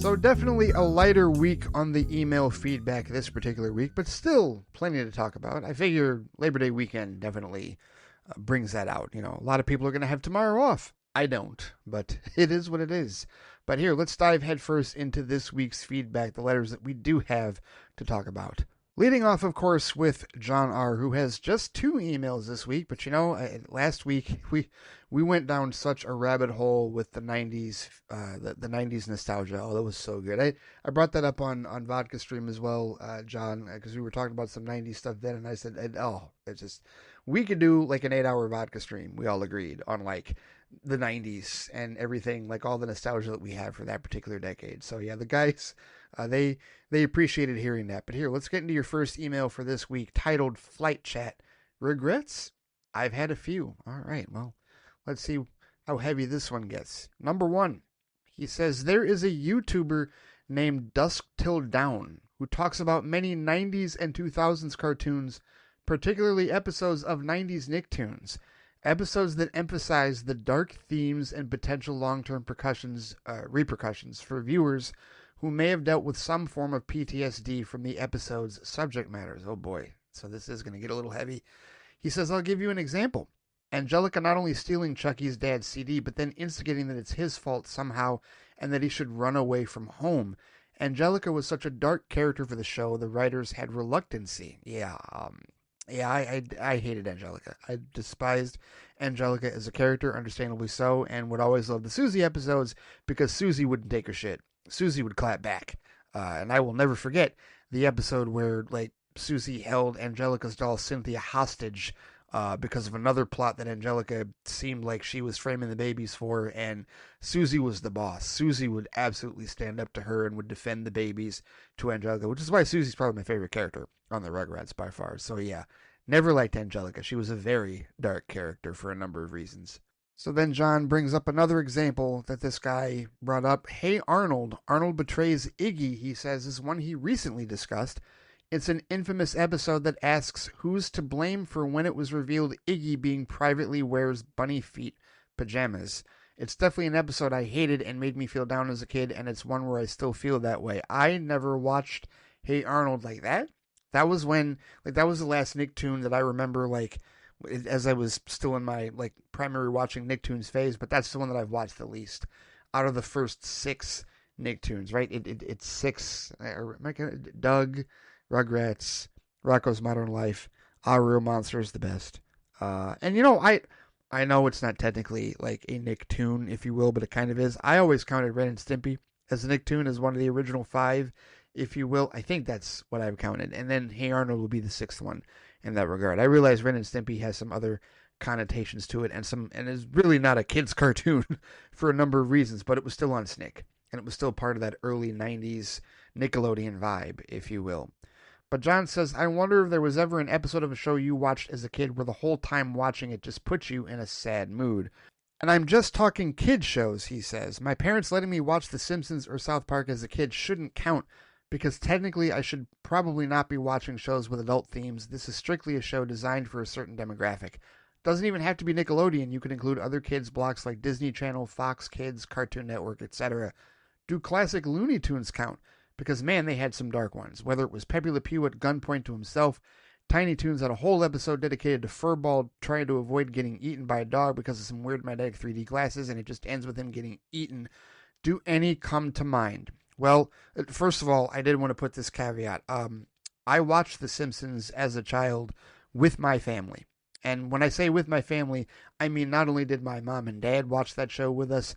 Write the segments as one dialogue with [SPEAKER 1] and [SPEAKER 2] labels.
[SPEAKER 1] So definitely a lighter week on the email feedback this particular week, but still plenty to talk about. I figure Labor Day weekend definitely brings that out. You know, a lot of people are going to have tomorrow off. I don't, but it is what it is. But here, let's dive headfirst into this week's feedback, the letters that we do have to talk about. Leading off, of course, with John R., who has just 2 emails this week. But, you know, last week we went down such a rabbit hole with the 90s, the 90s nostalgia. Oh, that was so good. I brought that up on Vodka Stream as well, John, because we were talking about some 90s stuff then. And I said, it's just, we could do like an 8-hour Vodka Stream. We all agreed on like the 90s and everything, like all the nostalgia that we have for that particular decade. So, yeah, the guys... They appreciated hearing that. But here, let's get into your first email for this week, titled Flight Chat. Regrets? I've had a few. All right, well, let's see how heavy this one gets. Number 1, he says, there is a YouTuber named Dusk Till Dawn who talks about many 90s and 2000s cartoons, particularly episodes of 90s Nicktoons. Episodes that emphasize the dark themes and potential long-term repercussions for viewers who may have dealt with some form of PTSD from the episode's subject matters. Oh boy, so this is going to get a little heavy. He says, I'll give you an example. Angelica not only stealing Chucky's dad's CD, but then instigating that it's his fault somehow and that he should run away from home. Angelica was such a dark character for the show, the writers had reluctancy. I hated Angelica. I despised Angelica as a character, understandably so, and would always love the Susie episodes because Susie wouldn't take her shit. Susie would clap back. And I will never forget the episode where, like, Susie held Angelica's doll Cynthia hostage because of another plot that Angelica seemed like she was framing the babies for, and Susie was the boss. Susie would absolutely stand up to her and would defend the babies to Angelica, which is why Susie's probably my favorite character on the Rugrats by far. So yeah, never liked Angelica. She was a very dark character for a number of reasons. So then John brings up another example that this guy brought up. Hey Arnold. Arnold Betrays Iggy, he says, is one he recently discussed. It's an infamous episode that asks who's to blame for when it was revealed Iggy being privately wears bunny feet pajamas. It's definitely an episode I hated and made me feel down as a kid, and it's one where I still feel that way. I never watched Hey Arnold like that. That was when, like, that was the last Nicktoon that I remember, like, as I was still in my, like, primary watching Nicktoons phase, but that's the one that I've watched the least out of the first 6 Nicktoons, right? It's 6, Doug, Rugrats, Rocko's Modern Life, Our Real Monster is the best. And, you know, I know it's not technically, like, a Nicktoon, if you will, but it kind of is. I always counted Ren and Stimpy as a Nicktoon, as one of the original 5, if you will. I think that's what I've counted. And then Hey Arnold will be the 6th one in that regard. I realize Ren and Stimpy has some other connotations to it and is really not a kid's cartoon for a number of reasons, but it was still on Snick, and it was still part of that early 90s Nickelodeon vibe, if you will. But John says, I wonder if there was ever an episode of a show you watched as a kid where the whole time watching it just put you in a sad mood. And I'm just talking kid shows, he says. My parents letting me watch The Simpsons or South Park as a kid shouldn't count, because technically I should probably not be watching shows with adult themes. This is strictly a show designed for a certain demographic. Doesn't even have to be Nickelodeon. You could include other kids' blocks like Disney Channel, Fox Kids, Cartoon Network, etc. Do classic Looney Tunes count? Because, man, they had some dark ones. Whether it was Pepe Le Pew at gunpoint to himself, Tiny Toons had a whole episode dedicated to Furball trying to avoid getting eaten by a dog because of some weird magnetic 3D glasses, and it just ends with him getting eaten. Do any come to mind? Well, first of all, I did want to put this caveat. I watched The Simpsons as a child with my family. And when I say with my family, I mean not only did my mom and dad watch that show with us,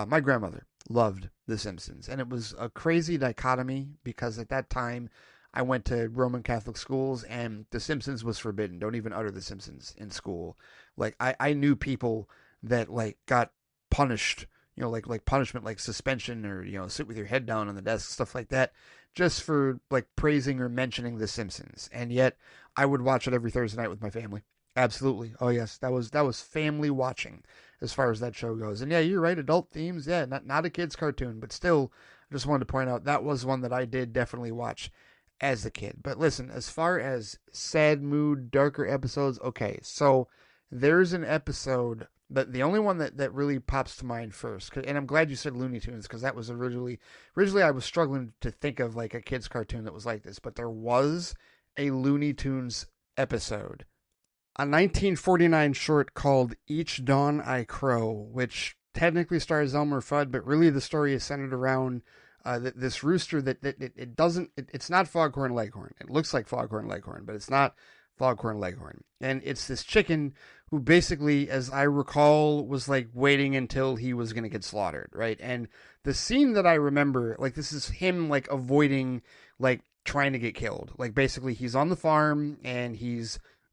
[SPEAKER 1] my grandmother loved The Simpsons. And it was a crazy dichotomy because at that time I went to Roman Catholic schools and The Simpsons was forbidden. Don't even utter The Simpsons in school. Like I knew people that like got punished, you know, like punishment, like suspension or, you know, sit with your head down on the desk, stuff like that, just for like praising or mentioning The Simpsons. And yet I would watch it every Thursday night with my family. Absolutely. Oh yes, that was family watching as far as that show goes. And yeah, you're right, adult themes, yeah, not a kid's cartoon, but still, I just wanted to point out that was one that I did definitely watch as a kid. But listen, as far as sad mood, darker episodes, okay, so there's an episode But the only one that really pops to mind first, and I'm glad you said Looney Tunes, because that was originally I was struggling to think of like a kid's cartoon that was like this, but there was a Looney Tunes episode, a 1949 short called Each Dawn I Crow, which technically stars Elmer Fudd, but really the story is centered around this rooster it's not Foghorn Leghorn. It looks like Foghorn Leghorn, but it's not Foghorn Leghorn. And it's this chicken who basically, as I recall, was like waiting until he was going to get slaughtered, right? And the scene that I remember, like this is him like avoiding like trying to get killed. Like basically he's on the farm and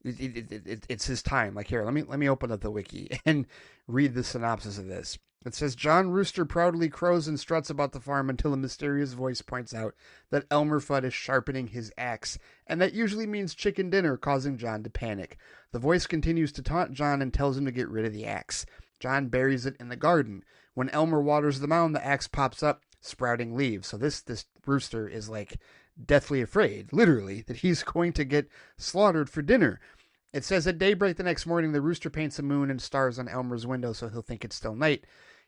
[SPEAKER 1] it's his time. Like here, let me open up the wiki and read the synopsis of this. It says, John Rooster proudly crows and struts about the farm until a mysterious voice points out that Elmer Fudd is sharpening his axe, and that usually means chicken dinner, causing John to panic. The voice continues to taunt John and tells him to get rid of the axe. John buries it in the garden. When Elmer waters the mound, the axe pops up, sprouting leaves. So this rooster is like deathly afraid, literally, that he's going to get slaughtered for dinner. It says at daybreak the next morning, the rooster paints a moon and stars on Elmer's window so he'll think it's still night.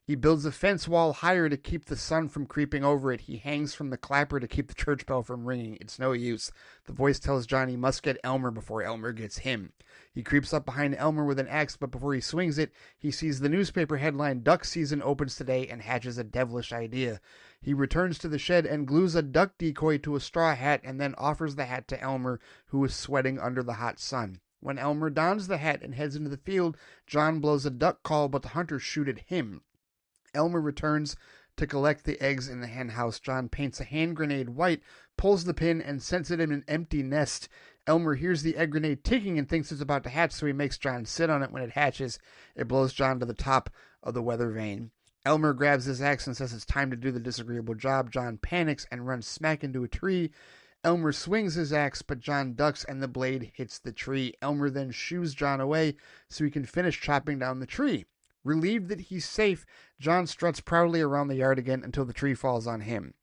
[SPEAKER 1] He builds a fence wall higher to keep the sun from creeping over it. He hangs from the clapper to keep the church bell from ringing. It's no use. The voice tells John he must get Elmer before Elmer gets him. He creeps up behind Elmer with an axe, but before he swings it, he sees the newspaper headline, Duck Season opens today, and hatches a devilish idea. He returns to the shed and glues a duck decoy to a straw hat and then offers the hat to Elmer, who is sweating under the hot sun. When Elmer dons the hat and heads into the field, John blows a duck call, but the hunters shoot at him. Elmer returns to collect the eggs in the hen house. John paints a hand grenade white, pulls the pin, and sets it in an empty nest. Elmer hears the egg grenade ticking and thinks it's about to hatch, so he makes John sit on it. When it hatches, it blows John to the top of the weather vane. Elmer grabs his axe and says it's time to do the disagreeable job. John panics and runs smack into a tree. Elmer swings his axe, but John ducks and the blade hits the tree. Elmer then shoos John away so he can finish chopping down the tree. Relieved that he's safe, John struts proudly around the yard again until the tree falls on him.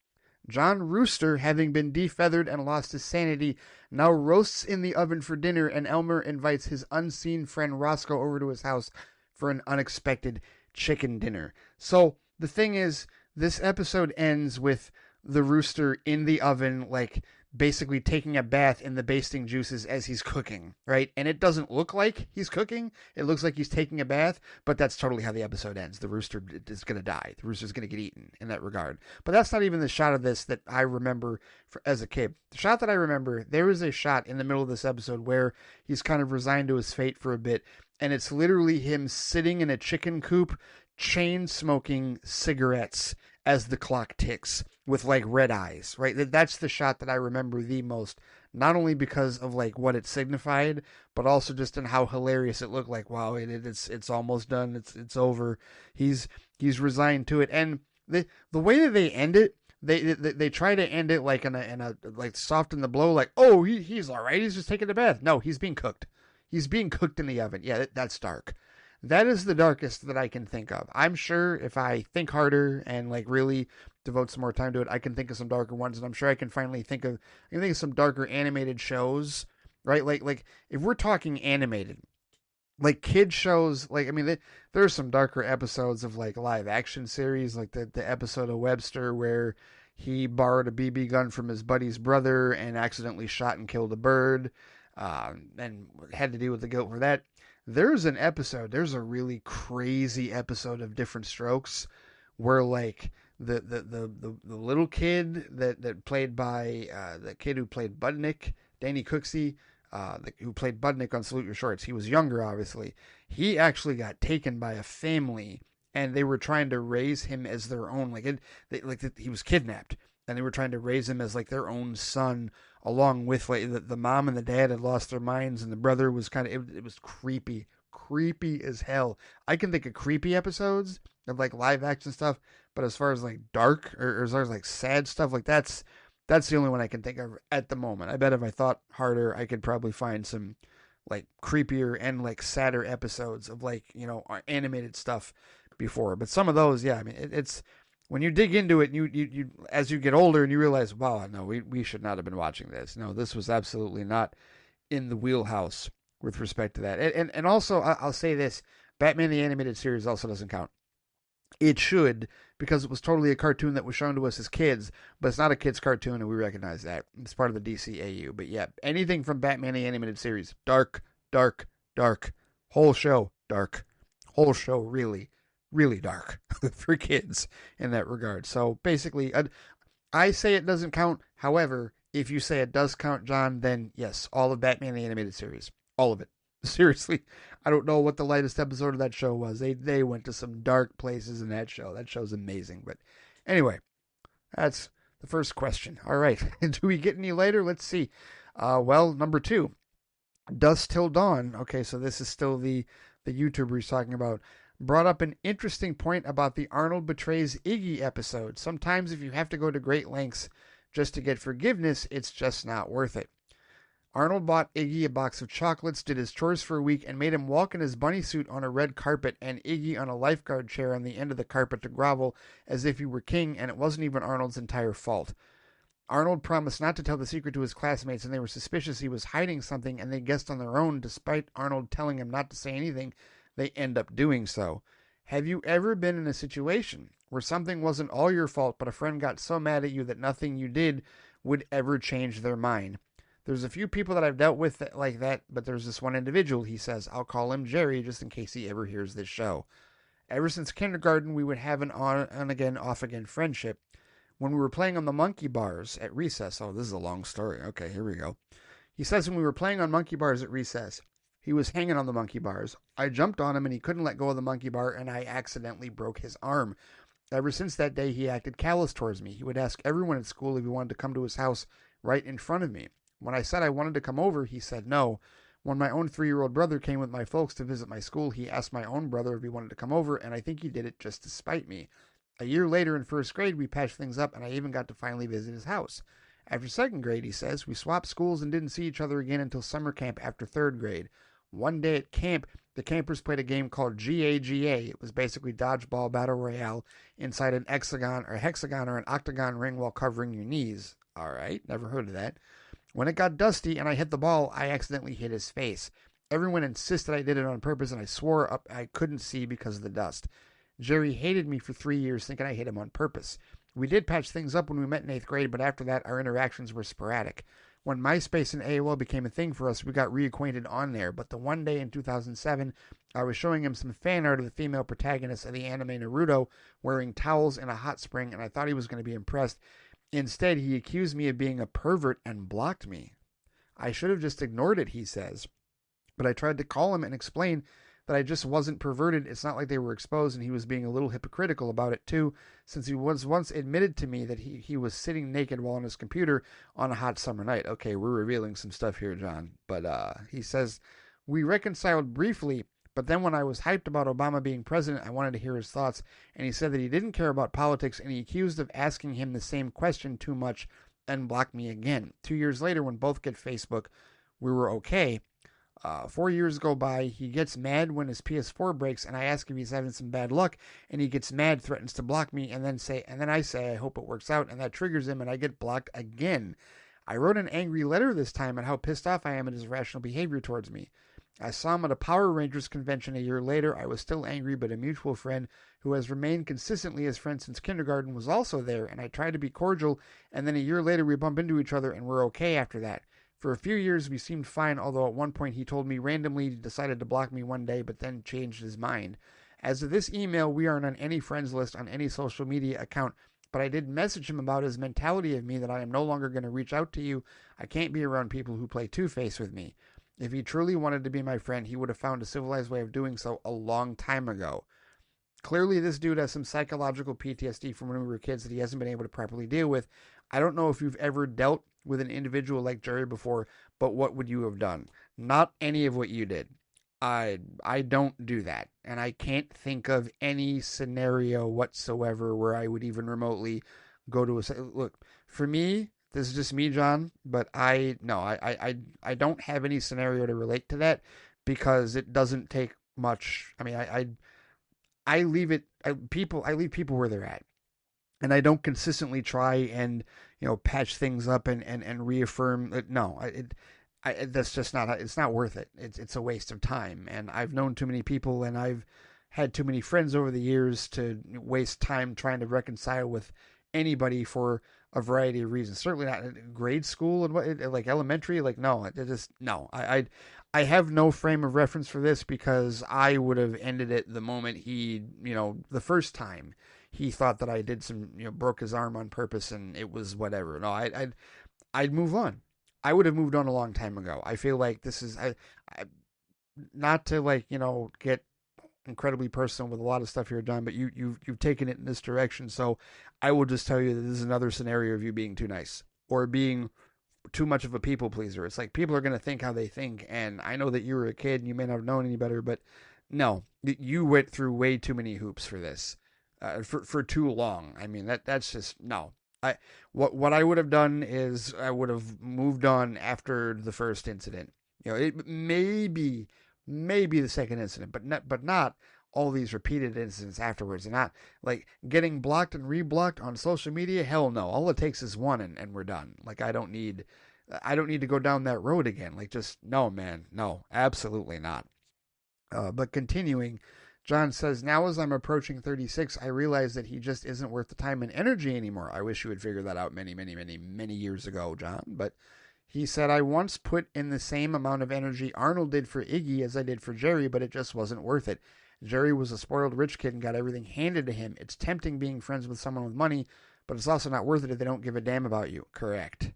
[SPEAKER 1] John Rooster, having been defeathered and lost his sanity, now roasts in the oven for dinner, and Elmer invites his unseen friend Roscoe over to his house for an unexpected chicken dinner. So the thing is, this episode ends with the rooster in the oven, like basically taking a bath in the basting juices as he's cooking, right? And it doesn't look like he's cooking. It looks like he's taking a bath, but that's totally how the episode ends. The rooster is going to die. The rooster's going to get eaten in that regard. But that's not even the shot of this that I remember as a kid. The shot that I remember, there is a shot in the middle of this episode where he's kind of resigned to his fate for a bit, and it's literally him sitting in a chicken coop, chain smoking cigarettes as the clock ticks with like red eyes, right? That's the shot that I remember the most, not only because of like what it signified, but also just in how hilarious it looked. Like, wow, it's almost done. It's over. He's resigned to it. And the way that they end it, they try to end it like in a like soften the blow, like, oh, he's all right. He's just taking a bath. No, he's being cooked. He's being cooked in the oven. Yeah, that's dark. That is the darkest that I can think of. I'm sure if I think harder and like really devote some more time to it, I can think of some darker ones, and I'm sure I can finally think of some darker animated shows, right? Like if we're talking animated, like kid shows, like I mean, there's some darker episodes of like live action series, like the episode of Webster where he borrowed a BB gun from his buddy's brother and accidentally shot and killed a bird, and had to deal with the guilt for that. There's a really crazy episode of Different Strokes where like the little kid that played by the kid who played Budnick, Danny Cooksey, who played Budnick on Salute Your Shorts. He was younger, obviously. He actually got taken by a family, and they were trying to raise him as their own. He was kidnapped, and they were trying to raise him as like their own son, along with like the mom and the dad had lost their minds, and the brother was kind of, it was creepy as hell. I can think of creepy episodes of like live action stuff, but as far as like dark or as far as like sad stuff, like that's the only one I can think of at the moment. I bet if I thought harder, I could probably find some like creepier and like sadder episodes of like, animated stuff before. But some of those, yeah, I mean, it's when you dig into it, you as you get older and you realize, wow, no, we should not have been watching this. No, this was absolutely not in the wheelhouse with respect to that. And also, I'll say this, Batman the Animated Series also doesn't count. It should, because it was totally a cartoon that was shown to us as kids, but it's not a kid's cartoon, and we recognize that. It's part of the DCAU. But yeah, anything from Batman the Animated Series, dark, dark, dark. Whole show, dark. Whole show, really, really dark for kids in that regard. So basically, I say it doesn't count. However, if you say it does count, John, then yes, all of Batman the Animated Series. All of it. Seriously, I don't know what the lightest episode of that show was. They went to some dark places in that show. That show's amazing. But anyway, that's the first question. All right. Do we get any later? Let's see. Well, number 2, Dusk Till Dawn. Okay, so this is still the YouTuber he's talking about. Brought up an interesting point about the Arnold Betrays Iggy episode. Sometimes if you have to go to great lengths just to get forgiveness, it's just not worth it. Arnold bought Iggy a box of chocolates, did his chores for a week, and made him walk in his bunny suit on a red carpet and Iggy on a lifeguard chair on the end of the carpet to grovel as if he were king, and it wasn't even Arnold's entire fault. Arnold promised not to tell the secret to his classmates, and they were suspicious he was hiding something, and they guessed on their own. Despite Arnold telling him not to say anything, they end up doing so. Have you ever been in a situation where something wasn't all your fault, but a friend got so mad at you that nothing you did would ever change their mind? There's a few people that I've dealt with like that, but there's this one individual, he says. I'll call him Jerry just in case he ever hears this show. Ever since kindergarten, we would have an on-again, off-again friendship. When we were playing on the monkey bars at recess, oh, this is a long story. Okay, here we go. He says when we were playing on monkey bars at recess, he was hanging on the monkey bars. I jumped on him and he couldn't let go of the monkey bar, and I accidentally broke his arm. Ever since that day, he acted callous towards me. He would ask everyone at school if he wanted to come to his house right in front of me. When I said I wanted to come over, he said no. When my own 3-year-old brother came with my folks to visit my school, he asked my own brother if he wanted to come over, and I think he did it just to spite me. A year later, in first grade, we patched things up, and I even got to finally visit his house. After second grade, he says, we swapped schools and didn't see each other again until summer camp after third grade. One day at camp, the campers played a game called GAGA. It was basically dodgeball battle royale inside an hexagon or an octagon ring while covering your knees. All right, never heard of that. When it got dusty and I hit the ball, I accidentally hit his face. Everyone insisted I did it on purpose, and I swore up I couldn't see because of the dust. Jerry hated me for 3 years, thinking I hit him on purpose. We did patch things up when we met in 8th grade, but after that, our interactions were sporadic. When MySpace and AOL became a thing for us, we got reacquainted on there, but the one day in 2007, I was showing him some fan art of the female protagonist of the anime Naruto wearing towels in a hot spring, and I thought he was going to be impressed. Instead, he accused me of being a pervert and blocked me. I should have just ignored it, he says. But I tried to call him and explain that I just wasn't perverted. It's not like they were exposed, and he was being a little hypocritical about it too, since he was once admitted to me that he was sitting naked while on his computer on a hot summer night. Okay, we're revealing some stuff here, John. But he says, we reconciled briefly, but then when I was hyped about Obama being president, I wanted to hear his thoughts, and he said that he didn't care about politics, and he accused of asking him the same question too much and blocked me again. 2 years later, when both get Facebook, we were okay. 4 years go by, he gets mad when his PS4 breaks, and I ask if he's having some bad luck, and he gets mad, threatens to block me, and then I say I hope it works out, and that triggers him, and I get blocked again. I wrote an angry letter this time at how pissed off I am at his irrational behavior towards me. I saw him at a Power Rangers convention a year later. I was still angry, but a mutual friend who has remained consistently his friend since kindergarten was also there, and I tried to be cordial, and then a year later we bump into each other, and we're okay after that. For a few years, we seemed fine, although at one point he told me randomly he decided to block me one day, but then changed his mind. As of this email, we aren't on any friends list on any social media account, but I did message him about his mentality of me that I am no longer going to reach out to you. I can't be around people who play Two-Face with me. If he truly wanted to be my friend, he would have found a civilized way of doing so a long time ago. Clearly, this dude has some psychological PTSD from when we were kids that he hasn't been able to properly deal with. I don't know if you've ever dealt with an individual like Jerry before, but what would you have done? Not any of what you did. I don't do that, and I can't think of any scenario whatsoever where I would even remotely go to a... Look, for me, this is just me, John, but I don't have any scenario to relate to that because it doesn't take much. I mean, I leave people where they're at. And I don't consistently try and, patch things up and reaffirm. No, That's just not, it's not worth it. It's a waste of time. And I've known too many people, and I've had too many friends over the years to waste time trying to reconcile with anybody for a variety of reasons. Certainly not in grade school and what, like elementary. Like no, it just no. I have no frame of reference for this because I would have ended it the moment he, the first time he thought that I did some, broke his arm on purpose and it was whatever. No, I'd move on. I would have moved on a long time ago. I feel like this is I not to like get incredibly personal with a lot of stuff here, John, but you've taken it in this direction. So I will just tell you that this is another scenario of you being too nice or being too much of a people pleaser. It's like people are going to think how they think, and I know that you were a kid and you may not have known any better, but no, you went through way too many hoops for this, for too long. I mean that's just no. What I would have done is I would have moved on after the first incident. It maybe the second incident, but not all these repeated incidents afterwards, and not like getting blocked and reblocked on social media. Hell no. All it takes is one, and we're done. Like I don't need to go down that road again. Like just no, man, no, absolutely not. But continuing, John says, now as I'm approaching 36, I realize that he just isn't worth the time and energy anymore. I wish you had figured that out many, many, many, many years ago, John. But he said, I once put in the same amount of energy Arnold did for Iggy as I did for Jerry, but it just wasn't worth it. Jerry was a spoiled rich kid and got everything handed to him. It's tempting being friends with someone with money, but it's also not worth it if they don't give a damn about you. Correct.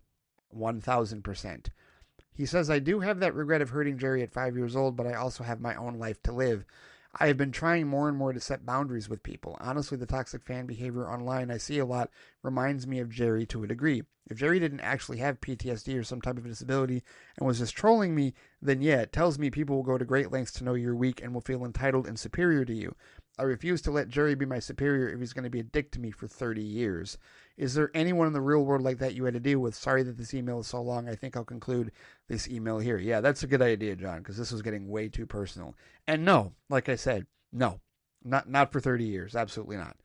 [SPEAKER 1] 1,000%. He says, I do have that regret of hurting Jerry at 5 years old, but I also have my own life to live. I have been trying more and more to set boundaries with people. Honestly, the toxic fan behavior online I see a lot reminds me of Jerry to a degree. If Jerry didn't actually have PTSD or some type of disability and was just trolling me, then yeah, it tells me people will go to great lengths to know you're weak and will feel entitled and superior to you. I refuse to let Jerry be my superior if he's going to be a dick to me for 30 years. Is there anyone in the real world like that you had to deal with? Sorry that this email is so long. I think I'll conclude this email here. Yeah, that's a good idea, John, because this was getting way too personal. And no, like I said, no, not for 30 years. Absolutely not.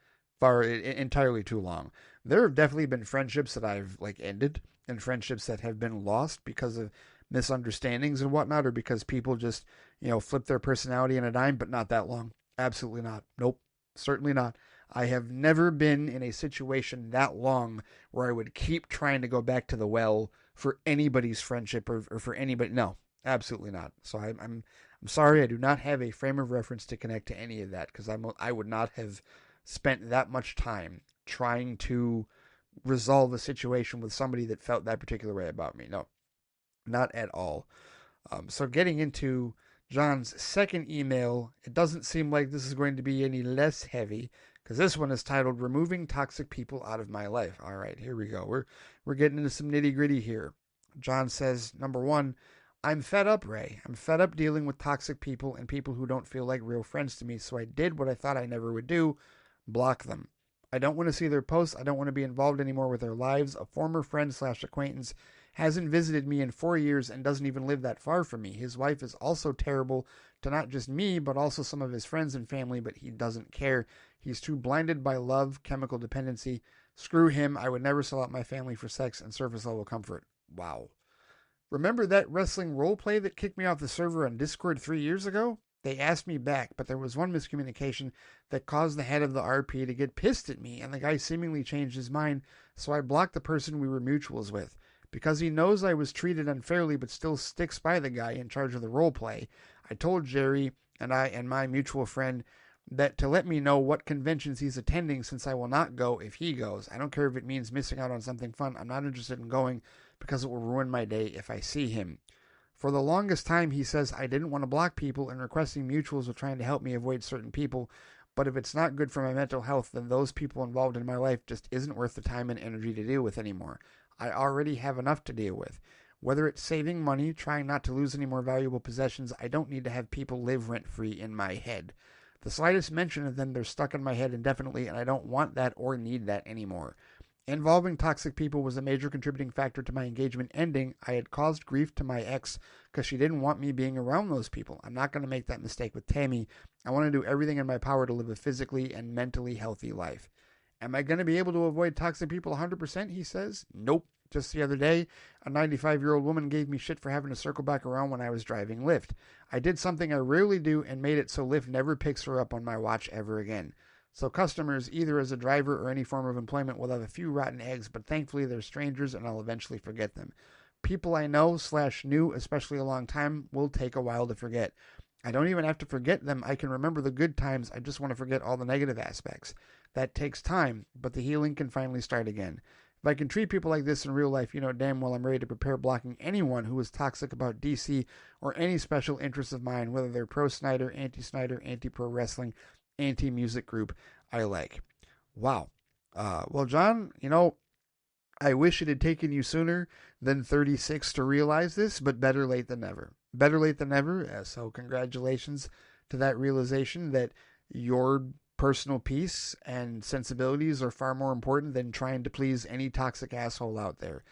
[SPEAKER 1] Entirely too long. There have definitely been friendships that I've ended and friendships that have been lost because of misunderstandings and whatnot, or because people just, flip their personality in a dime, but not that long. Absolutely not. Nope. Certainly not. I have never been in a situation that long where I would keep trying to go back to the well for anybody's friendship or for anybody. No, absolutely not. So I'm sorry. I do not have a frame of reference to connect to any of that because I would not have spent that much time trying to resolve a situation with somebody that felt that particular way about me. No, not at all. So getting into John's second email, it doesn't seem like this is going to be any less heavy because this one is titled Removing Toxic People Out of My Life. All right, here we go. We're getting into some nitty gritty here. John says, number one, I'm fed up, Ray. I'm fed up dealing with toxic people and people who don't feel like real friends to me, so I did what I thought I never would do, block them. I don't want to see their posts. I don't want to be involved anymore with their lives. A former friend / acquaintance hasn't visited me in 4 years and doesn't even live that far from me. His wife is also terrible to not just me, but also some of his friends and family, but he doesn't care. He's too blinded by love, chemical dependency. Screw him. I would never sell out my family for sex and surface level comfort. Wow. Remember that wrestling role play that kicked me off the server on Discord 3 years ago? They asked me back, but there was one miscommunication that caused the head of the RP to get pissed at me, and the guy seemingly changed his mind, so I blocked the person we were mutuals with. Because he knows I was treated unfairly but still sticks by the guy in charge of the roleplay, I told Jerry and my mutual friend that to let me know what conventions he's attending since I will not go if he goes. I don't care if it means missing out on something fun. I'm not interested in going because it will ruin my day if I see him. For the longest time, he says I didn't want to block people and requesting mutuals or trying to help me avoid certain people, but if it's not good for my mental health, then those people involved in my life just isn't worth the time and energy to deal with anymore. I already have enough to deal with. Whether it's saving money, trying not to lose any more valuable possessions, I don't need to have people live rent-free in my head. The slightest mention of them, they're stuck in my head indefinitely, and I don't want that or need that anymore. Involving toxic people was a major contributing factor to my engagement ending. I had caused grief to my ex because she didn't want me being around those people. I'm not going to make that mistake with Tammy. I want to do everything in my power to live a physically and mentally healthy life. Am I going to be able to avoid toxic people 100%? He says. Nope. Just the other day, a 95-year-old woman gave me shit for having to circle back around when I was driving Lyft. I did something I rarely do and made it so Lyft never picks her up on my watch ever again. So customers, either as a driver or any form of employment, will have a few rotten eggs, but thankfully they're strangers and I'll eventually forget them. People I know / knew, especially a long time, will take a while to forget. I don't even have to forget them. I can remember the good times. I just want to forget all the negative aspects. That takes time, but the healing can finally start again. If I can treat people like this in real life, you know damn well I'm ready to prepare blocking anyone who is toxic about DC or any special interests of mine, whether they're pro-Snyder, anti-Snyder, anti-pro wrestling, anti-music group I like. Wow. Well, John, I wish it had taken you sooner than 36 to realize this, but better late than never. Better late than never. So congratulations to that realization that your personal peace and sensibilities are far more important than trying to please any toxic asshole out there.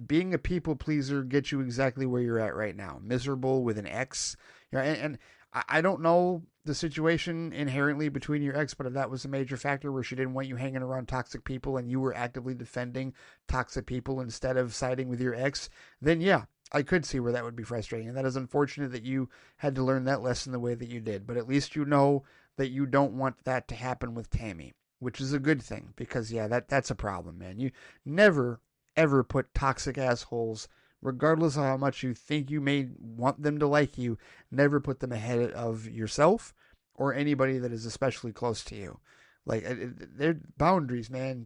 [SPEAKER 1] Being a people pleaser gets you exactly where you're at right now. Miserable with an X. And I don't know the situation inherently between your ex, but if that was a major factor where she didn't want you hanging around toxic people and you were actively defending toxic people instead of siding with your ex, then yeah, I could see where that would be frustrating. And that is unfortunate that you had to learn that lesson the way that you did. But at least you know that you don't want that to happen with Tammy, which is a good thing because, yeah, that's a problem, man. You never, ever put toxic assholes, regardless of how much you think you may want them to like you, never put them ahead of yourself or anybody that is especially close to you. Like, they're boundaries, man.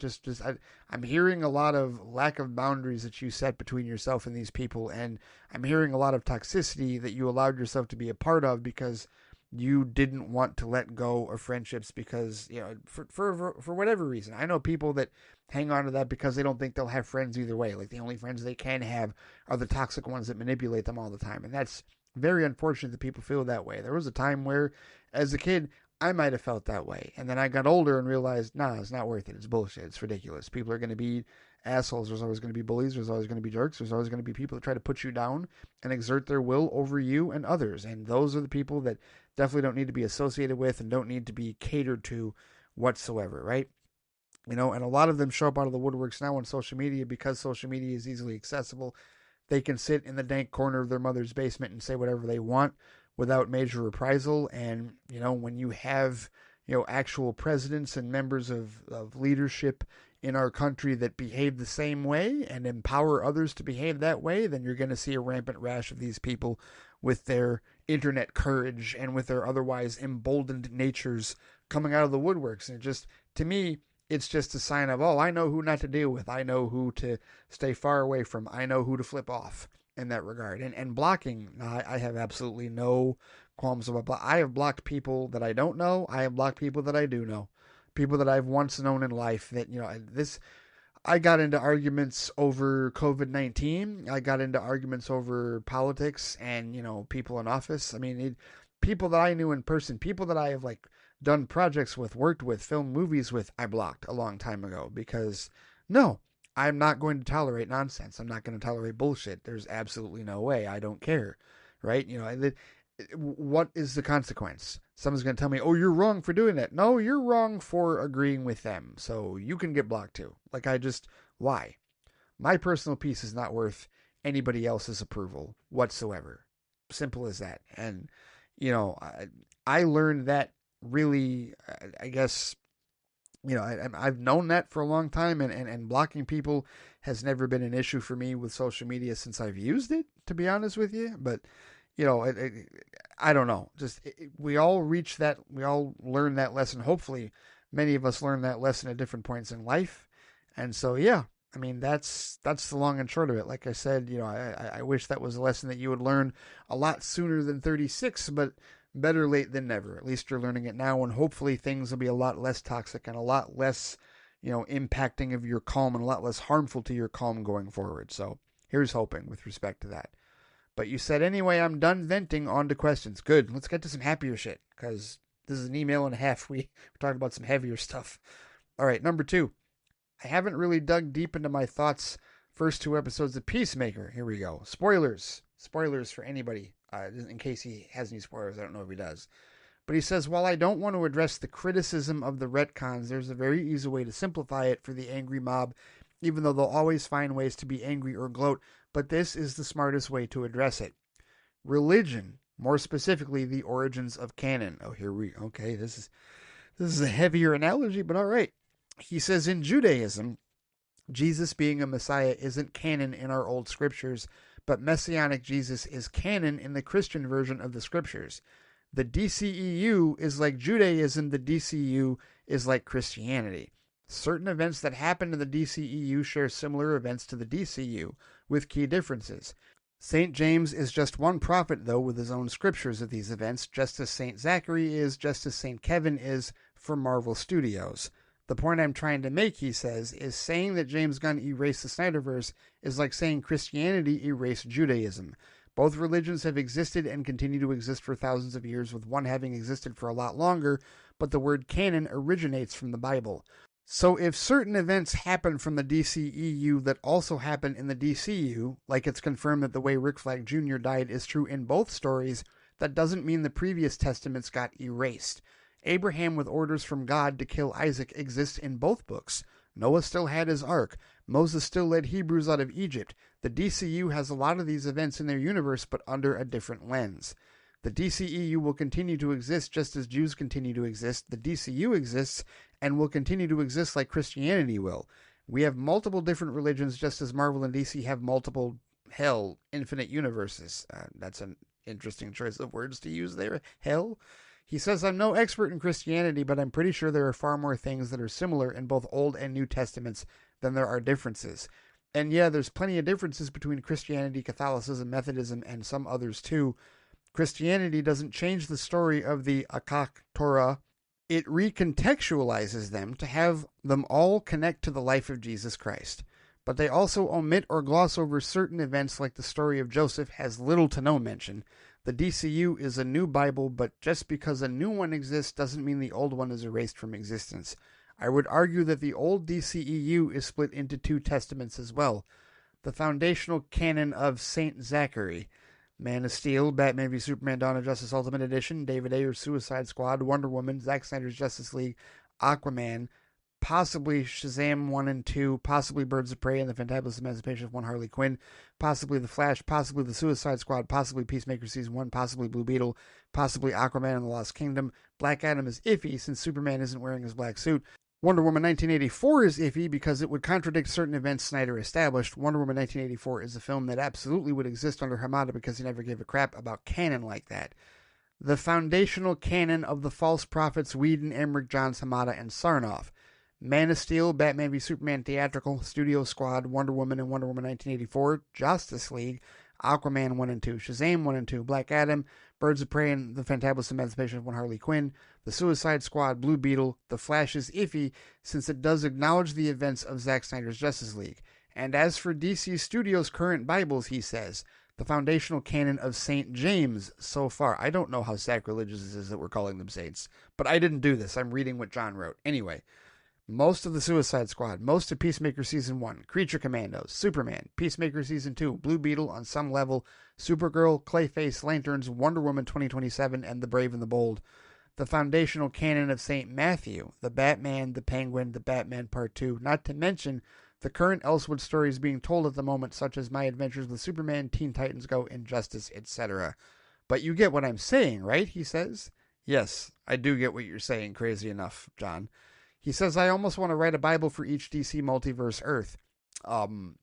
[SPEAKER 1] I'm hearing a lot of lack of boundaries that you set between yourself and these people, and I'm hearing a lot of toxicity that you allowed yourself to be a part of because you didn't want to let go of friendships because, for whatever reason. I know people that hang on to that because they don't think they'll have friends either way. Like, the only friends they can have are the toxic ones that manipulate them all the time. And that's very unfortunate that people feel that way. There was a time where, as a kid, I might have felt that way. And then I got older and realized, nah, it's not worth it. It's bullshit. It's ridiculous. People are going to be assholes. There's always going to be bullies. There's always going to be jerks. There's always going to be people that try to put you down and exert their will over you and others. And those are the people that definitely don't need to be associated with and don't need to be catered to whatsoever, right? And a lot of them show up out of the woodworks now on social media because social media is easily accessible. They can sit in the dank corner of their mother's basement and say whatever they want without major reprisal. And, when you have, actual presidents and members of leadership in our country that behave the same way and empower others to behave that way, then you're going to see a rampant rash of these people with their internet courage and with their otherwise emboldened natures coming out of the woodworks. And to me, it's just a sign of, I know who not to deal with. I know who to stay far away from. I know who to flip off in that regard. And blocking, I have absolutely no qualms about. I have blocked people that I don't know. I have blocked people that I do know. People that I've once known in life that, I got into arguments over COVID-19. I got into arguments over politics and, people in office. I mean, people that I knew in person, people that I have done projects with, worked with, filmed movies with, I blocked a long time ago because no, I'm not going to tolerate nonsense. I'm not going to tolerate bullshit. There's absolutely no way. I don't care. Right? What is the consequence? Someone's going to tell me, you're wrong for doing that. No, you're wrong for agreeing with them. So you can get blocked too. Why? My personal peace is not worth anybody else's approval whatsoever. Simple as that. And, I learned that really, I guess, I've known that for a long time, and blocking people has never been an issue for me with social media since I've used it, to be honest with you. But, I don't know. We all reach that, we all learn that lesson. Hopefully, many of us learn that lesson at different points in life. And so, yeah, I mean, that's the long and short of it. Like I said, I wish that was a lesson that you would learn a lot sooner than 36, but better late than never. At least you're learning it now, and hopefully things will be a lot less toxic and a lot less, impacting of your calm and a lot less harmful to your calm going forward. So here's hoping with respect to that. But you said, anyway, I'm done venting, on to questions. Good. Let's get to some happier shit, because this is an email and a half. We're talking about some heavier stuff. All right, number 2. I haven't really dug deep into my thoughts first 2 episodes of Peacemaker. Here we go. Spoilers. Spoilers for anybody. In case he has any spoilers, I don't know if he does. But he says, while I don't want to address the criticism of the retcons, there's a very easy way to simplify it for the angry mob even though they'll always find ways to be angry or gloat, but this is the smartest way to address it. Religion, more specifically the origins of canon. Okay, this is a heavier analogy, but all right. He says in Judaism, Jesus being a Messiah isn't canon in our old scriptures, but Messianic Jesus is canon in the Christian version of the scriptures. The DCEU is like Judaism, the DCU is like Christianity. Certain events that happen in the DCEU share similar events to the DCU, with key differences. St. James is just one prophet, though, with his own scriptures of these events, just as St. Zachary is, just as St. Kevin is for Marvel Studios. The point I'm trying to make, he says, is saying that James Gunn erased the Snyderverse is like saying Christianity erased Judaism. Both religions have existed and continue to exist for thousands of years, with one having existed for a lot longer, but the word canon originates from the Bible. So if certain events happen from the DCEU that also happen in the DCU, like it's confirmed that the way Rick Flag Jr. died is true in both stories, that doesn't mean the previous testaments got erased. Abraham with orders from God to kill Isaac exists in both books. Noah still had his ark. Moses still led Hebrews out of Egypt. The DCU has a lot of these events in their universe, but under a different lens. The DCEU will continue to exist just as Jews continue to exist. The DCU exists and will continue to exist like Christianity will. We have multiple different religions just as Marvel and DC have multiple, infinite universes. That's an interesting choice of words to use there. Hell? He says, I'm no expert in Christianity, but I'm pretty sure there are far more things that are similar in both Old and New Testaments than there are differences. And yeah, there's plenty of differences between Christianity, Catholicism, Methodism, and some others too. Christianity doesn't change the story of the Akak Torah. It recontextualizes them to have them all connect to the life of Jesus Christ. But they also omit or gloss over certain events like the story of Joseph has little to no mention. The DCU is a new Bible, but just because a new one exists doesn't mean the old one is erased from existence. I would argue that the old DCEU is split into two testaments as well. The foundational canon of St. Zachary, Man of Steel, Batman v Superman Dawn of Justice Ultimate Edition, David Ayer's Suicide Squad, Wonder Woman, Zack Snyder's Justice League, Aquaman, possibly Shazam 1 and 2, possibly Birds of Prey and the Fantabulous Emancipation of One Harley Quinn, possibly The Flash, possibly The Suicide Squad, possibly Peacemaker Season 1, possibly Blue Beetle, possibly Aquaman and the Lost Kingdom. Black Adam is iffy since Superman isn't wearing his black suit. Wonder Woman 1984 is iffy because it would contradict certain events Snyder established. Wonder Woman 1984 is a film that absolutely would exist under Hamada because he never gave a crap about canon like that. The foundational canon of the false prophets Whedon, Emmerich, Johns, Hamada, and Sarnoff. Man of Steel, Batman v Superman Theatrical, Studio Squad, Wonder Woman and Wonder Woman 1984, Justice League, Aquaman 1 and 2, Shazam 1 and 2, Black Adam, Birds of Prey and the Fantabulous Emancipation of One Harley Quinn, The Suicide Squad, Blue Beetle. The Flash is iffy since it does acknowledge the events of Zack Snyder's Justice League. And as for DC Studios' current Bibles, he says, the foundational canon of St. James so far. I don't know how sacrilegious this is that we're calling them saints, but I didn't do this. I'm reading what John wrote. Anyway, most of the Suicide Squad, most of Peacemaker Season 1, Creature Commandos, Superman, Peacemaker Season 2, Blue Beetle on some level, Supergirl, Clayface, Lanterns, Wonder Woman 2027, and The Brave and the Bold. The foundational canon of St. Matthew, the Batman, the Penguin, the Batman Part 2, not to mention the current Elsewood stories being told at the moment, such as My Adventures with Superman, Teen Titans Go, Injustice, etc. But you get what I'm saying, right? He says. Yes, I do get what you're saying, crazy enough, John. He says, I almost want to write a Bible for each DC multiverse Earth.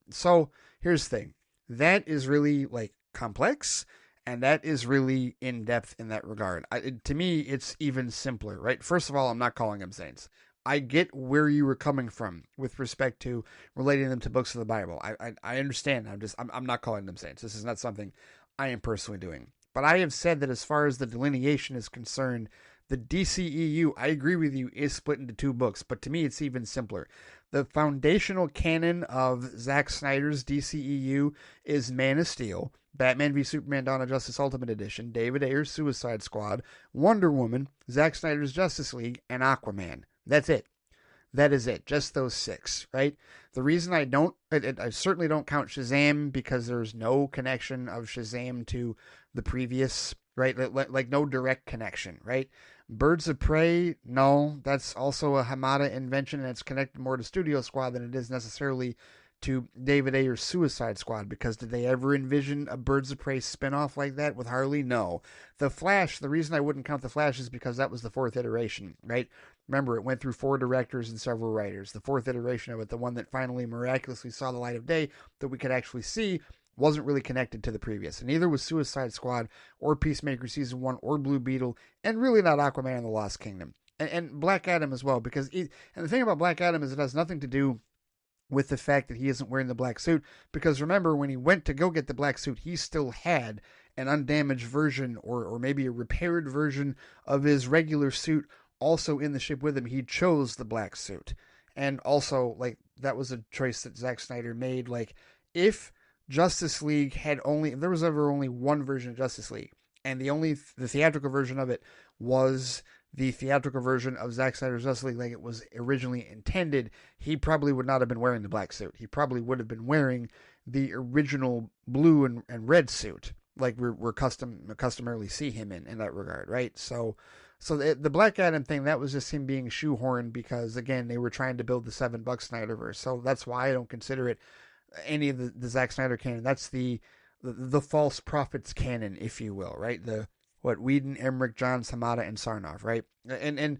[SPEAKER 1] So here's the thing. That is really complex, and that is really in depth in that regard. To me, it's even simpler, right? First of all, I'm not calling them saints. I get where you were coming from with respect to relating them to books of the Bible. I understand. I'm not calling them saints. This is not something I am personally doing. But I have said that as far as the delineation is concerned, the DCEU, I agree with you, is split into two books, but to me it's even simpler. The foundational canon of Zack Snyder's DCEU is Man of Steel, Batman v Superman Dawn of Justice Ultimate Edition, David Ayer's Suicide Squad, Wonder Woman, Zack Snyder's Justice League, and Aquaman. That's it. That is it. Just those six, right? The reason I certainly don't count Shazam because there's no connection of Shazam to the previous right? Like no direct connection, right? Birds of Prey, no, that's also a Hamada invention, and it's connected more to Studio Squad than it is necessarily to David Ayer's Suicide Squad, because did they ever envision a Birds of Prey spinoff like that with Harley? No. The Flash, the reason I wouldn't count The Flash is because that was the fourth iteration, right? Remember, it went through 4 directors and several writers. The fourth iteration of it, the one that finally miraculously saw the light of day that we could actually see, wasn't really connected to the previous. And neither was Suicide Squad or Peacemaker Season 1 or Blue Beetle, and really not Aquaman and the Lost Kingdom. And Black Adam as well, because and the thing about Black Adam is it has nothing to do with the fact that he isn't wearing the black suit, because remember, when he went to go get the black suit, he still had an undamaged version or maybe a repaired version of his regular suit also in the ship with him. He chose the black suit. And also, like, that was a choice that Zack Snyder made. Like, if Justice League had if there was ever only one version of Justice League, and the theatrical version of it was the theatrical version of Zack Snyder's Justice League like it was originally intended, he probably would not have been wearing the black suit. He probably would have been wearing the original blue and red suit, like we're customarily see him in that regard, right? So the Black Adam thing, that was just him being shoehorned because, again, they were trying to build the $7 Snyderverse. So that's why I don't consider it any of the Zack Snyder canon. That's the false prophets canon, if you will, right? Whedon, Emmerich, Johns, Hamada, and Sarnoff, right? And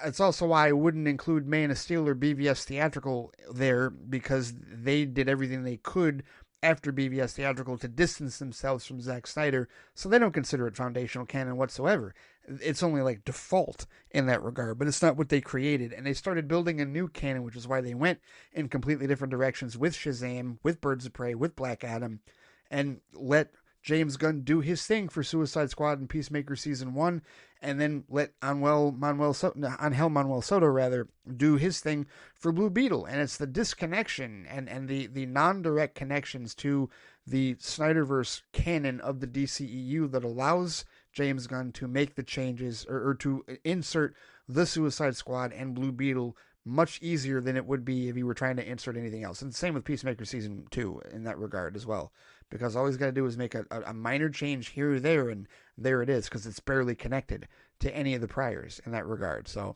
[SPEAKER 1] it's also why I wouldn't include Man of Steel or BVS Theatrical there, because they did everything they could after BVS Theatrical to distance themselves from Zack Snyder, so they don't consider it foundational canon whatsoever. It's only like default in that regard, but it's not what they created. And they started building a new canon, which is why they went in completely different directions with Shazam, with Birds of Prey, with Black Adam, and let James Gunn do his thing for Suicide Squad and Peacemaker Season 1, and then let Angel Manuel Soto do his thing for Blue Beetle. And it's the disconnection and the non-direct connections to the Snyderverse canon of the DCEU that allows James Gunn to make the changes or to insert the Suicide Squad and Blue Beetle much easier than it would be if you were trying to insert anything else. And same with Peacemaker Season 2 in that regard as well. Because all he's got to do is make a minor change here or there, and there it is, because it's barely connected to any of the priors in that regard. So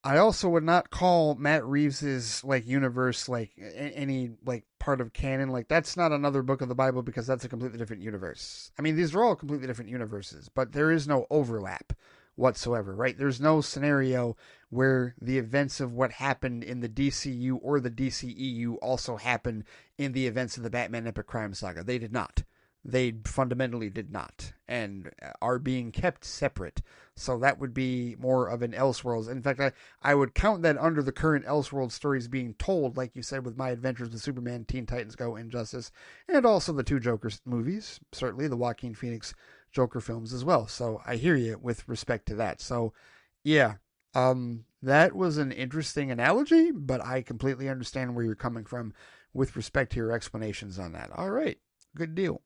[SPEAKER 1] I also would not call Matt Reeves's universe any part of canon. Like, that's not another book of the Bible, because that's a completely different universe. I mean, these are all completely different universes, but there is no overlap whatsoever, right? There's no scenario where the events of what happened in the DCU or the DCEU also happened in the events of the Batman Epic Crime Saga. They did not. They fundamentally did not, and are being kept separate. So that would be more of an Elseworlds. In fact, I would count that under the current Elseworlds stories being told, like you said, with My Adventures with Superman, Teen Titans Go, Injustice, and also the 2 Joker movies, certainly the Joaquin Phoenix Joker films as well. So I hear you with respect to that. So yeah, that was an interesting analogy, but I completely understand where you're coming from with respect to your explanations on that. All right, good deal.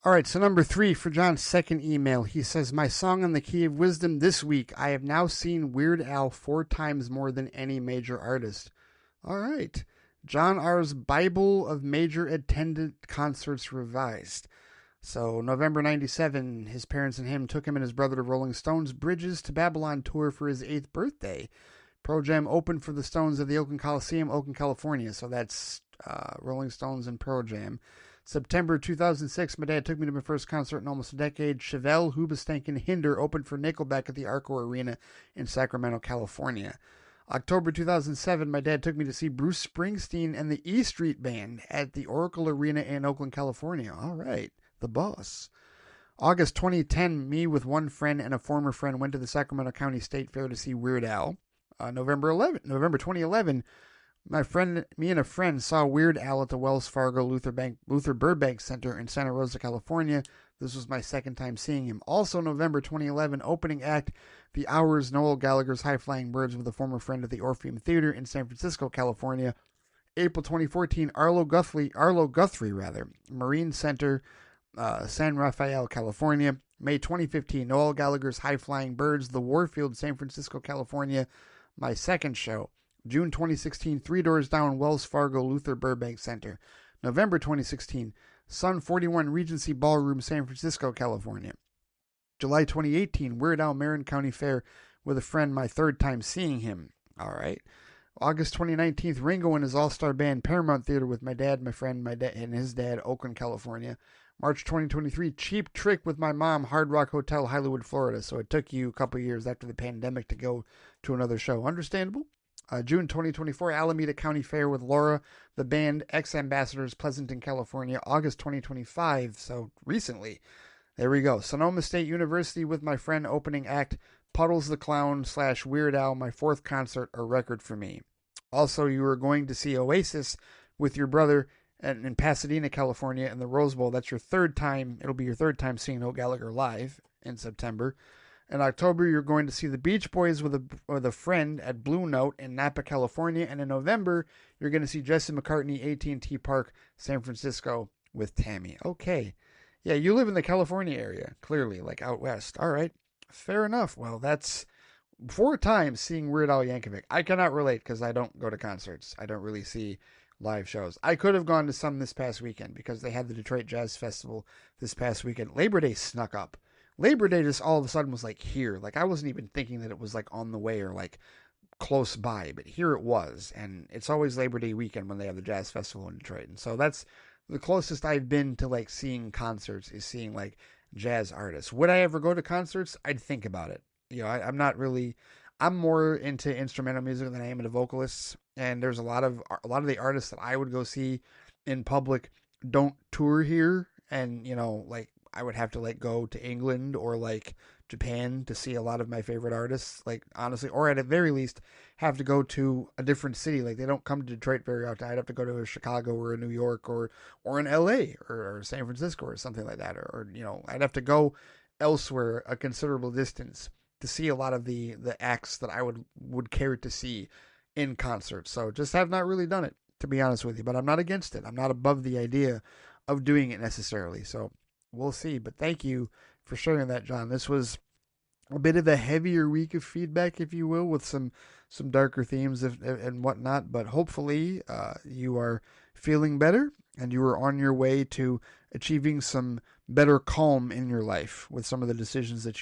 [SPEAKER 1] All right, so number 3 for John's second email. He says, my song on the Key of Wisdom this week. I have now seen Weird Al 4 times more than any major artist. All right. John R.'s Bible of Major Attended Concerts Revised. So November 97, his parents and him took him and his brother to Rolling Stones' Bridges to Babylon tour for his 8th birthday. Pro Jam opened for the Stones at the Oakland Coliseum, Oakland, California. So that's Rolling Stones and Pro Jam. September 2006, my dad took me to my first concert in almost a decade. Chevelle, Hoobastank, and Hinder opened for Nickelback at the Arco Arena in Sacramento, California. October 2007, my dad took me to see Bruce Springsteen and the E Street Band at the Oracle Arena in Oakland, California. All right, the boss. August 2010, me with one friend and a former friend went to the Sacramento County State Fair to see Weird Al. November 2011, me and a friend saw Weird Al at the Wells Fargo Luther Burbank Center in Santa Rosa, California. This was my second time seeing him. Also November 2011, opening act, The Hours, Noel Gallagher's High Flying Birds with a former friend at the Orpheum Theater in San Francisco, California. April 2014, Arlo Guthrie, Marine Center, San Rafael, California. May 2015, Noel Gallagher's High Flying Birds, The Warfield, San Francisco, California. My second show. June 2016, Three Doors Down, Wells Fargo, Luther Burbank Center. November 2016, Sun 41 Regency Ballroom, San Francisco, California. July 2018, Weird Al Marin County Fair with a friend, my third time seeing him. All right. August 2019, Ringo and his all-star band, Paramount Theater with my dad, my friend, my dad, and his dad, Oakland, California. March 2023, Cheap Trick with my mom, Hard Rock Hotel, Hollywood, Florida. So it took you a couple years after the pandemic to go to another show. Understandable. June 2024, Alameda County Fair with Laura, the band, ex-ambassadors, Pleasanton, California. August 2025, so recently. There we go. Sonoma State University with my friend, opening act, Puddles the Clown / Weird Al, my fourth concert, a record for me. Also, you are going to see Oasis with your brother in Pasadena, California, in the Rose Bowl. That's your third time. It'll be your third time seeing Noel Gallagher live in September. In October, you're going to see the Beach Boys with a friend at Blue Note in Napa, California. And in November, you're going to see Jesse McCartney, AT&T Park, San Francisco with Tammy. Okay. Yeah, you live in the California area, clearly, like out west. All right. Fair enough. Well, that's 4 times seeing Weird Al Yankovic. I cannot relate because I don't go to concerts. I don't really see live shows. I could have gone to some this past weekend because they had the Detroit Jazz Festival this past weekend. Labor Day snuck up. Labor Day just all of a sudden was like here. Like I wasn't even thinking that it was like on the way or like close by, but here it was. And it's always Labor Day weekend when they have the Jazz Festival in Detroit. And so that's the closest I've been to like seeing concerts is seeing like jazz artists. Would I ever go to concerts? I'd think about it. You know, I'm not really, I'm more into instrumental music than I am into vocalists. And there's a lot of the artists that I would go see in public don't tour here. And, you know, like I would have to like go to England or like Japan to see a lot of my favorite artists, like honestly, or at the very least have to go to a different city. Like they don't come to Detroit very often. I'd have to go to a Chicago or a New York or an LA or San Francisco or something like that. Or, you know, I'd have to go elsewhere a considerable distance to see a lot of the acts that I would care to see in concert. So just have not really done it, to be honest with you, but I'm not against it. I'm not above the idea of doing it necessarily. So we'll see, but thank you for sharing that, John. This was a bit of a heavier week of feedback, if you will, with some darker themes and whatnot, but hopefully you are feeling better and you are on your way to achieving some better calm in your life with some of the decisions that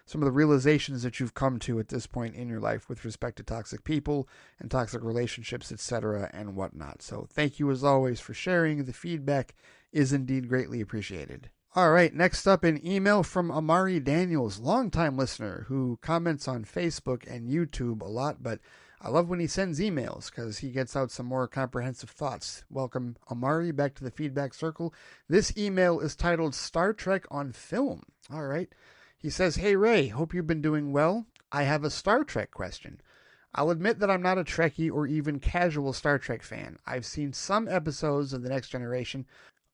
[SPEAKER 1] some of the realizations that you've come to at this point in your life with respect to toxic people and toxic relationships, etc. and whatnot. So thank you as always for sharing. The feedback is indeed greatly appreciated. All right, next up, an email from Amari Daniels, longtime listener who comments on Facebook and YouTube a lot, but I love when he sends emails because he gets out some more comprehensive thoughts. Welcome, Amari, back to the feedback circle. This email is titled Star Trek on Film. All right. He says, "Hey, Ray, hope you've been doing well. I have a Star Trek question. I'll admit that I'm not a Trekkie or even casual Star Trek fan. I've seen some episodes of The Next Generation,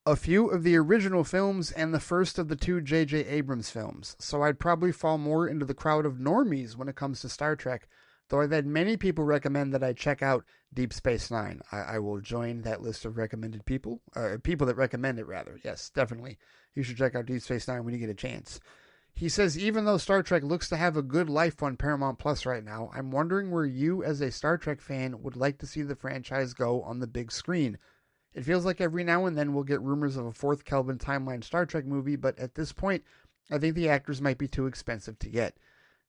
[SPEAKER 1] a few of the original films, and the first of the 2 J.J. Abrams films, so I'd probably fall more into the crowd of normies when it comes to Star Trek, though I've had many people recommend that I check out Deep Space Nine. I will join that list of recommended people, people that recommend it, rather. Yes, definitely. You should check out Deep Space Nine when you get a chance." He says, "Even though Star Trek looks to have a good life on Paramount Plus right now, I'm wondering where you, as a Star Trek fan, would like to see the franchise go on the big screen. It feels like every now and then we'll get rumors of a 4th Kelvin timeline Star Trek movie, but at this point, I think the actors might be too expensive to get.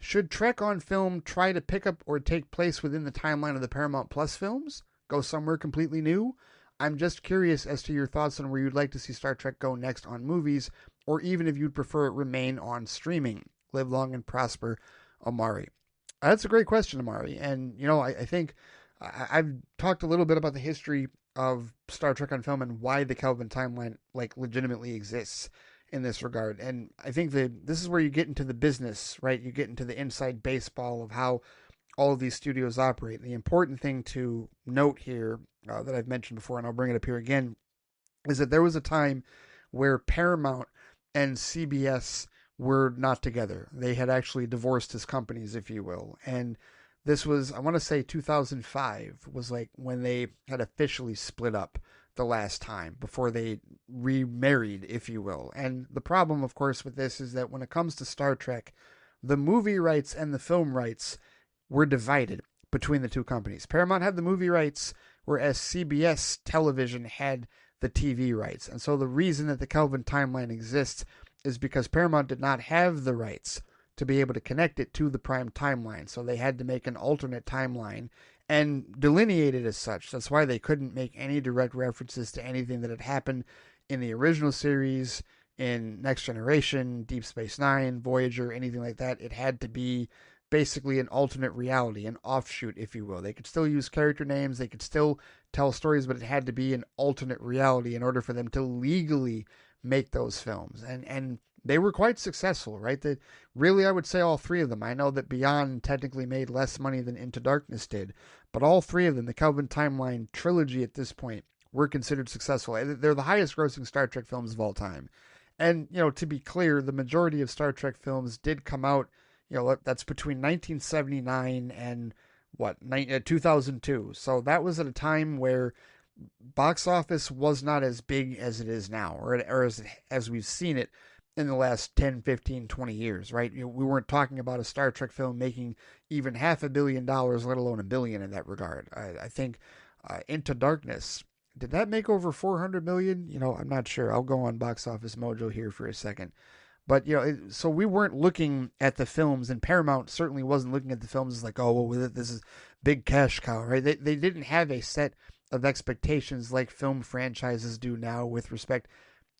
[SPEAKER 1] Should Trek on Film try to pick up or take place within the timeline of the Paramount Plus films? Go somewhere completely new? I'm just curious as to your thoughts on where you'd like to see Star Trek go next on movies, or even if you'd prefer it remain on streaming. Live long and prosper, Amari." That's a great question, Amari. And, you know, I think I've talked a little bit about the history of Star Trek on Film and why the Kelvin timeline like legitimately exists in this regard. And I think that this is where you get into the business, right? You get into the inside baseball of how all of these studios operate. The important thing to note here that I've mentioned before, and I'll bring it up here again, is that there was a time where Paramount and CBS were not together. They had actually divorced as companies, if you will. And this was, I want to say 2005 was like when they had officially split up the last time before they remarried, if you will. And the problem, of course, with this is that when it comes to Star Trek, the movie rights and the film rights were divided between the two companies. Paramount had the movie rights, whereas CBS television had the TV rights. And so the reason that the Kelvin timeline exists is because Paramount did not have the rights to be able to connect it to the Prime timeline. So they had to make an alternate timeline and delineate it as such. That's why they couldn't make any direct references to anything that had happened in the original series, in Next Generation, Deep Space Nine, Voyager, anything like that. It had to be basically an alternate reality, an offshoot, if you will. They could still use character names, they could still tell stories, but it had to be an alternate reality in order for them to legally make those films. And they were quite successful, right? That really, I would say all three of them. I know that Beyond technically made less money than Into Darkness did, but all three of them, the Kelvin Timeline trilogy at this point, were considered successful. They're the highest grossing Star Trek films of all time. And, to be clear, the majority of Star Trek films did come out, that's between 1979 and 2002. So that was at a time where box office was not as big as it is now, or as we've seen it in the last 10, 15, 20 years, right? We weren't talking about a Star Trek film making even $500 million, let alone $1 billion in that regard. I think Into Darkness, did that make over 400 million? I'm not sure. I'll go on Box Office Mojo here for a second. But, so we weren't looking at the films, and Paramount certainly wasn't looking at the films as like, oh, well, this is big cash cow, right? They didn't have a set of expectations like film franchises do now with respect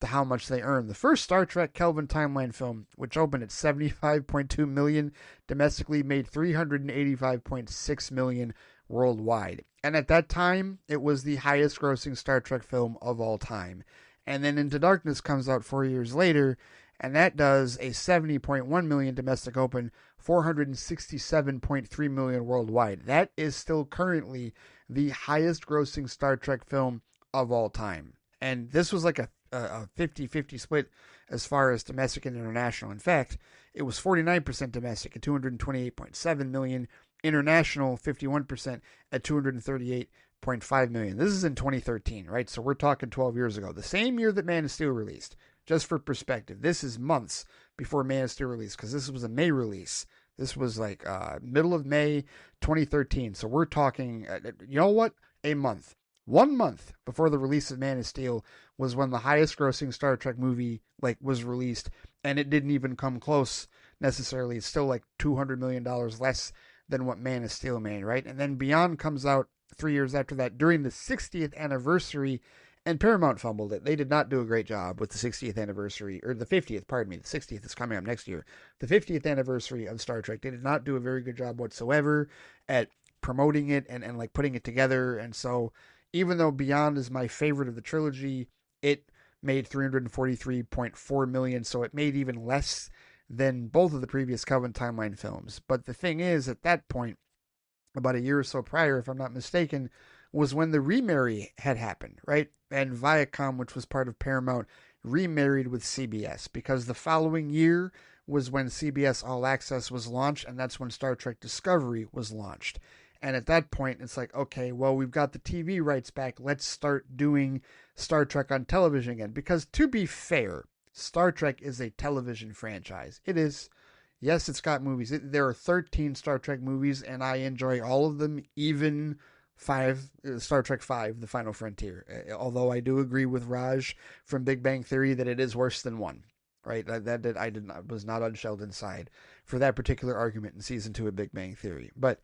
[SPEAKER 1] to how much they earn. The first Star Trek Kelvin Timeline film, which opened at $75.2 million domestically, made $385.6 million worldwide. And at that time, it was the highest grossing Star Trek film of all time. And then Into Darkness comes out 4 years later, and that does a $70.1 million domestic open, $467.3 million worldwide. That is still currently the highest grossing Star Trek film of all time. And this was like a 50-50 split as far as domestic and international. In fact, it was 49% domestic at $228.7 million, international 51% at $238.5 million. This is in 2013, right? So we're talking 12 years ago, the same year that Man of Steel released. Just for perspective, this is months before Man of Steel released, because this was a May release. This was like middle of May 2013. So we're talking, a month. 1 month before the release of Man of Steel was when the highest grossing Star Trek movie was released, and it didn't even come close necessarily. It's still like $200 million less than what Man of Steel made, right? And then Beyond comes out 3 years after that during the 60th anniversary, and Paramount fumbled it. They did not do a great job with the 60th anniversary, or the 50th, pardon me. The 60th is coming up next year. The 50th anniversary of Star Trek. They did not do a very good job whatsoever at promoting it and putting it together. And so even though Beyond is my favorite of the trilogy, it made $343.4 million, so it made even less than both of the previous Kelvin Timeline films. But the thing is, at that point, about a year or so prior, if I'm not mistaken, was when the remarry had happened, right? And Viacom, which was part of Paramount, remarried with CBS, because the following year was when CBS All Access was launched, and that's when Star Trek Discovery was launched. And at that point, it's like, okay, well, we've got the TV rights back. Let's start doing Star Trek on television again. Because to be fair, Star Trek is a television franchise. It is. Yes, it's got movies. There are 13 Star Trek movies, and I enjoy all of them, even Star Trek V, The Final Frontier. Although I do agree with Raj from Big Bang Theory that it is worse than 1. Right? Was not on Sheldon's side for that particular argument in season 2 of Big Bang Theory. But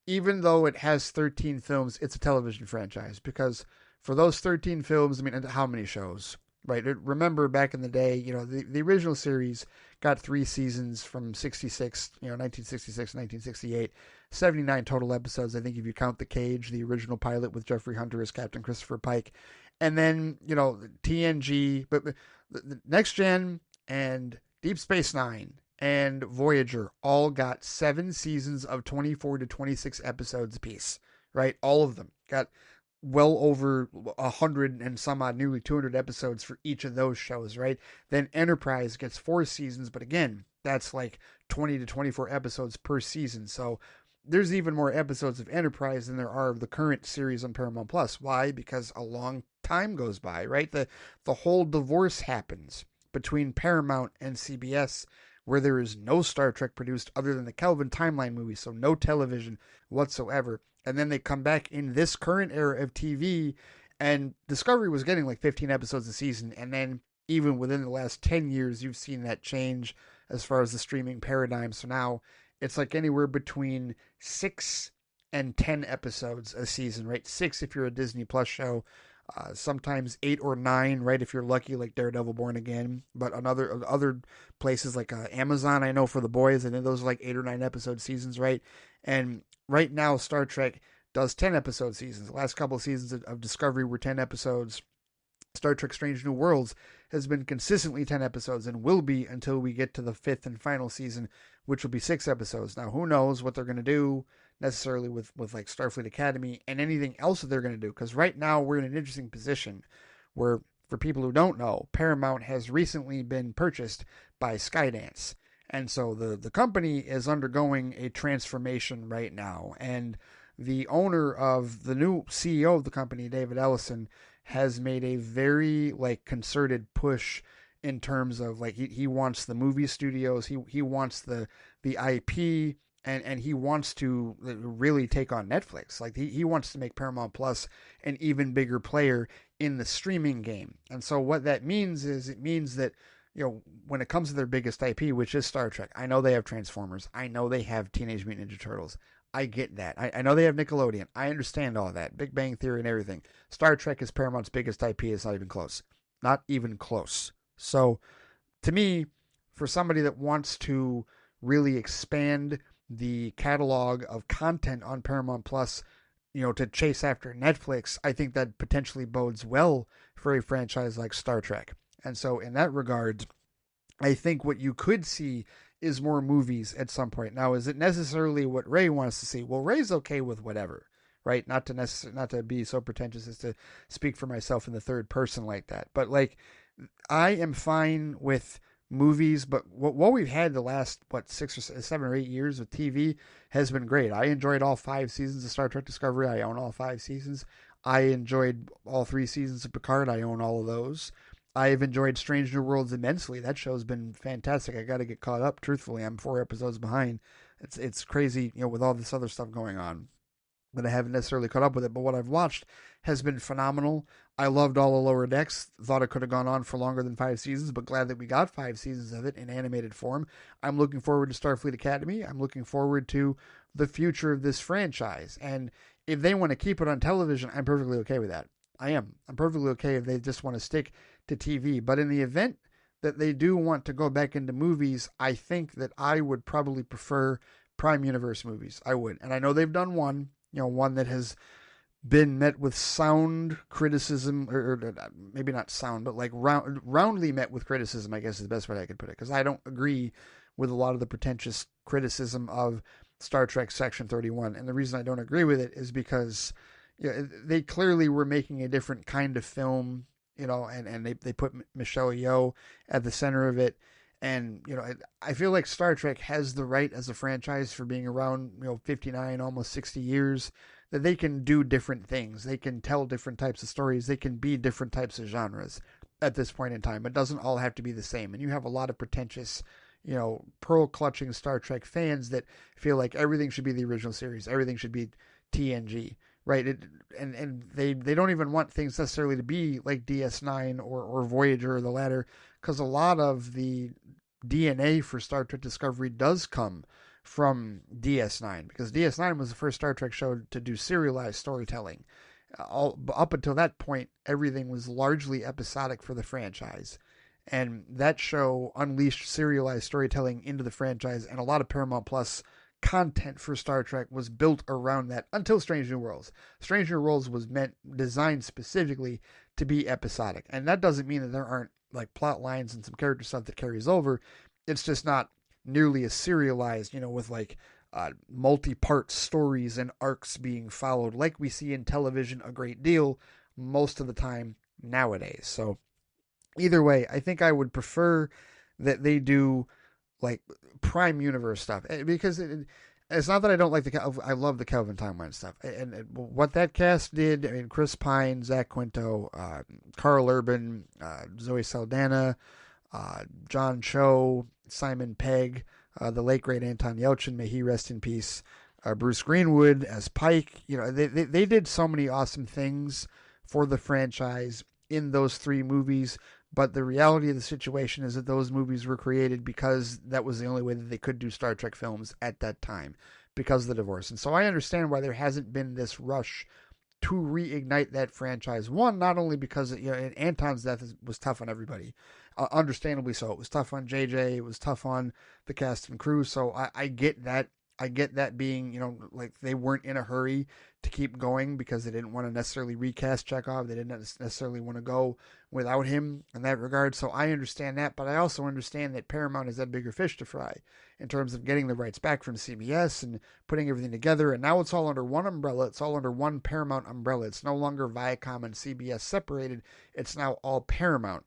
[SPEAKER 1] even though it has 13 films, it's a television franchise, because for those 13 films, I mean, how many shows, right? Remember back in the day, the original series got 3 seasons from 1966, 1968, 79 total episodes. I think if you count The Cage, the original pilot with Jeffrey Hunter as Captain Christopher Pike, and then, TNG, but the Next Gen and Deep Space Nine and Voyager all got 7 seasons of 24 to 26 episodes apiece, right? All of them got well over 100 and some odd, nearly 200 episodes for each of those shows, right? Then Enterprise gets 4 seasons, but again, that's like 20 to 24 episodes per season. So there's even more episodes of Enterprise than there are of the current series on Paramount Plus. Why? Because a long time goes by, right? The whole divorce happens between Paramount and CBS, where there is no Star Trek produced other than the Kelvin Timeline movie, so no television whatsoever. And then they come back in this current era of TV, and Discovery was getting like 15 episodes a season, and then even within the last 10 years, you've seen that change as far as the streaming paradigm. So now it's like anywhere between 6 and 10 episodes a season, right? 6 if you're a Disney Plus show, sometimes 8 or 9, right? If you're lucky, like Daredevil Born Again. But on other places like Amazon, I know for The Boys, and then those are like 8 or 9 episode seasons, right? And right now, Star Trek does 10 episode seasons. The last couple of seasons of Discovery were 10 episodes. Star Trek Strange New Worlds has been consistently 10 episodes and will be until we get to the 5th and final season, which will be 6 episodes. Now, who knows what they're going to do necessarily with like Starfleet Academy and anything else that they're going to do, because right now we're in an interesting position where, for people who don't know, Paramount has recently been purchased by Skydance. And so the company is undergoing a transformation right now. And the owner of the new CEO of the company, David Ellison, has made a very like concerted push in terms of like he wants the movie studios, he wants the IP, and he wants to really take on Netflix. Like he wants to make Paramount Plus an even bigger player in the streaming game. And so what that means is it means that, you know, when it comes to their biggest IP, which is Star Trek, I know they have Transformers, I know they have Teenage Mutant Ninja Turtles, I get that. I know they have Nickelodeon. I understand all that. Big Bang Theory and everything. Star Trek is Paramount's biggest IP. It's not even close. Not even close. So, to me, for somebody that wants to really expand the catalog of content on Paramount Plus, you know, to chase after Netflix, I think that potentially bodes well for a franchise like Star Trek. And so, in that regard, I think what you could see is more movies at some point. Now, is it necessarily what Ray wants to see? Well, Ray's okay with whatever, right? Not to be so pretentious as to speak for myself in the third person like that. But like, I am fine with movies, but what we've had the last 6 or 7 or 8 years of TV has been great. I enjoyed all 5 seasons of Star Trek Discovery. I own all 5 seasons. I enjoyed all 3 seasons of Picard. I own all of those. I have enjoyed Strange New Worlds immensely. That show's been fantastic. I got to get caught up. Truthfully, I'm 4 episodes behind. It's crazy, you know, with all this other stuff going on, that I haven't necessarily caught up with it. But what I've watched has been phenomenal. I loved all the Lower Decks. Thought it could have gone on for longer than 5 seasons, but glad that we got 5 seasons of it in animated form. I'm looking forward to Starfleet Academy. I'm looking forward to the future of this franchise. And if they want to keep it on television, I'm perfectly okay with that. I am. I'm perfectly okay if they just want to stick to TV. But in the event that they do want to go back into movies, I think that I would probably prefer Prime Universe movies. I would. And I know they've done one, you know, one that has been met with sound criticism, or maybe not sound, but like roundly met with criticism, I guess is the best way I could put it. Because I don't agree with a lot of the pretentious criticism of Star Trek Section 31. And the reason I don't agree with it is because, you know, they clearly were making a different kind of film, you know, and they put Michelle Yeoh at the center of it. And, you know, I feel like Star Trek has the right as a franchise for being around, you know, 59, almost 60 years, that they can do different things. They can tell different types of stories. They can be different types of genres at this point in time. It doesn't all have to be the same. And you have a lot of pretentious, you know, pearl-clutching Star Trek fans that feel like everything should be the original series. Everything should be TNG. Right, and they don't even want things necessarily to be like DS9 or Voyager or the latter, because a lot of the DNA for Star Trek Discovery does come from DS9, because DS9 was the first Star Trek show to do serialized storytelling. Up until that point, everything was largely episodic for the franchise, and that show unleashed serialized storytelling into the franchise, and a lot of Paramount Plus content for Star Trek was built around that until Strange New Worlds. Strange New Worlds was designed specifically to be episodic. And that doesn't mean that there aren't like plot lines and some character stuff that carries over. It's just not nearly as serialized, you know, with like multi-part stories and arcs being followed like we see in television a great deal most of the time nowadays. So either way, I think I would prefer that they do like Prime Universe stuff, because it's not that I don't like I love the Kelvin timeline stuff, and what that cast did. I mean, Chris Pine, Zach Quinto, Carl Urban, Zoe Saldana, John Cho, Simon Pegg, the late great Anton Yelchin, may he rest in peace. Bruce Greenwood as Pike. You know, they did so many awesome things for the franchise in those 3 movies. But the reality of the situation is that those movies were created because that was the only way that they could do Star Trek films at that time because of the divorce. And so I understand why there hasn't been this rush to reignite that franchise. One, not only because Anton's death was tough on everybody, understandably so. It was tough on JJ. It was tough on the cast and crew. So I get that. I get that being, like they weren't in a hurry to keep going because they didn't want to necessarily recast Chekhov. They didn't necessarily want to go without him in that regard. So I understand that, but I also understand that Paramount has had bigger fish to fry in terms of getting the rights back from CBS and putting everything together. And now it's all under one umbrella. It's all under one Paramount umbrella. It's no longer Viacom and CBS separated. It's now all Paramount.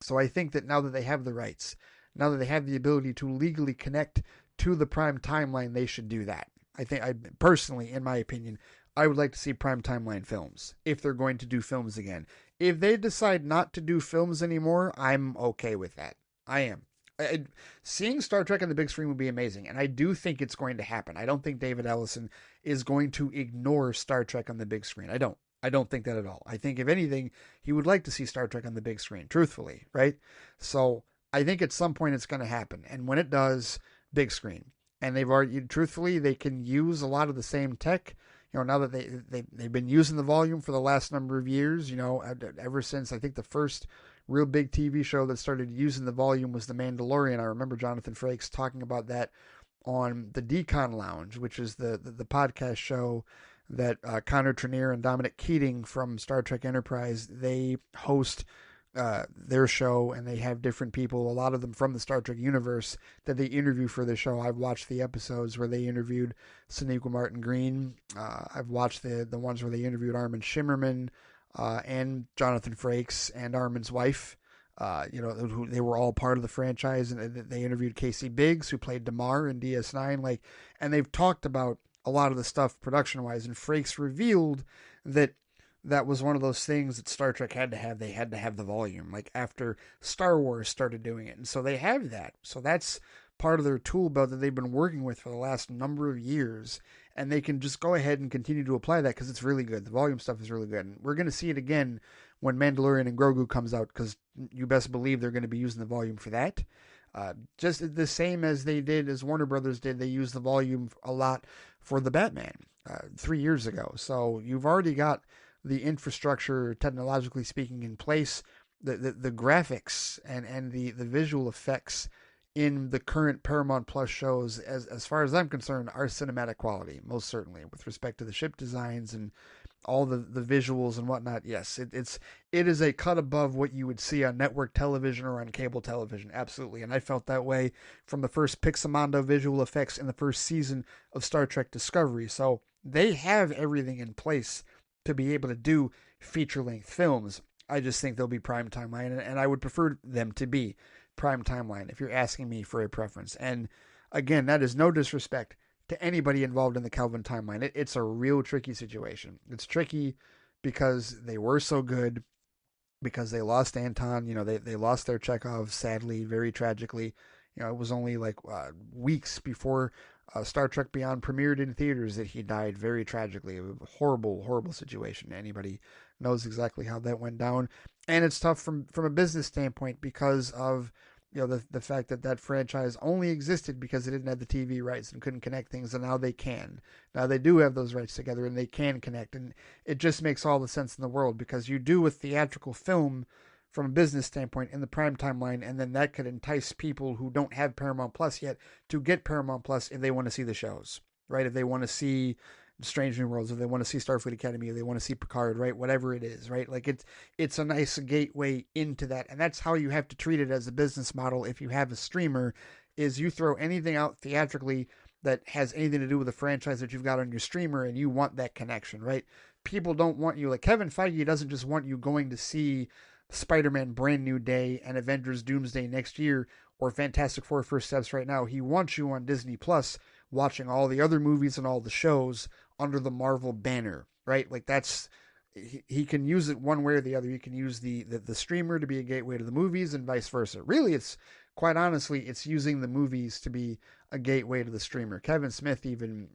[SPEAKER 1] So I think that now that they have the rights, now that they have the ability to legally connect to the Prime timeline, they should do that. I think, personally, in my opinion, I would like to see Prime timeline films if they're going to do films again. If they decide not to do films anymore, I'm okay with that. I am. Seeing Star Trek on the big screen would be amazing, and I do think it's going to happen. I don't think David Ellison is going to ignore Star Trek on the big screen. I don't. I don't think that at all. I think, if anything, he would like to see Star Trek on the big screen, truthfully, right? So I think at some point it's going to happen. And when it does, big screen. And they've already, truthfully, they can use a lot of the same tech. Now that they've been using the volume for the last number of years, ever since I think the first real big TV show that started using the volume was The Mandalorian. I remember Jonathan Frakes talking about that on the Decon Lounge, which is the podcast show that Connor Trenier and Dominic Keating from Star Trek Enterprise, they host their show, and they have different people, a lot of them from the Star Trek universe, that they interview for the show. I've watched the episodes where they interviewed Sonequa Martin Green. I've watched the ones where they interviewed Armin Shimmerman and Jonathan Frakes and Armin's wife. Who they were all part of the franchise, and they interviewed Casey Biggs, who played Damar in DS9, and they've talked about a lot of the stuff production-wise, and Frakes revealed that was one of those things that Star Trek had to have. They had to have the volume, after Star Wars started doing it. And so they have that. So that's part of their tool belt that they've been working with for the last number of years. And they can just go ahead and continue to apply that because it's really good. The volume stuff is really good. And we're going to see it again when Mandalorian and Grogu comes out, because you best believe they're going to be using the volume for that. Just the same as they did, as Warner Brothers did. They used the volume a lot for the Batman 3 years ago. So you've already got the infrastructure, technologically speaking, in place. The graphics and the visual effects in the current Paramount Plus shows, as far as I'm concerned, are cinematic quality, most certainly, with respect to the ship designs and all the visuals and whatnot. Yes, it is a cut above what you would see on network television or on cable television, absolutely. And I felt that way from the first Pixamondo visual effects in the first season of Star Trek Discovery. So they have everything in place to be able to do feature-length films. I just think they'll be prime timeline, and I would prefer them to be prime timeline if you're asking me for a preference. And again, that is no disrespect to anybody involved in the Kelvin timeline. It's a real tricky situation. It's tricky because they were so good, because they lost Anton. They lost their Chekhov, sadly, very tragically. It was only weeks before Star Trek Beyond premiered in theaters that he died very tragically. A horrible, horrible situation. Anybody knows exactly how that went down. And it's tough from a business standpoint because of the fact that franchise only existed because they didn't have the TV rights and couldn't connect things, and now they can. Now they do have those rights together and they can connect, and it just makes all the sense in the world, because you do a theatrical film from a business standpoint in the prime timeline, and then that could entice people who don't have Paramount Plus yet to get Paramount Plus if they want to see the shows, right? If they want to see Strange New Worlds, if they want to see Starfleet Academy, if they want to see Picard, right? Whatever it is, right? It's a nice gateway into that, and that's how you have to treat it as a business model. If you have a streamer, is you throw anything out theatrically that has anything to do with the franchise that you've got on your streamer, and you want that connection, right? People don't want you, Kevin Feige doesn't just want you going to see Spider-Man Brand New Day and Avengers Doomsday next year, or Fantastic Four First Steps right now. He wants you on Disney Plus watching all the other movies and all the shows under the Marvel banner, right? He can use it one way or the other. He can use the streamer to be a gateway to the movies, and vice versa. Really, it's quite honestly, it's using the movies to be a gateway to the streamer. Kevin Smith even,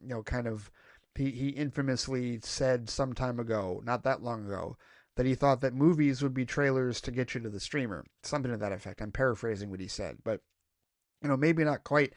[SPEAKER 1] he infamously said some time ago, not that long ago, that he thought that movies would be trailers to get you to the streamer. Something to that effect. I'm paraphrasing what he said, but maybe not quite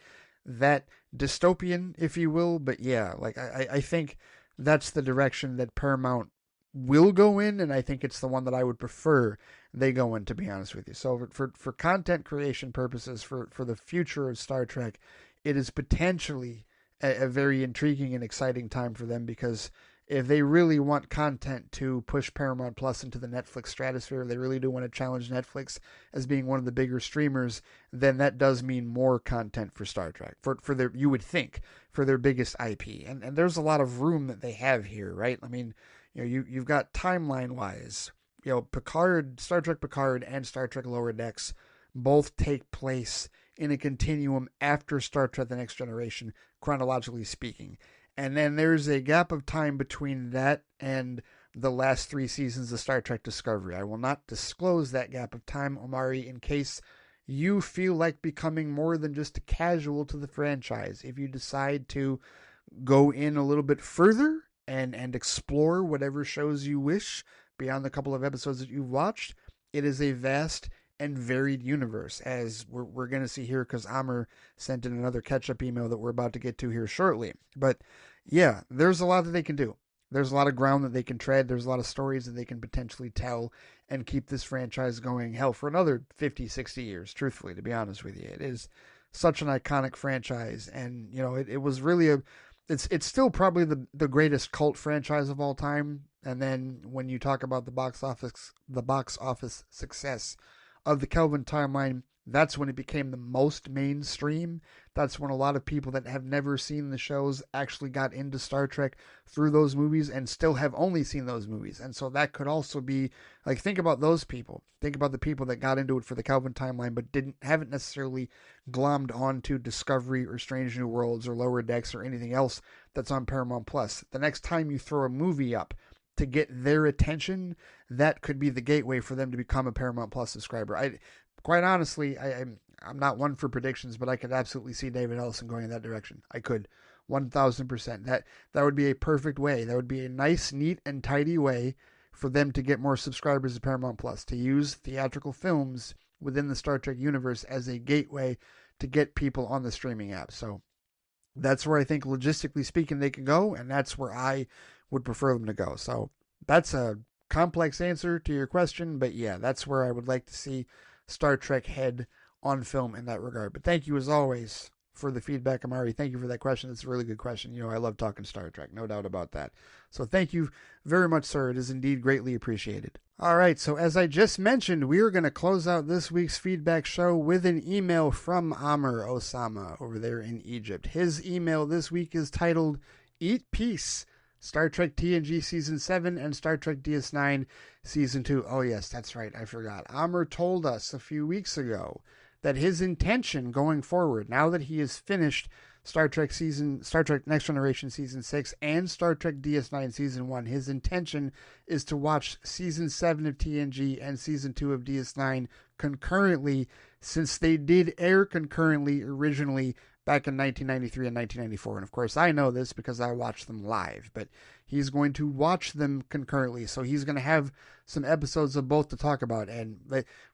[SPEAKER 1] that dystopian, if you will, but yeah, like I think that's the direction that Paramount will go in, and I think it's the one that I would prefer they go in, to be honest with you. So for content creation purposes, for the future of Star Trek, it is potentially a very intriguing and exciting time for them, because if they really want content to push Paramount Plus into the Netflix stratosphere, they really do want to challenge Netflix as being one of the bigger streamers, then that does mean more content for Star Trek, for their, you would think, for their biggest IP. And there's a lot of room that they have here, right? I mean, you've got timeline-wise, Picard, Star Trek Picard and Star Trek Lower Decks both take place in a continuum after Star Trek The Next Generation, chronologically speaking. And then there's a gap of time between that and the last 3 seasons of Star Trek Discovery. I will not disclose that gap of time, Omari, in case you feel like becoming more than just a casual to the franchise. If you decide to go in a little bit further and explore whatever shows you wish beyond the couple of episodes that you've watched, it is a vast and varied universe, as we're going to see here, because Amr sent in another catch-up email that we're about to get to here shortly. But yeah, there's a lot that they can do. There's a lot of ground that they can tread. There's a lot of stories that they can potentially tell and keep this franchise going, hell, for another 50, 60 years, truthfully, to be honest with you. It is such an iconic franchise, and, it was really it's still probably the greatest cult franchise of all time. And then when you talk about the box office success of the Kelvin timeline, that's when it became the most mainstream. That's when a lot of people that have never seen the shows actually got into Star Trek through those movies and still have only seen those movies. And so that could also be, like, think about those people. Think about the people that got into it for the Kelvin timeline but haven't necessarily glommed onto Discovery or Strange New Worlds or Lower Decks or anything else that's on Paramount Plus. The next time you throw a movie up to get their attention, that could be the gateway for them to become a Paramount Plus subscriber. Quite honestly, I'm not one for predictions, but I could absolutely see David Ellison going in that direction. I could, 1,000%. That would be a perfect way. That would be a nice, neat, and tidy way for them to get more subscribers to Paramount Plus, to use theatrical films within the Star Trek universe as a gateway to get people on the streaming app. So that's where I think, logistically speaking, they can go, and that's where I would prefer them to go. So that's a complex answer to your question, but yeah, that's where I would like to see Star Trek head on film in that regard. But thank you, as always, for the feedback, Amari. Thank you for that question. It's a really good question. I love talking Star Trek, no doubt about that. So thank you very much, sir. It is indeed greatly appreciated. All right, so as I just mentioned, we are going to close out this week's feedback show with an email from Amr Osama over there in Egypt. His email this week is titled, Eat Peace, Star Trek TNG Season 7 and Star Trek DS9 Season 2. Oh yes, that's right, I forgot. Amr told us a few weeks ago that his intention going forward, now that he has finished Star Trek Next Generation Season 6 and Star Trek DS9 Season 1, his intention is to watch Season 7 of TNG and Season 2 of DS9 concurrently, since they did air concurrently originally back in 1993 and 1994. And of course, I know this because I watched them live, but he's going to watch them concurrently. So he's going to have some episodes of both to talk about. And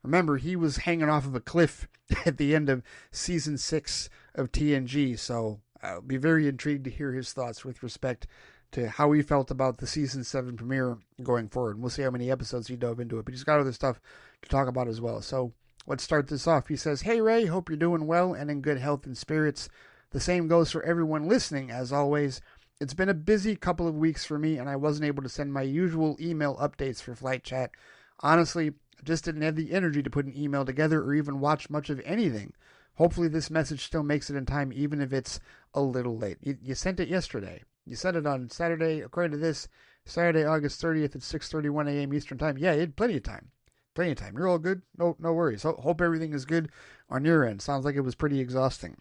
[SPEAKER 1] remember, he was hanging off of a cliff at the end of Season 6 of TNG. So I'll be very intrigued to hear his thoughts with respect to how he felt about the Season 7 premiere going forward. And we'll see how many episodes he dove into it. But he's got other stuff to talk about as well. So let's start this off. He says, "Hey Ray, hope you're doing well and in good health and spirits. The same goes for everyone listening, as always. It's been a busy couple of weeks for me, and I wasn't able to send my usual email updates for Flight Chat. Honestly, I just didn't have the energy to put an email together or even watch much of anything. Hopefully this message still makes it in time, even if it's a little late." You sent it yesterday. You sent it on Saturday, according to this, Saturday, August 30th at 6:31 a.m. Eastern Time. Yeah, you had plenty of time. Plenty of time. You're all good. No worries. Hope everything is good on your end. Sounds like it was pretty exhausting.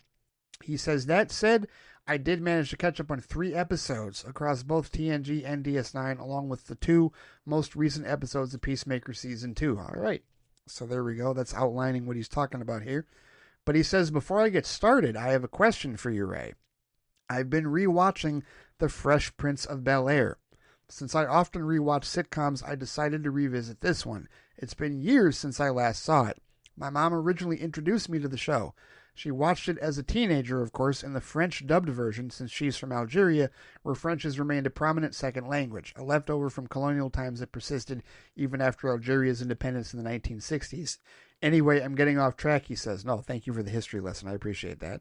[SPEAKER 1] He says, that said, I did manage to catch up on 3 episodes across both TNG and DS9, along with the 2 most recent episodes of Peacemaker Season 2. All right. So there we go. That's outlining what he's talking about here. But he says, before I get started, I have a question for you, Ray. I've been rewatching The Fresh Prince of Bel-Air. Since I often rewatch sitcoms, I decided to revisit this one. It's been years since I last saw it. My mom originally introduced me to the show. She watched it as a teenager, of course, in the French dubbed version, since she's from Algeria, where French has remained a prominent second language, a leftover from colonial times that persisted even after Algeria's independence in the 1960s. Anyway, I'm getting off track, he says. No, thank you for the history lesson. I appreciate that.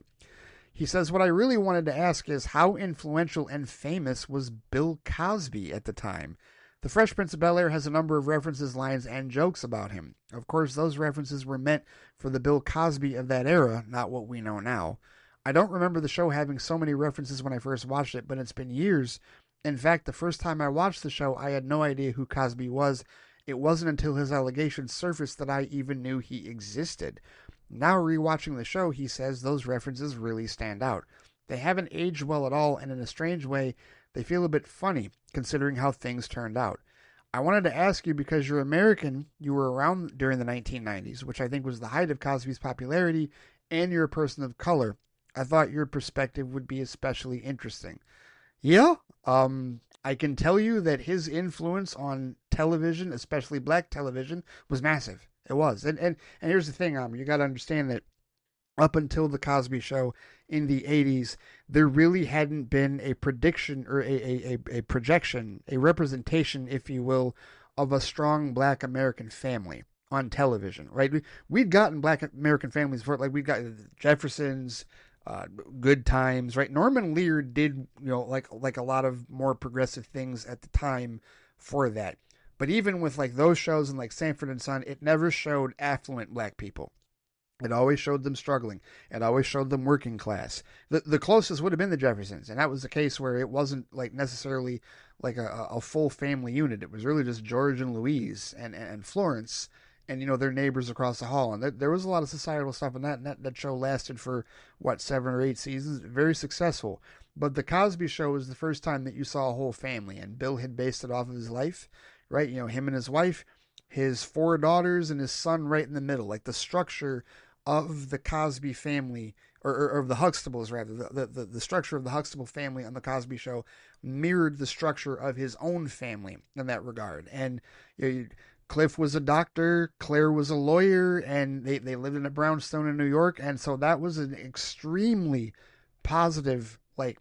[SPEAKER 1] He says, what I really wanted to ask is how influential and famous was Bill Cosby at the time? The Fresh Prince of Bel-Air has a number of references, lines, and jokes about him. Of course, those references were meant for the Bill Cosby of that era, not what we know now. I don't remember the show having so many references when I first watched it, but it's been years. In fact, the first time I watched the show, I had no idea who Cosby was. It wasn't until his allegations surfaced that I even knew he existed. Now rewatching the show, he says those references really stand out. They haven't aged well at all, and in a strange way, they feel a bit funny, considering how things turned out. I wanted to ask you, because you're American, you were around during the 1990s, which I think was the height of Cosby's popularity, and you're a person of color. I thought your perspective would be especially interesting. Yeah, I can tell you that his influence on television, especially black television, was massive. It was. And here's the thing, you got to understand that up until the Cosby Show in the 80s, there really hadn't been a prediction or a projection, a representation, if you will, of a strong black American family on television, right? We'd gotten black American families before, like we'd got the Jeffersons, Good Times, right? Norman Lear did, like a lot of more progressive things at the time for that. But even with like those shows and like Sanford and Son, it never showed affluent black people. It always showed them struggling. It always showed them working class. The closest would have been the Jeffersons, and that was the case where it wasn't like necessarily like a full family unit. It was really just George and Louise and Florence and their neighbors across the hall. And there was a lot of societal stuff in that. And that show lasted for 7 or 8 seasons, very successful. But the Cosby Show was the first time that you saw a whole family, and Bill had based it off of his life. Right, him and his wife, his 4 daughters, and his son right in the middle. Like the structure of the Cosby family, or of the Huxtables rather, the structure of the Huxtable family on the Cosby Show mirrored the structure of his own family in that regard. And Cliff was a doctor, Claire was a lawyer, and they lived in a brownstone in New York, and so that was an extremely positive, like,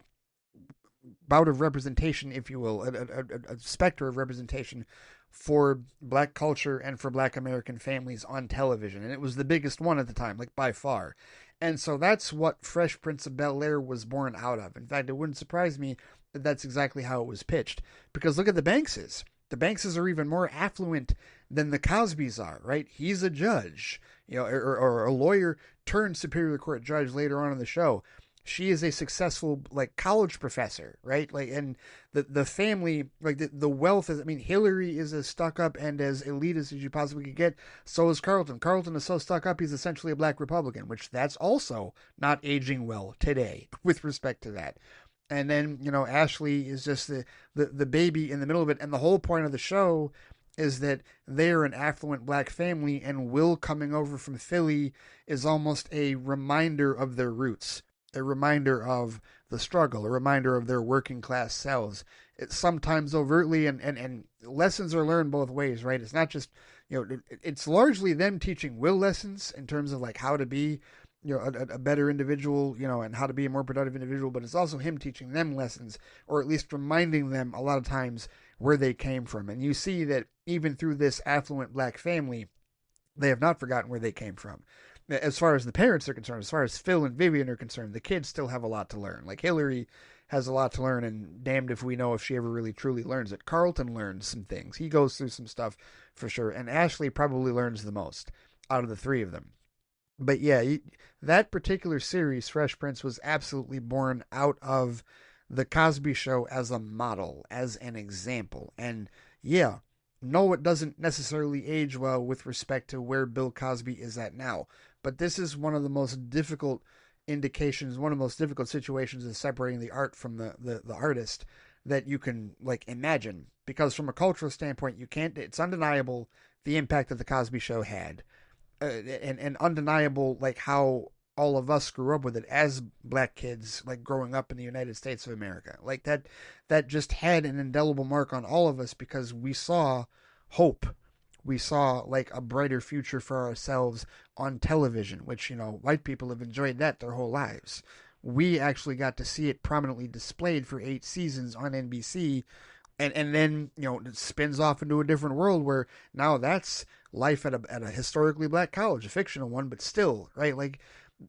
[SPEAKER 1] bout of representation, if you will, a specter of representation for black culture and for black American families on television. And it was the biggest one at the time, like by far. And so that's what Fresh Prince of Bel-Air was born out of. In fact, it wouldn't surprise me that that's exactly how it was pitched. Because look at the Bankses. The Bankses are even more affluent than the Cosbys are, right? He's a judge, or a lawyer turned Superior Court judge later on in the show. She is a successful, like, college professor, right? Like, and the family, like, the wealth is, Hillary is as stuck up and as elitist as you possibly could get. So is Carlton. Carlton is so stuck up, he's essentially a black Republican, which that's also not aging well today with respect to that. And then, Ashley is just the baby in the middle of it. And the whole point of the show is that they're an affluent black family, and Will coming over from Philly is almost a reminder of their roots. A reminder of the struggle, a reminder of their working class selves. It's sometimes overtly, and lessons are learned both ways, right? It's not just, it's largely them teaching Will lessons in terms of like how to be, a better individual, and how to be a more productive individual, but it's also him teaching them lessons, or at least reminding them a lot of times where they came from. And you see that even through this affluent black family, they have not forgotten where they came from. As far as the parents are concerned, as far as Phil and Vivian are concerned, the kids still have a lot to learn. Like Hillary has a lot to learn, and damned if we know if she ever really truly learns it. Carlton learns some things. He goes through some stuff for sure. And Ashley probably learns the most out of the 3 of them. But yeah, that particular series, Fresh Prince, was absolutely born out of the Cosby Show as a model, as an example. And yeah, no, it doesn't necessarily age well with respect to where Bill Cosby is at now. But this is one of the most difficult indications, one of the most difficult situations in separating the art from the artist that you can, like, imagine. Because from a cultural standpoint, it's undeniable the impact that the Cosby Show had. And undeniable, like, how all of us grew up with it as black kids, like growing up in the United States of America. Like that just had an indelible mark on all of us because we saw hope. We saw like a brighter future for ourselves on television, which, white people have enjoyed that their whole lives. We actually got to see it prominently displayed for 8 seasons on NBC, and then it spins off into a different world where now that's life at a historically black college, a fictional one, but still, right? Like,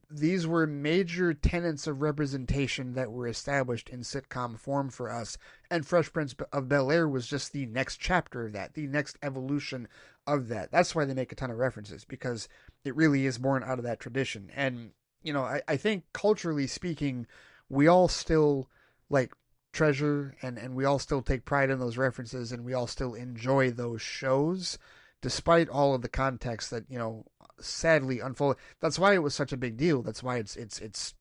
[SPEAKER 1] these were major tenets of representation that were established in sitcom form for us, and Fresh Prince of Bel-Air was just the next chapter of that, the next evolution of that. That's why they make a ton of references, because it really is born out of that tradition. And I think culturally speaking, we all still like treasure, and we all still take pride in those references, and we all still enjoy those shows despite all of the context that sadly unfolded. That's why it was such a big deal. That's why it's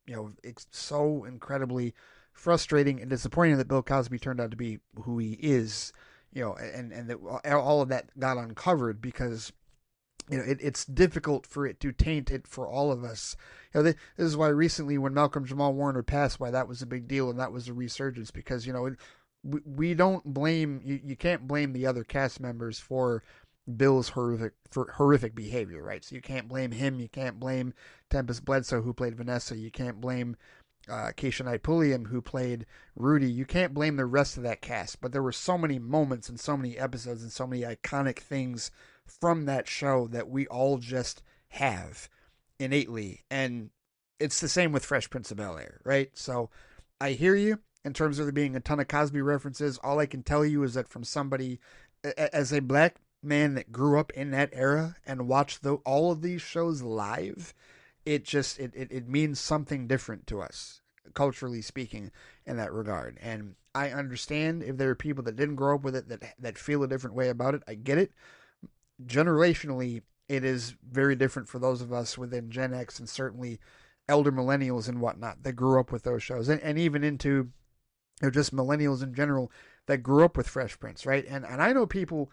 [SPEAKER 1] so incredibly frustrating and disappointing that Bill Cosby turned out to be who he is, and that all of that got uncovered, because it's difficult for it to taint it for all of us. This is why recently when Malcolm Jamal Warner passed, why that was a big deal and that was a resurgence, because we don't blame you can't blame the other cast members for Bill's horrific behavior, right? So you can't blame him. You can't blame Tempest Bledsoe, who played Vanessa. You can't blame Keisha Knight Pulliam, who played Rudy. You can't blame the rest of that cast. But there were so many moments and so many episodes and so many iconic things from that show that we all just have innately. And it's the same with Fresh Prince of Bel-Air, right? So I hear you in terms of there being a ton of Cosby references. All I can tell you is that from somebody, as a black man that grew up in that era and watched all of these shows live, it means something different to us, culturally speaking, in that regard. And I understand if there are people that didn't grow up with it that feel a different way about it. I get it. Generationally, it is very different for those of us within Gen X and certainly elder millennials and whatnot that grew up with those shows, and even into just millennials in general that grew up with Fresh Prince, right? And I know people,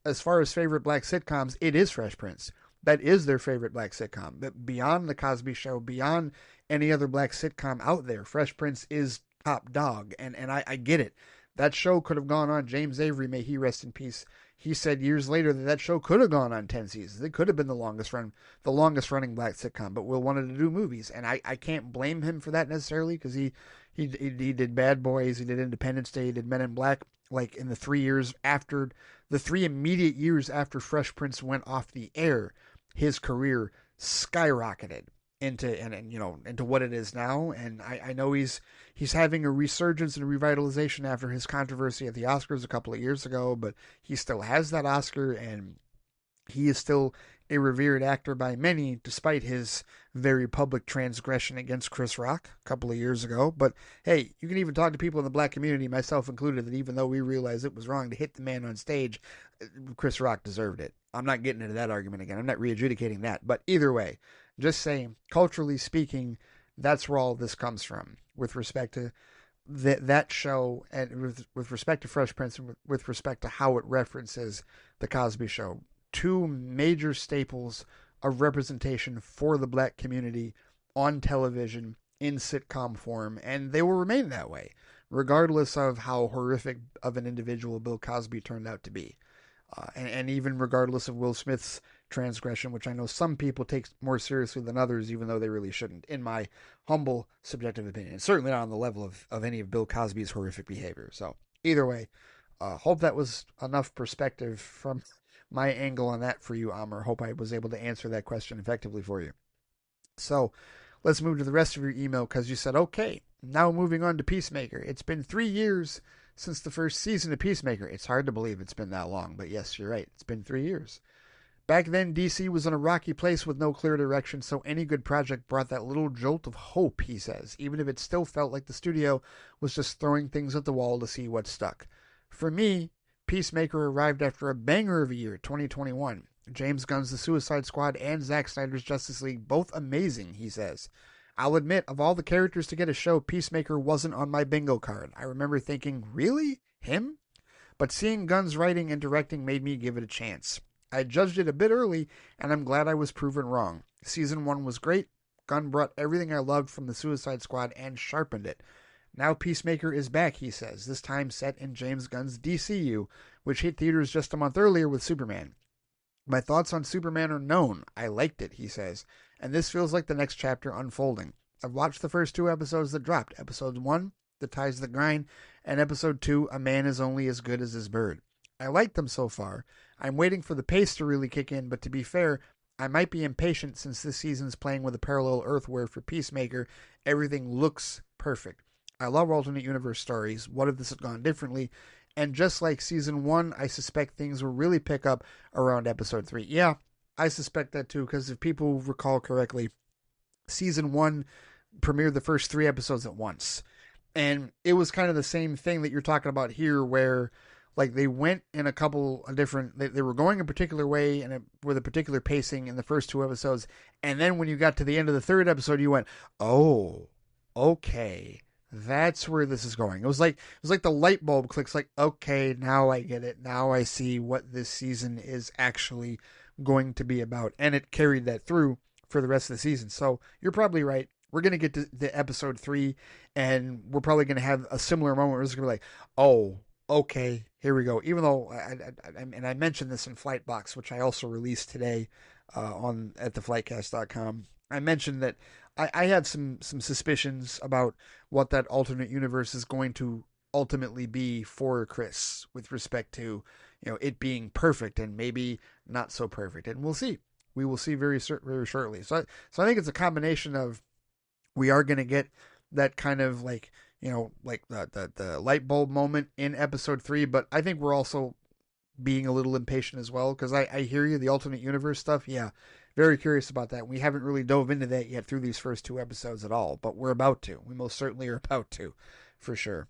[SPEAKER 1] as far as favorite black sitcoms, it is Fresh Prince. That is their favorite black sitcom. But beyond The Cosby Show, beyond any other black sitcom out there, Fresh Prince is top dog. And I get it. That show could have gone on. James Avery, may he rest in peace, he said years later that show could have gone on 10 seasons. It could have been the longest running black sitcom. But Will wanted to do movies, and I can't blame him for that necessarily, because he did Bad Boys, he did Independence Day, he did Men in Black. Like in the 3 immediate years after Fresh Prince went off the air, his career skyrocketed into what it is now. And I know he's having a resurgence and a revitalization after his controversy at the Oscars a couple of years ago, but he still has that Oscar, and he is still a revered actor by many, despite his very public transgression against Chris Rock a couple of years ago. But hey, you can even talk to people in the black community, myself included, that even though we realize it was wrong to hit the man on stage, Chris Rock deserved it. I'm not getting into that argument again. I'm not re-adjudicating that. But either way, just saying, culturally speaking, that's where all this comes from with respect to that show, and with respect to Fresh Prince, and with respect to how it references The Cosby Show. Two major staples of representation for the black community on television in sitcom form, and they will remain that way, regardless of how horrific of an individual Bill Cosby turned out to be. And even regardless of Will Smith's transgression, which I know some people take more seriously than others, even though they really shouldn't, in my humble, subjective opinion. It's certainly not on the level of any of Bill Cosby's horrific behavior. So, either way, hope that was enough perspective from my angle on that for you, Amr. Hope I was able to answer that question effectively for you. So, let's move to the rest of your email, because you said, okay, now moving on to Peacemaker. It's been 3 years since the first season of Peacemaker. It's hard to believe it's been that long, but yes, you're right. It's been 3 years. Back then, DC was in a rocky place with no clear direction, so any good project brought that little jolt of hope, he says, even if it still felt like the studio was just throwing things at the wall to see what stuck. For me, Peacemaker arrived after a banger of a year, 2021. James Gunn's The Suicide Squad and Zack Snyder's Justice League, both amazing, he says. I'll admit, of all the characters to get a show, Peacemaker wasn't on my bingo card. I remember thinking, really? Him? But seeing Gunn's writing and directing made me give it a chance. I judged it a bit early, and I'm glad I was proven wrong. Season 1 was great. Gunn brought everything I loved from the Suicide Squad and sharpened it. Now Peacemaker is back, he says, this time set in James Gunn's DCU, which hit theaters just a month earlier with Superman. My thoughts on Superman are known. I liked it, he says, and this feels like the next chapter unfolding. I've watched the first 2 episodes that dropped. Episode 1, The Ties That Grind, and Episode 2, A Man Is Only As Good As His Bird. I like them so far. I'm waiting for the pace to really kick in, but to be fair, I might be impatient since this season's playing with a parallel Earth where for Peacemaker, everything looks perfect. I love alternate universe stories. What if this had gone differently? And just like season 1, I suspect things will really pick up around episode 3. Yeah, I suspect that too, because if people recall correctly, season 1 premiered the first 3 episodes at once. And it was kind of the same thing that you're talking about here, where like they went in a couple of different, they were going a particular way and with a particular pacing in the first 2 episodes. And then when you got to the end of the 3rd episode, you went, oh, okay, that's where this is going. It was like the light bulb clicks, like, okay, now I get it. Now I see what this season is actually going to be about. And it carried that through for the rest of the season. So you're probably right. We're going to get to the episode 3, and we're probably going to have a similar moment where it's going to be like, oh, okay, here we go. Even though, I mentioned this in Flight Box, which I also released today at theflightcast.com. I mentioned that I have some suspicions about what that alternate universe is going to ultimately be for Chris with respect to, it being perfect and maybe not so perfect. And we'll see. We will see very shortly. So I think it's a combination of, we are going to get that kind of like the light bulb moment in episode 3, but I think we're also being a little impatient as well, because I hear you, the alternate universe stuff. Yeah, very curious about that. We haven't really dove into that yet through these first 2 episodes at all, but we're about to. We most certainly are about to, for sure.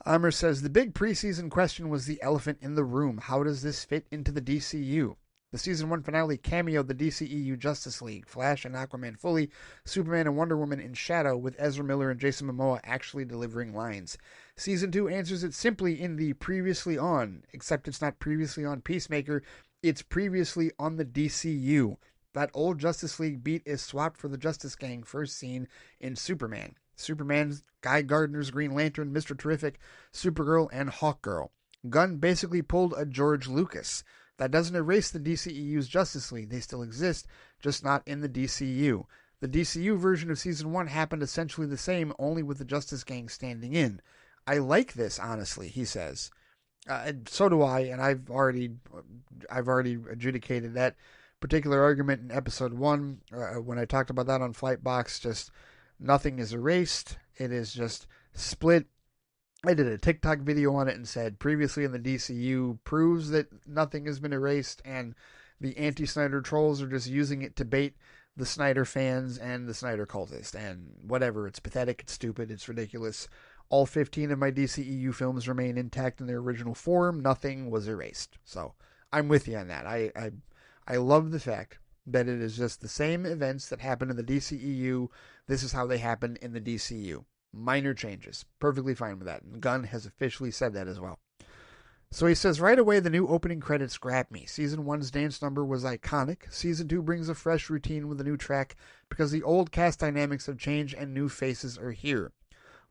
[SPEAKER 1] Amr says, the big preseason question was the elephant in the room. How does this fit into the DCU? The season 1 finale cameoed the DCEU Justice League, Flash and Aquaman fully, Superman and Wonder Woman in shadow, with Ezra Miller and Jason Momoa actually delivering lines. Season 2 answers it simply in the previously on, except it's not previously on Peacemaker, it's previously on the DCU. That old Justice League beat is swapped for the Justice Gang first seen in Superman. Superman's Guy Gardner's Green Lantern, Mr. Terrific, Supergirl, and Hawkgirl. Gunn basically pulled a George Lucas. That doesn't erase the DCEU's Justice League. They still exist, just not in the DCU. The DCU version of Season 1 happened essentially the same, only with the Justice Gang standing in. I like this, honestly, he says. So do I, and I've already adjudicated that particular argument in Episode 1. When I talked about that on Flight Box, just nothing is erased. It is just split. I did a TikTok video on it and said previously in the DCU proves that nothing has been erased, and the anti-Snyder trolls are just using it to bait the Snyder fans and the Snyder cultists, and whatever. It's pathetic, it's stupid, it's ridiculous. All 15 of my DCEU films remain intact in their original form. Nothing was erased. So I'm with you on that. I love the fact that it is just the same events that happen in the DCEU. This is how they happen in the DCU. Minor changes. Perfectly fine with that. And Gunn has officially said that as well. So he says, right away, the new opening credits grabbed me. Season 1's dance number was iconic. Season 2 brings a fresh routine with a new track because the old cast dynamics have changed and new faces are here.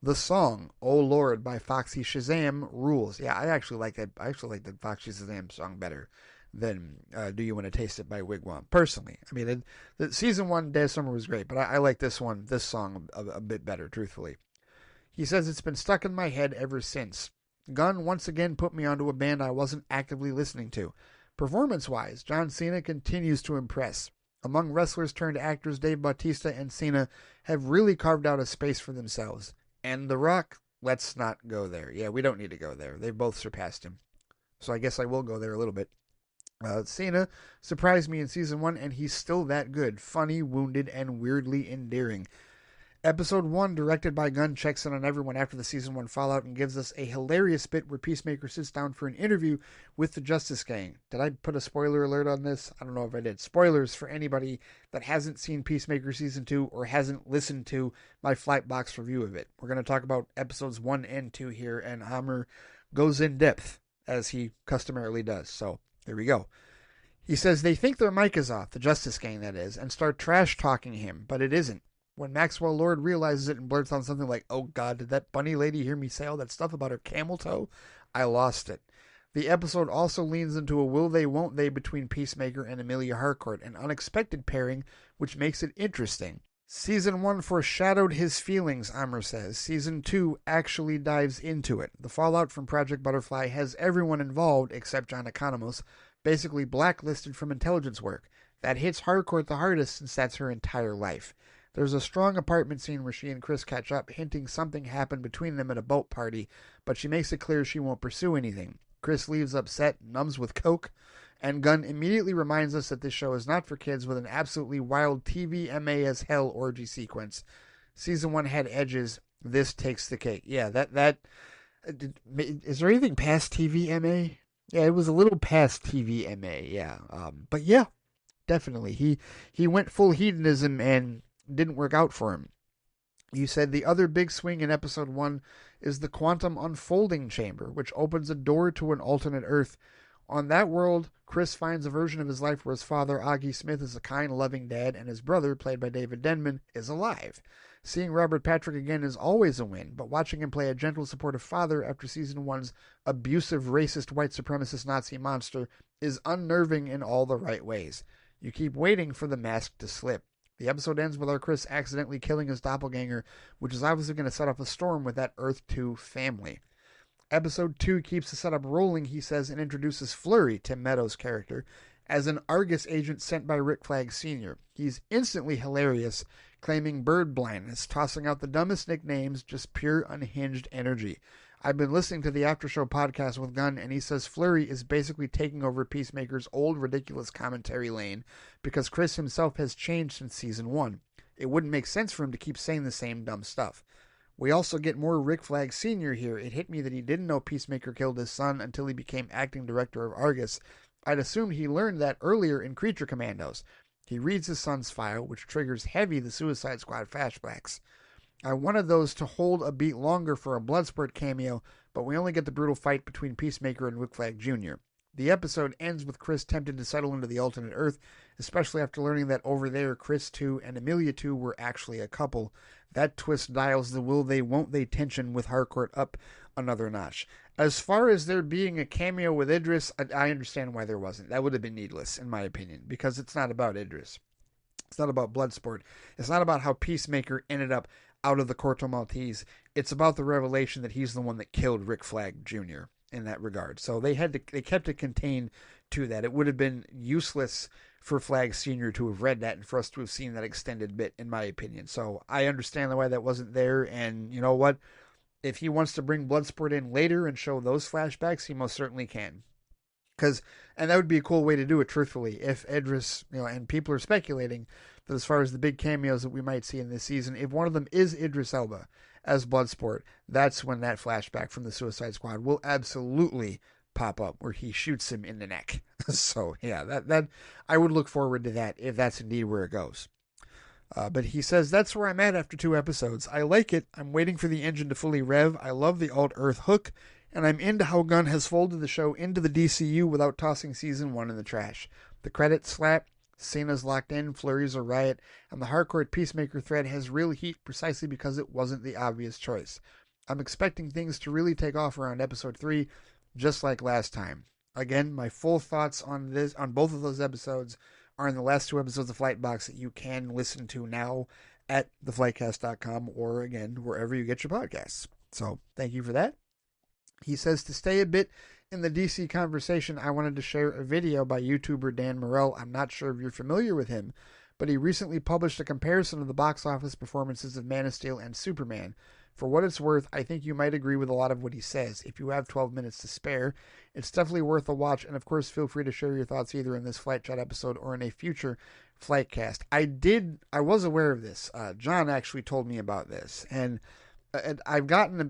[SPEAKER 1] The song, Oh Lord, by Foxy Shazam, rules. Yeah, I actually like that. I actually like the Foxy Shazam song better than Do You Want to Taste It by Wigwam, personally. I mean, the Season 1 Dance Number was great, but I like this song a bit better, truthfully. He says, it's been stuck in my head ever since. Gunn once again put me onto a band I wasn't actively listening to. Performance-wise, John Cena continues to impress. Among wrestlers turned actors, Dave Bautista and Cena have really carved out a space for themselves. And The Rock, let's not go there. Yeah, we don't need to go there. They've both surpassed him. So I guess I will go there a little bit. Cena surprised me in Season 1, and he's still that good. Funny, wounded, and weirdly endearing. Episode 1, directed by Gunn, checks in on everyone after the Season 1 fallout and gives us a hilarious bit where Peacemaker sits down for an interview with the Justice Gang. Did I put a spoiler alert on this? I don't know if I did. Spoilers for anybody that hasn't seen Peacemaker Season 2 or hasn't listened to my Flight Box review of it. We're going to talk about Episodes 1 and 2 here, and Hammer goes in depth, as he customarily does. So, here we go. He says they think their mic is off, the Justice Gang that is, and start trash talking him, but it isn't. When Maxwell Lord realizes it and blurts out something like, "Oh God, did that bunny lady hear me say all that stuff about her camel toe?" I lost it. The episode also leans into a will they won't they between Peacemaker and Amelia Harcourt, an unexpected pairing which makes it interesting. Season 1 foreshadowed his feelings, Amr says. Season 2 actually dives into it. The fallout from Project Butterfly has everyone involved, except John Economos, basically blacklisted from intelligence work. That hits Harcourt the hardest since that's her entire life. There's a strong apartment scene where she and Chris catch up, hinting something happened between them at a boat party, but she makes it clear she won't pursue anything. Chris leaves upset, numbs with coke, and Gunn immediately reminds us that this show is not for kids with an absolutely wild TVMA as hell orgy sequence. Season 1 had edges. This takes the cake. Yeah, that is there anything past TVMA? Yeah, it was a little past TVMA, yeah. But yeah, definitely. He went full hedonism and didn't work out for him. You said the other big swing in episode 1 is the quantum unfolding chamber, which opens a door to an alternate Earth. On that world, Chris finds a version of his life where his father, Augie Smith, is a kind, loving dad, and his brother, played by David Denman, is alive. Seeing Robert Patrick again is always a win, but watching him play a gentle, supportive father after Season 1's abusive, racist, white supremacist Nazi monster is unnerving in all the right ways. You keep waiting for the mask to slip. The episode ends with our Chris accidentally killing his doppelganger, which is obviously going to set off a storm with that Earth 2 family. Episode 2 keeps the setup rolling, he says, and introduces Flurry, Tim Meadows' character, as an Argus agent sent by Rick Flag Sr. He's instantly hilarious, claiming bird blindness, tossing out the dumbest nicknames, just pure unhinged energy. I've been listening to the After Show podcast with Gunn, and he says Flurry is basically taking over Peacemaker's old ridiculous commentary lane because Chris himself has changed since Season 1. It wouldn't make sense for him to keep saying the same dumb stuff. We also get more Rick Flag Sr. here. It hit me that he didn't know Peacemaker killed his son until he became acting director of Argus. I'd assumed he learned that earlier in Creature Commandos. He reads his son's file, which triggers heavy the Suicide Squad flashbacks. I wanted those to hold a beat longer for a Bloodsport cameo, but we only get the brutal fight between Peacemaker and Rick Flag Jr. The episode ends with Chris tempted to settle into the alternate Earth, especially after learning that over there Chris 2 and Amelia 2 were actually a couple. That twist dials the will they won't they tension with Harcourt up another notch. As far as there being a cameo with Idris, I understand why there wasn't. That would have been needless, in my opinion, because it's not about Idris. It's not about Bloodsport. It's not about how Peacemaker ended up out of the Corto Maltese. It's about the revelation that he's the one that killed Rick Flag Jr. in that regard. So they kept it contained to that. It would have been useless for Flag Sr. to have read that and for us to have seen that extended bit, in my opinion. So I understand why that wasn't there, and you know what? If he wants to bring Bloodsport in later and show those flashbacks, he most certainly can. And that would be a cool way to do it, truthfully, if Idris, and people are speculating that as far as the big cameos that we might see in this season, if one of them is Idris Elba as Bloodsport, that's when that flashback from the Suicide Squad will absolutely pop up, where he shoots him in the neck. So, yeah, that I would look forward to that if that's indeed where it goes. But he says, that's where I'm at after 2 episodes. I like it. I'm waiting for the engine to fully rev. I love the alt-Earth hook. And I'm into how Gunn has folded the show into the DCU without tossing Season 1 in the trash. The credits slap, Cena's locked in, Flurry's a riot, and the Harcourt Peacemaker thread has real heat precisely because it wasn't the obvious choice. I'm expecting things to really take off around Episode 3, just like last time. Again, my full thoughts on both of those episodes are in the last 2 episodes of Flight Box that you can listen to now at theflightcast.com or, again, wherever you get your podcasts. So, thank you for that. He says, to stay a bit in the DC conversation, I wanted to share a video by YouTuber Dan Morell. I'm not sure if you're familiar with him, but he recently published a comparison of the box office performances of Man of Steel and Superman. For what it's worth, I think you might agree with a lot of what he says. If you have 12 minutes to spare, it's definitely worth a watch, and of course, feel free to share your thoughts either in this Flight Chat episode or in a future Flightcast. I was aware of this. John actually told me about this, and I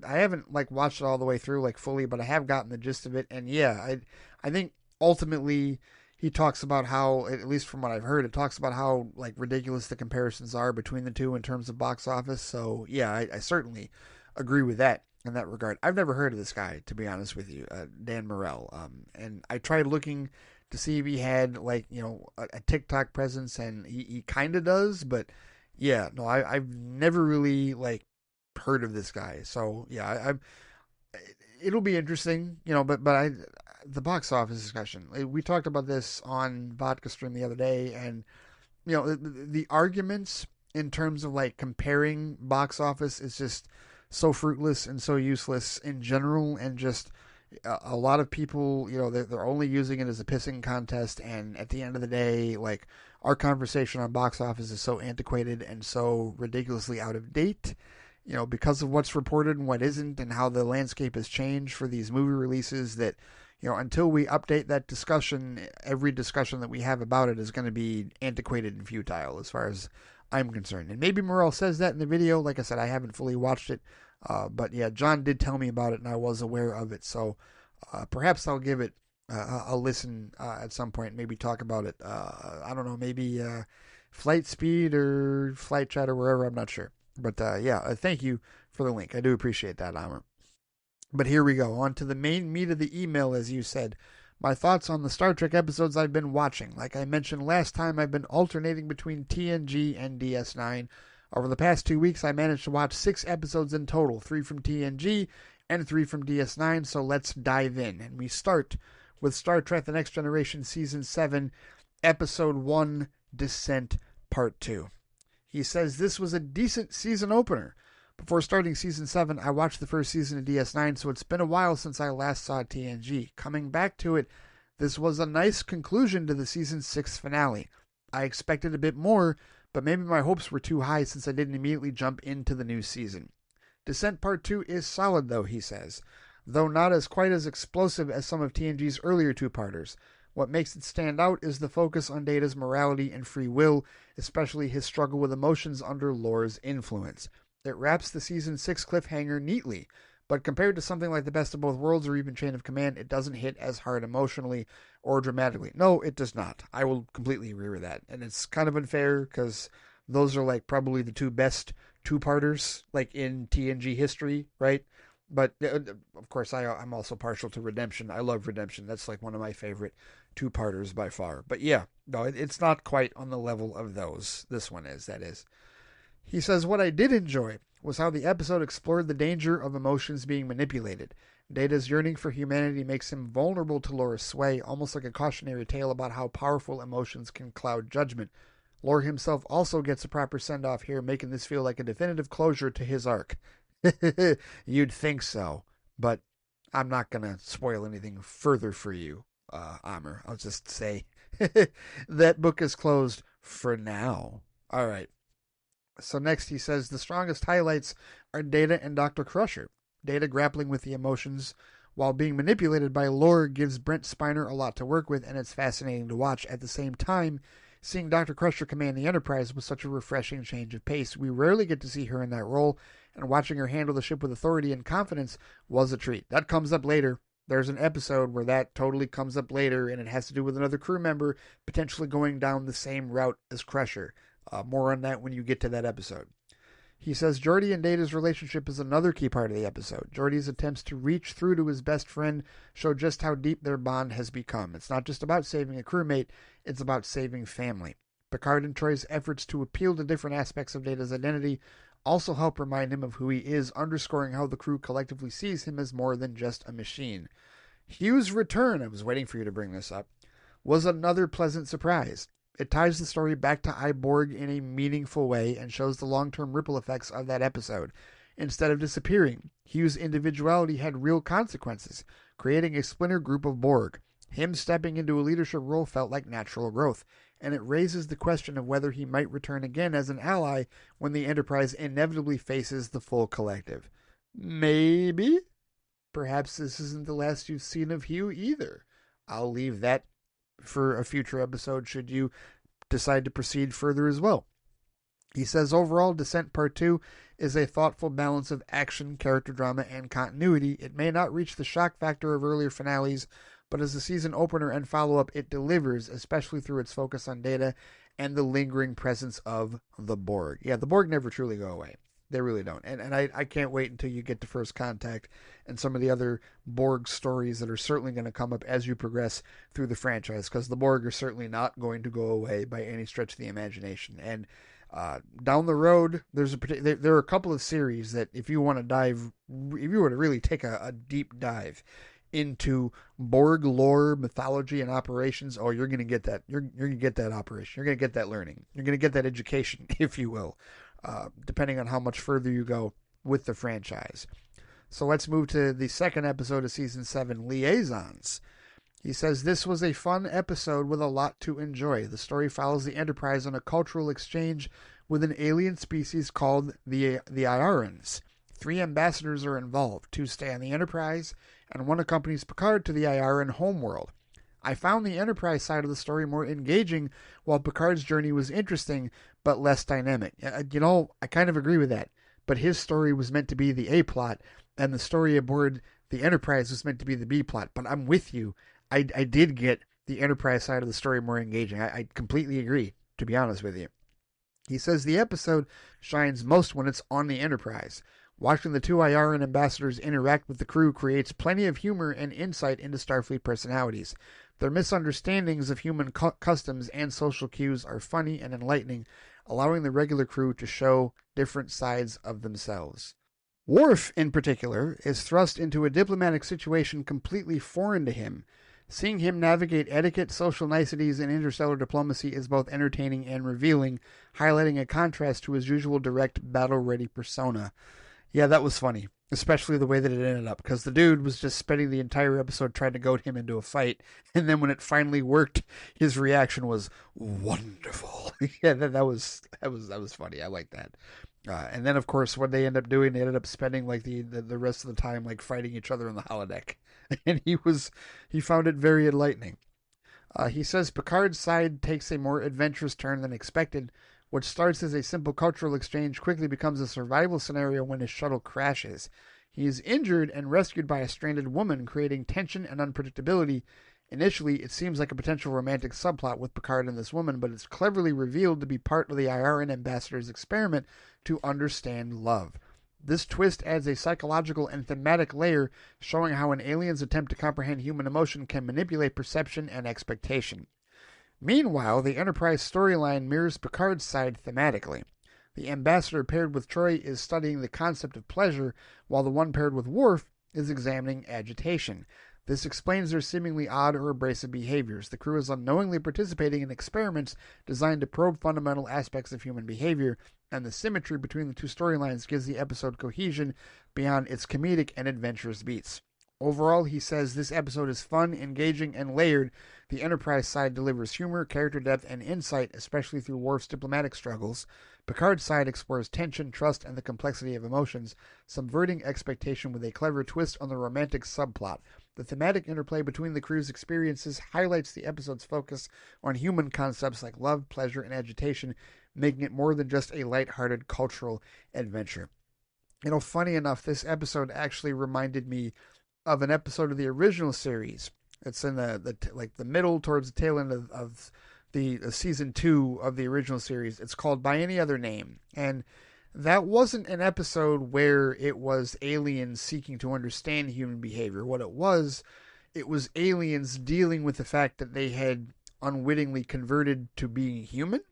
[SPEAKER 1] haven't watched it all the way through fully, but I have gotten the gist of it. And yeah, I think ultimately he talks about how, at least from what I've heard, it talks about how ridiculous the comparisons are between the two in terms of box office. So yeah, I certainly agree with that in that regard. I've never heard of this guy, to be honest with you, Dan Morell. And I tried looking to see if he had like, a TikTok presence, and he kind of does, but yeah, no, I've never really like heard of this guy. So yeah, it'll be interesting, but the box office discussion. We talked about this on Vodka Stream the other day, and the arguments in terms of like comparing box office is just so fruitless and so useless in general, and just a lot of people, they're only using it as a pissing contest. And at the end of the day, like, our conversation on box office is so antiquated and so ridiculously out of date, because of what's reported and what isn't, and how the landscape has changed for these movie releases, that, until we update that discussion, every discussion that we have about it is going to be antiquated and futile as far as I'm concerned. And maybe Morel says that in the video. Like I said, I haven't fully watched it. But yeah, John did tell me about it, and I was aware of it. So perhaps I'll give it a listen at some point, maybe talk about it. I don't know, maybe Flight Speed or Flight Chat or wherever, I'm not sure. But yeah, thank you for the link. I do appreciate that, Amr. But here we go, on to the main meat of the email, as you said. My thoughts on the Star Trek episodes I've been watching. Like I mentioned last time, I've been alternating between TNG and DS9. Over the past 2 weeks, I managed to watch 6 episodes in total, 3 from TNG and 3 from DS9, so let's dive in. And we start with Star Trek The Next Generation Season 7, Episode 1, Descent, Part 2. He says this was a decent season opener. Before starting Season 7, I watched the first season of DS9, so it's been a while since I last saw TNG. Coming back to it, this was a nice conclusion to the Season 6 finale. I expected a bit more, but maybe my hopes were too high since I didn't immediately jump into the new season. Descent Part 2 is solid, though, he says, though not as quite as explosive as some of TNG's earlier two-parters. What makes it stand out is the focus on Data's morality and free will, especially his struggle with emotions under Lore's influence. It wraps the Season 6 cliffhanger neatly, but compared to something like The Best of Both Worlds or even Chain of Command, it doesn't hit as hard emotionally or dramatically. No, it does not. I will completely agree with that. And it's kind of unfair because those are like probably the two best two-parters like in TNG history, right? But of course, I'm also partial to Redemption. I love Redemption. That's like one of my favorite two-parters by far. But yeah, no, it's not quite on the level of those. This one is, that is. He says, what I did enjoy was how the episode explored the danger of emotions being manipulated. Data's yearning for humanity makes him vulnerable to Lore's sway, almost like a cautionary tale about how powerful emotions can cloud judgment. Lore himself also gets a proper send-off here, making this feel like a definitive closure to his arc. You'd think so, but I'm not going to spoil anything further for you, Amr. I'll just say that book is closed for now. All right. So next he says the strongest highlights are Data and Dr. Crusher. Data grappling with the emotions while being manipulated by Lore gives Brent Spiner a lot to work with, and it's fascinating to watch. At the same time, seeing Dr. Crusher command the Enterprise was such a refreshing change of pace. We rarely get to see her in that role, and watching her handle the ship with authority and confidence was a treat. That comes up later. There's an episode where that totally comes up later, and it has to do with another crew member potentially going down the same route as Crusher. More on that when you get to that episode. He says Geordi and Data's relationship is another key part of the episode. Geordi's attempts to reach through to his best friend show just how deep their bond has become. It's not just about saving a crewmate, it's about saving family. Picard and Troy's efforts to appeal to different aspects of Data's identity also help remind him of who he is, underscoring how the crew collectively sees him as more than just a machine. Hugh's return, I was waiting for you to bring this up, was another pleasant surprise. It ties the story back to Iborg in a meaningful way and shows the long-term ripple effects of that episode. Instead of disappearing, Hugh's individuality had real consequences, creating a splinter group of Borg. Him stepping into a leadership role felt like natural growth, and it raises the question of whether he might return again as an ally when the Enterprise inevitably faces the full collective. Maybe? Perhaps this isn't the last you've seen of Hugh either. I'll leave that for a future episode should you decide to proceed further as well. He says overall Descent Part 2 is a thoughtful balance of action, character drama, and continuity. It may not reach the shock factor of earlier finales, but as a season opener and follow-up, it delivers, especially through its focus on Data and the lingering presence of the Borg. Yeah, the Borg never truly go away. They really don't. And I can't wait until you get to First Contact and some of the other Borg stories that are certainly going to come up as you progress through the franchise, because the Borg are certainly not going to go away by any stretch of the imagination. And down the road, there are a couple of series that if you want to dive, if you were to really take a deep dive into Borg lore, mythology, and operations, oh, you're going to get that. You're going to get that operation. You're going to get that learning. You're going to get that education, if you will, depending on how much further you go with the franchise. So let's move to the second episode of Season 7, Liaisons. He says, this was a fun episode with a lot to enjoy. The story follows the Enterprise on a cultural exchange with an alien species called the Iarans. 3 ambassadors are involved. 2 stay on the Enterprise, and 1 accompanies Picard to the Iaran homeworld. I found the Enterprise side of the story more engaging, while Picard's journey was interesting, but less dynamic. I kind of agree with that. But his story was meant to be the A-plot, and the story aboard the Enterprise was meant to be the B-plot. But I'm with you. I did get the Enterprise side of the story more engaging. I completely agree, to be honest with you. He says the episode shines most when it's on the Enterprise. Watching the 2 Iaran ambassadors interact with the crew creates plenty of humor and insight into Starfleet personalities. Their misunderstandings of human customs and social cues are funny and enlightening, allowing the regular crew to show different sides of themselves. Worf, in particular, is thrust into a diplomatic situation completely foreign to him. Seeing him navigate etiquette, social niceties, and interstellar diplomacy is both entertaining and revealing, highlighting a contrast to his usual direct, battle-ready persona. Yeah, that was funny, especially the way that it ended up, because the dude was just spending the entire episode trying to goad him into a fight, and then when it finally worked, his reaction was wonderful. Yeah, that was funny. I like that. And then, of course, what they end up doing, they ended up spending like the rest of the time like fighting each other in the holodeck, and he found it very enlightening. He says Picard's side takes a more adventurous turn than expected. What starts as a simple cultural exchange quickly becomes a survival scenario when his shuttle crashes. He is injured and rescued by a stranded woman, creating tension and unpredictability. Initially, it seems like a potential romantic subplot with Picard and this woman, but it's cleverly revealed to be part of the Iaran ambassador's experiment to understand love. This twist adds a psychological and thematic layer, showing how an alien's attempt to comprehend human emotion can manipulate perception and expectation. Meanwhile, the Enterprise storyline mirrors Picard's side thematically. The ambassador paired with Troy is studying the concept of pleasure, while the one paired with Worf is examining agitation. This explains their seemingly odd or abrasive behaviors. The crew is unknowingly participating in experiments designed to probe fundamental aspects of human behavior, and the symmetry between the 2 storylines gives the episode cohesion beyond its comedic and adventurous beats. Overall, he says this episode is fun, engaging, and layered. The Enterprise side delivers humor, character depth, and insight, especially through Worf's diplomatic struggles. Picard's side explores tension, trust, and the complexity of emotions, subverting expectation with a clever twist on the romantic subplot. The thematic interplay between the crew's experiences highlights the episode's focus on human concepts like love, pleasure, and agitation, making it more than just a lighthearted cultural adventure. Funny enough, this episode actually reminded me of an episode of the original series. It's in the middle towards the tail end of the season 2 of the original series. It's called By Any Other Name, and that wasn't an episode where it was aliens seeking to understand human behavior. What it was aliens dealing with the fact that they had unwittingly converted to being human,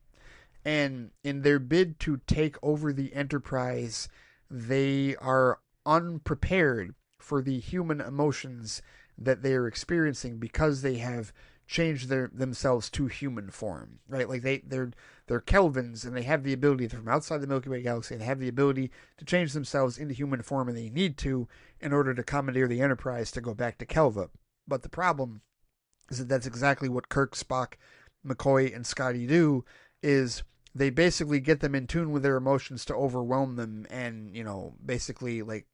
[SPEAKER 1] and in their bid to take over the Enterprise, they are unprepared for the human emotions that they are experiencing because they have changed themselves to human form, right? Like they're Kelvins, and they have the ability, from outside the Milky Way galaxy, they have the ability to change themselves into human form, and they need to in order to commandeer the Enterprise to go back to Kelva. But the problem is that that's exactly what Kirk, Spock, McCoy, and Scotty do, is they basically get them in tune with their emotions to overwhelm them and, basically like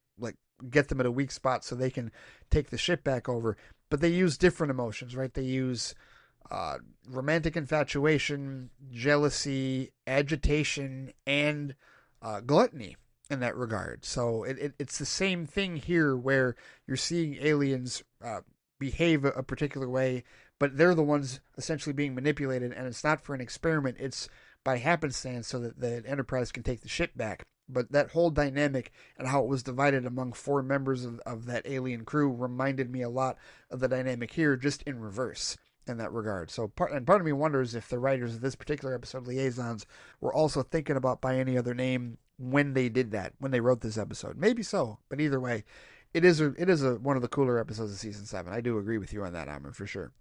[SPEAKER 1] get them at a weak spot so they can take the ship back over. But they use different emotions, right? They use romantic infatuation, jealousy, agitation, and gluttony in that regard. So it's the same thing here, where you're seeing aliens behave a particular way, but they're the ones essentially being manipulated, and it's not for an experiment. It's by happenstance so that the Enterprise can take the ship back. But that whole dynamic and how it was divided among 4 members of that alien crew reminded me a lot of the dynamic here, just in reverse in that regard. So part of me wonders if the writers of this particular episode, Liaisons, were also thinking about by any other name when they did that, when they wrote this episode. Maybe so, but either way, it is one of the cooler episodes of season 7. I do agree with you on that, Amr, for sure.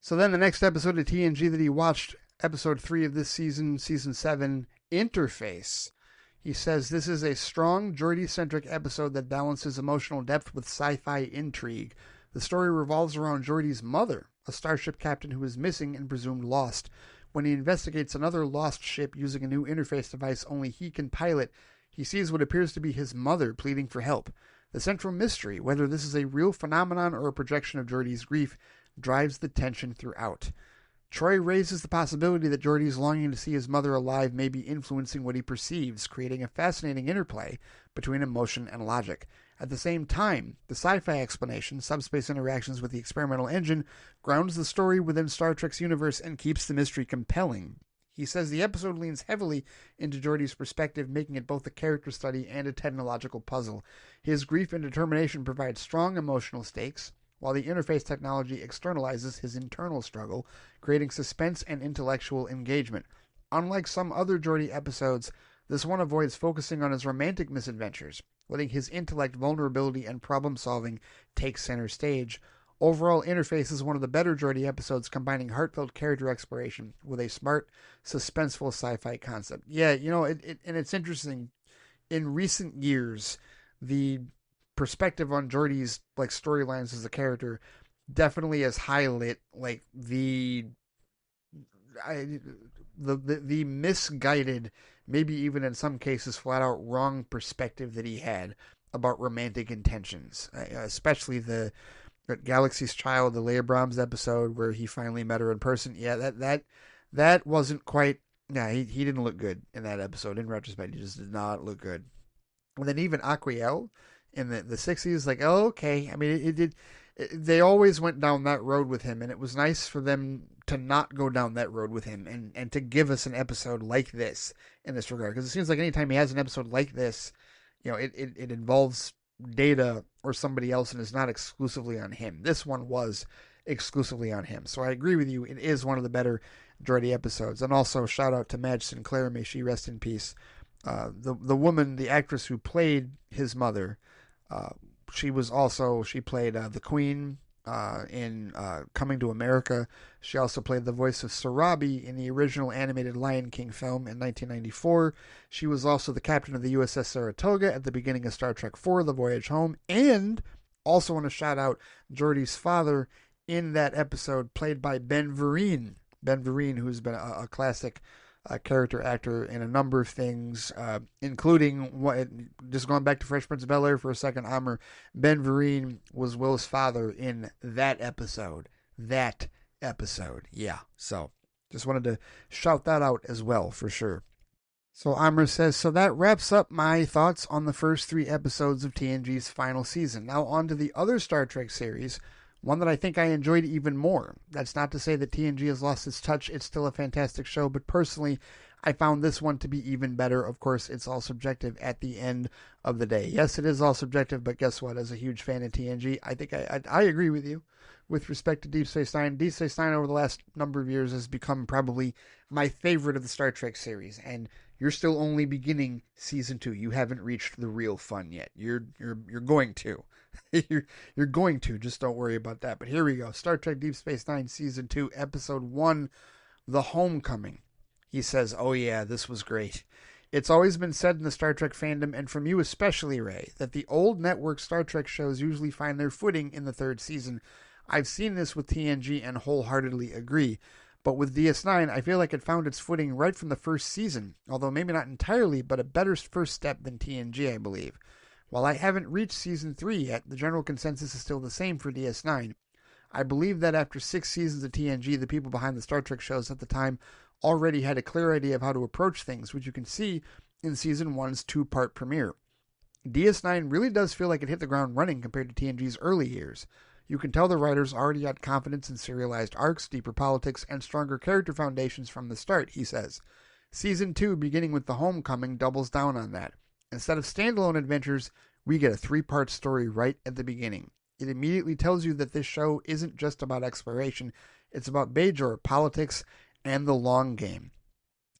[SPEAKER 1] So then the next episode of TNG that he watched, episode 3 of this season, season 7, Interface. He says this is a strong Geordi-centric episode that balances emotional depth with sci-fi intrigue. The story revolves around Geordi's mother, a starship captain who is missing and presumed lost. When he investigates another lost ship using a new interface device only he can pilot, he sees what appears to be his mother pleading for help. The central mystery, whether this is a real phenomenon or a projection of Geordi's grief, drives the tension throughout. Troy raises the possibility that Geordi's longing to see his mother alive may be influencing what he perceives, creating a fascinating interplay between emotion and logic. At the same time, the sci-fi explanation, subspace interactions with the experimental engine, grounds the story within Star Trek's universe and keeps the mystery compelling. He says the episode leans heavily into Geordi's perspective, making it both a character study and a technological puzzle. His grief and determination provide strong emotional stakes, while the interface technology externalizes his internal struggle, creating suspense and intellectual engagement. Unlike some other Geordi episodes, this one avoids focusing on his romantic misadventures, letting his intellect, vulnerability, and problem-solving take center stage. Overall, Interface is one of the better Geordi episodes, combining heartfelt character exploration with a smart, suspenseful sci-fi concept. Yeah, and it's interesting. In recent years, the perspective on Geordi's storylines as a character definitely has highlighted the misguided, maybe even in some cases flat out wrong perspective that he had about romantic intentions, especially the Galaxy's Child, the Leia Brahms episode where he finally met her in person. Yeah, that wasn't quite. Yeah, he didn't look good in that episode. In retrospect, he just did not look good. And then even Aquiel in the 60s, okay. I mean, they always went down that road with him, and it was nice for them to not go down that road with him and to give us an episode like this in this regard. Because it seems like anytime he has an episode like this, it involves Data or somebody else and is not exclusively on him. This one was exclusively on him. So I agree with you. It is one of the better Geordi episodes. And also shout out to Madge Sinclair. May she rest in peace. The woman, the actress who played his mother, she played the Queen in Coming to America. She also played the voice of Sarabi in the original animated Lion King film in 1994. She was also the captain of the USS Saratoga at the beginning of Star Trek IV, The Voyage Home, and also want to shout out Geordi's father in that episode, played by Ben Vereen. Ben Vereen, who's been a classic character actor in a number of things, including just going back to Fresh Prince of Bel-Air for a second, Amr. Ben Vereen was Will's father in that episode. Yeah. So just wanted to shout that out as well, for sure. So Amr says, so that wraps up my thoughts on the first 3 episodes of TNG's final season. Now on to the other Star Trek series, one that I think I enjoyed even more. That's not to say that TNG has lost its touch. It's still a fantastic show, but personally, I found this one to be even better. Of course, it's all subjective at the end of the day. Yes, it is all subjective, but guess what? As a huge fan of TNG, I think I agree with you with respect to Deep Space Nine. Deep Space Nine over the last number of years has become probably my favorite of the Star Trek series, and you're still only beginning season 2. You haven't reached the real fun yet. You're going to. You're going to. Just don't worry about that. But here we go. Star Trek Deep Space Nine Season 2, Episode 1, The Homecoming. He says, oh yeah, this was great. It's always been said in the Star Trek fandom, and from you especially, Ray, that the old network Star Trek shows usually find their footing in the 3rd season. I've seen this with TNG and wholeheartedly agree. But with DS9, I feel like it found its footing right from the 1st season, although maybe not entirely, but a better first step than TNG, I believe. While I haven't reached Season 3 yet, the general consensus is still the same for DS9. I believe that after 6 seasons of TNG, the people behind the Star Trek shows at the time already had a clear idea of how to approach things, which you can see in Season 1's 2-part premiere. DS9 really does feel like it hit the ground running compared to TNG's early years. You can tell the writers already had confidence in serialized arcs, deeper politics, and stronger character foundations from the start, he says. Season 2, beginning with The Homecoming, doubles down on that. Instead of standalone adventures, we get a 3-part story right at the beginning. It immediately tells you that this show isn't just about exploration, it's about Bajor, politics, and the long game.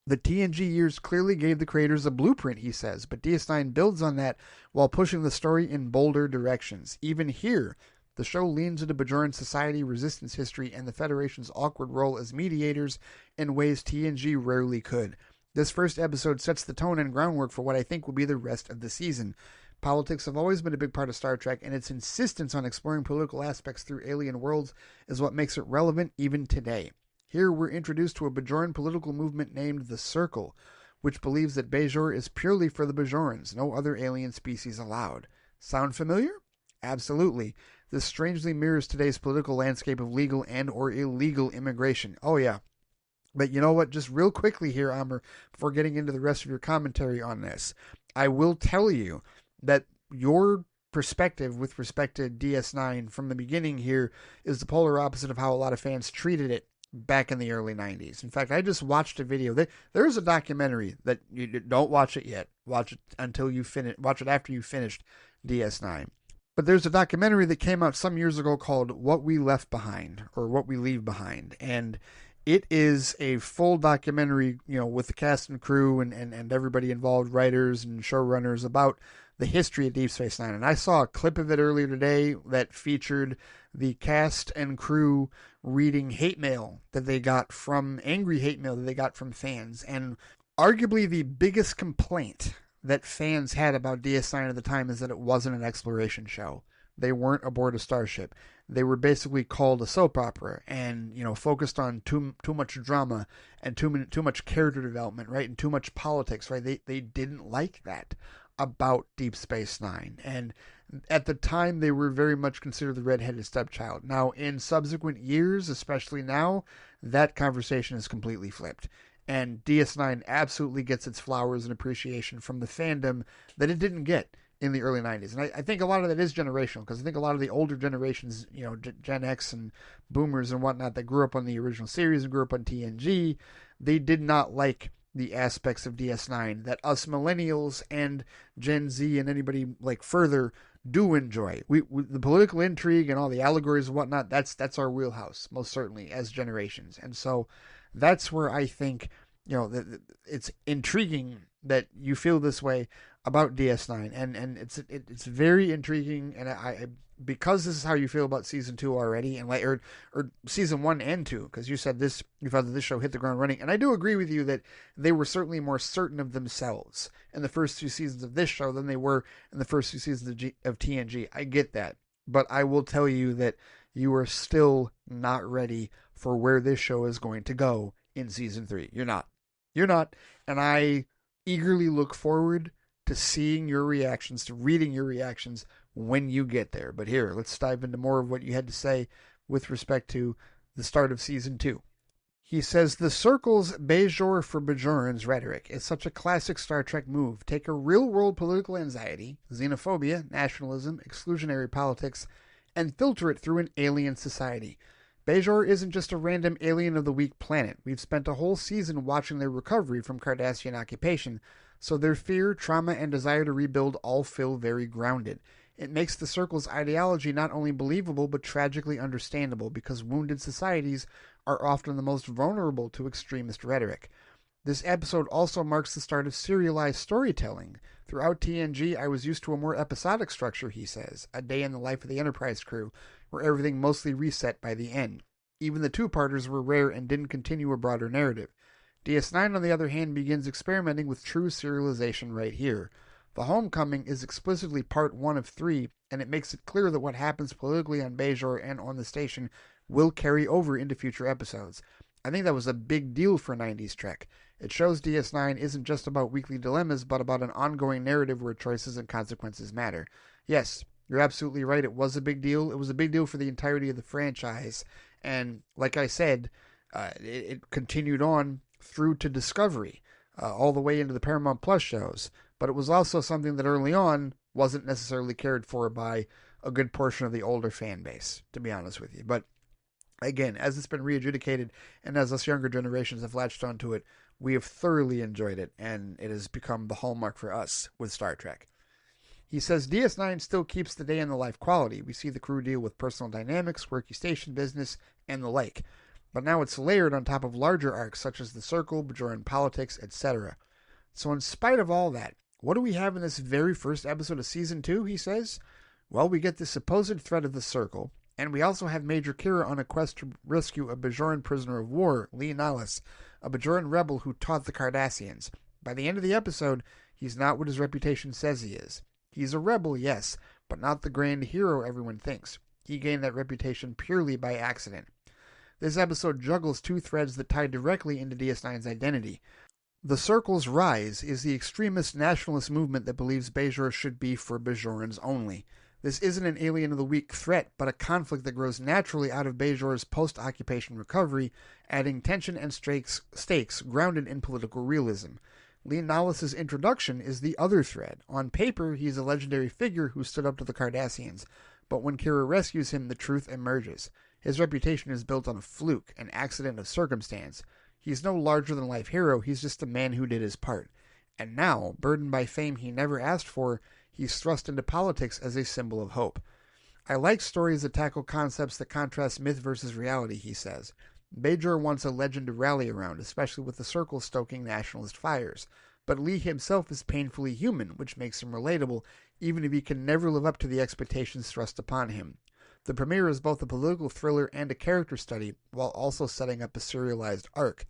[SPEAKER 1] The TNG years clearly gave the creators a blueprint, he says, but DS9 builds on that while pushing the story in bolder directions. Even here, the show leans into Bajoran society, resistance history, and the Federation's awkward role as mediators in ways TNG rarely could. This first episode sets the tone and groundwork for what I think will be the rest of the season. Politics have always been a big part of Star Trek, and its insistence on exploring political aspects through alien worlds is what makes it relevant even today. Here we're introduced to a Bajoran political movement named the Circle, which believes that Bajor is purely for the Bajorans, no other alien species allowed. Sound familiar? Absolutely. This strangely mirrors today's political landscape of legal and or illegal immigration. Oh yeah. But you know what? Just real quickly here, Amber, before getting into the rest of your commentary on this, I will tell you that your perspective with respect to DS9 from the beginning here is the polar opposite of how a lot of fans treated it back in the early 90s. In fact, I just watched a video. There's a documentary that you don't watch it yet. Watch it until you finish. Watch it after you finished DS9. But there's a documentary that came out some years ago called What We Left Behind, or What We Leave Behind. And it is a full documentary, with the cast and crew and everybody involved, writers and showrunners, about the history of Deep Space Nine. And I saw a clip of it earlier today that featured the cast and crew reading hate mail that they got from, angry hate mail that they got from fans. And arguably the biggest complaint that fans had about DS9 at the time is that it wasn't an exploration show. They weren't aboard a starship. They were basically called a soap opera and, focused on too much drama and too much character development, right? And too much politics, right? They didn't like that about Deep Space Nine. And at the time, they were very much considered the redheaded stepchild. Now, in subsequent years, especially now, that conversation is completely flipped. And DS9 absolutely gets its flowers and appreciation from the fandom that it didn't get in the early 90s. And I think a lot of that is generational, because I think a lot of the older generations, Gen X and boomers and whatnot, that grew up on the original series and grew up on TNG, they did not like the aspects of DS9 that us millennials and Gen Z and anybody like further do enjoy. We the political intrigue and all the allegories and whatnot, that's our wheelhouse, most certainly, as generations. And so that's where I think, it's intriguing that you feel this way about DS9, and it's very intriguing, and I because this is how you feel about season 2 already, and or season 1 and 2, because you said you felt that this show hit the ground running, and I do agree with you that they were certainly more certain of themselves in the first 2 seasons of this show than they were in the first 2 seasons of TNG. I get that, but I will tell you that you are still not ready for where this show is going to go in season 3. You're not, and I eagerly look forward to seeing your reactions, to reading your reactions when you get there. But here, let's dive into more of what you had to say with respect to the start of season 2. He says, the Circle's Bajor for Bajorans rhetoric is such a classic Star Trek move. Take a real-world political anxiety, xenophobia, nationalism, exclusionary politics, and filter it through an alien society. Bajor isn't just a random alien of the weak planet. We've spent a whole season watching their recovery from Cardassian occupation, so their fear, trauma, and desire to rebuild all feel very grounded. It makes the Circle's ideology not only believable but tragically understandable, because wounded societies are often the most vulnerable to extremist rhetoric. This episode also marks the start of serialized storytelling. Throughout TNG, I was used to a more episodic structure, he says, a day in the life of the Enterprise crew, where everything mostly reset by the end. Even the two-parters were rare and didn't continue a broader narrative. DS9, on the other hand, begins experimenting with true serialization right here. The Homecoming is explicitly part 1 of 3, and it makes it clear that what happens politically on Bajor and on the station will carry over into future episodes. I think that was a big deal for 90s Trek. It shows DS9 isn't just about weekly dilemmas, but about an ongoing narrative where choices and consequences matter. Yes, you're absolutely right. It was a big deal. It was a big deal for the entirety of the franchise. And like I said, it continued on through to Discovery, all the way into the Paramount Plus shows. But it was also something that early on wasn't necessarily cared for by a good portion of the older fan base, to be honest with you. But again, as it's been re-adjudicated and as us younger generations have latched onto it, We have thoroughly enjoyed it, and it has become the hallmark for us with Star Trek. He says DS9 still keeps the day in the life quality. We see the crew deal with personal dynamics, quirky station business, and the like. But now it's layered on top of larger arcs such as the Circle, Bajoran politics, etc. So in spite of all that, what do we have in this very first episode of Season 2, he says? Well, we get the supposed threat of the Circle, and we also have Major Kira on a quest to rescue a Bajoran prisoner of war, Lee Nallis, a Bajoran rebel who taught the Cardassians. By the end of the episode, he's not what his reputation says he is. He's a rebel, yes, but not the grand hero everyone thinks. He gained that reputation purely by accident. This episode juggles two threads that tie directly into DS9's identity. The Circle's rise is the extremist nationalist movement that believes Bajor should be for Bajorans only. This isn't an alien of the weak threat, but a conflict that grows naturally out of Bajor's post-occupation recovery, adding tension and stakes grounded in political realism. Lee Nallis' introduction is the other thread. On paper, he's a legendary figure who stood up to the Cardassians, but when Kira rescues him, the truth emerges. His reputation is built on a fluke, an accident of circumstance. He's no larger-than-life hero, he's just a man who did his part. And now, burdened by fame he never asked for, he's thrust into politics as a symbol of hope. I like stories that tackle concepts that contrast myth versus reality, he says. Bajor wants a legend to rally around, especially with the Circle stoking nationalist fires. But Lee himself is painfully human, which makes him relatable, even if he can never live up to the expectations thrust upon him. The premiere is both a political thriller and a character study, while also setting up a serialized arc.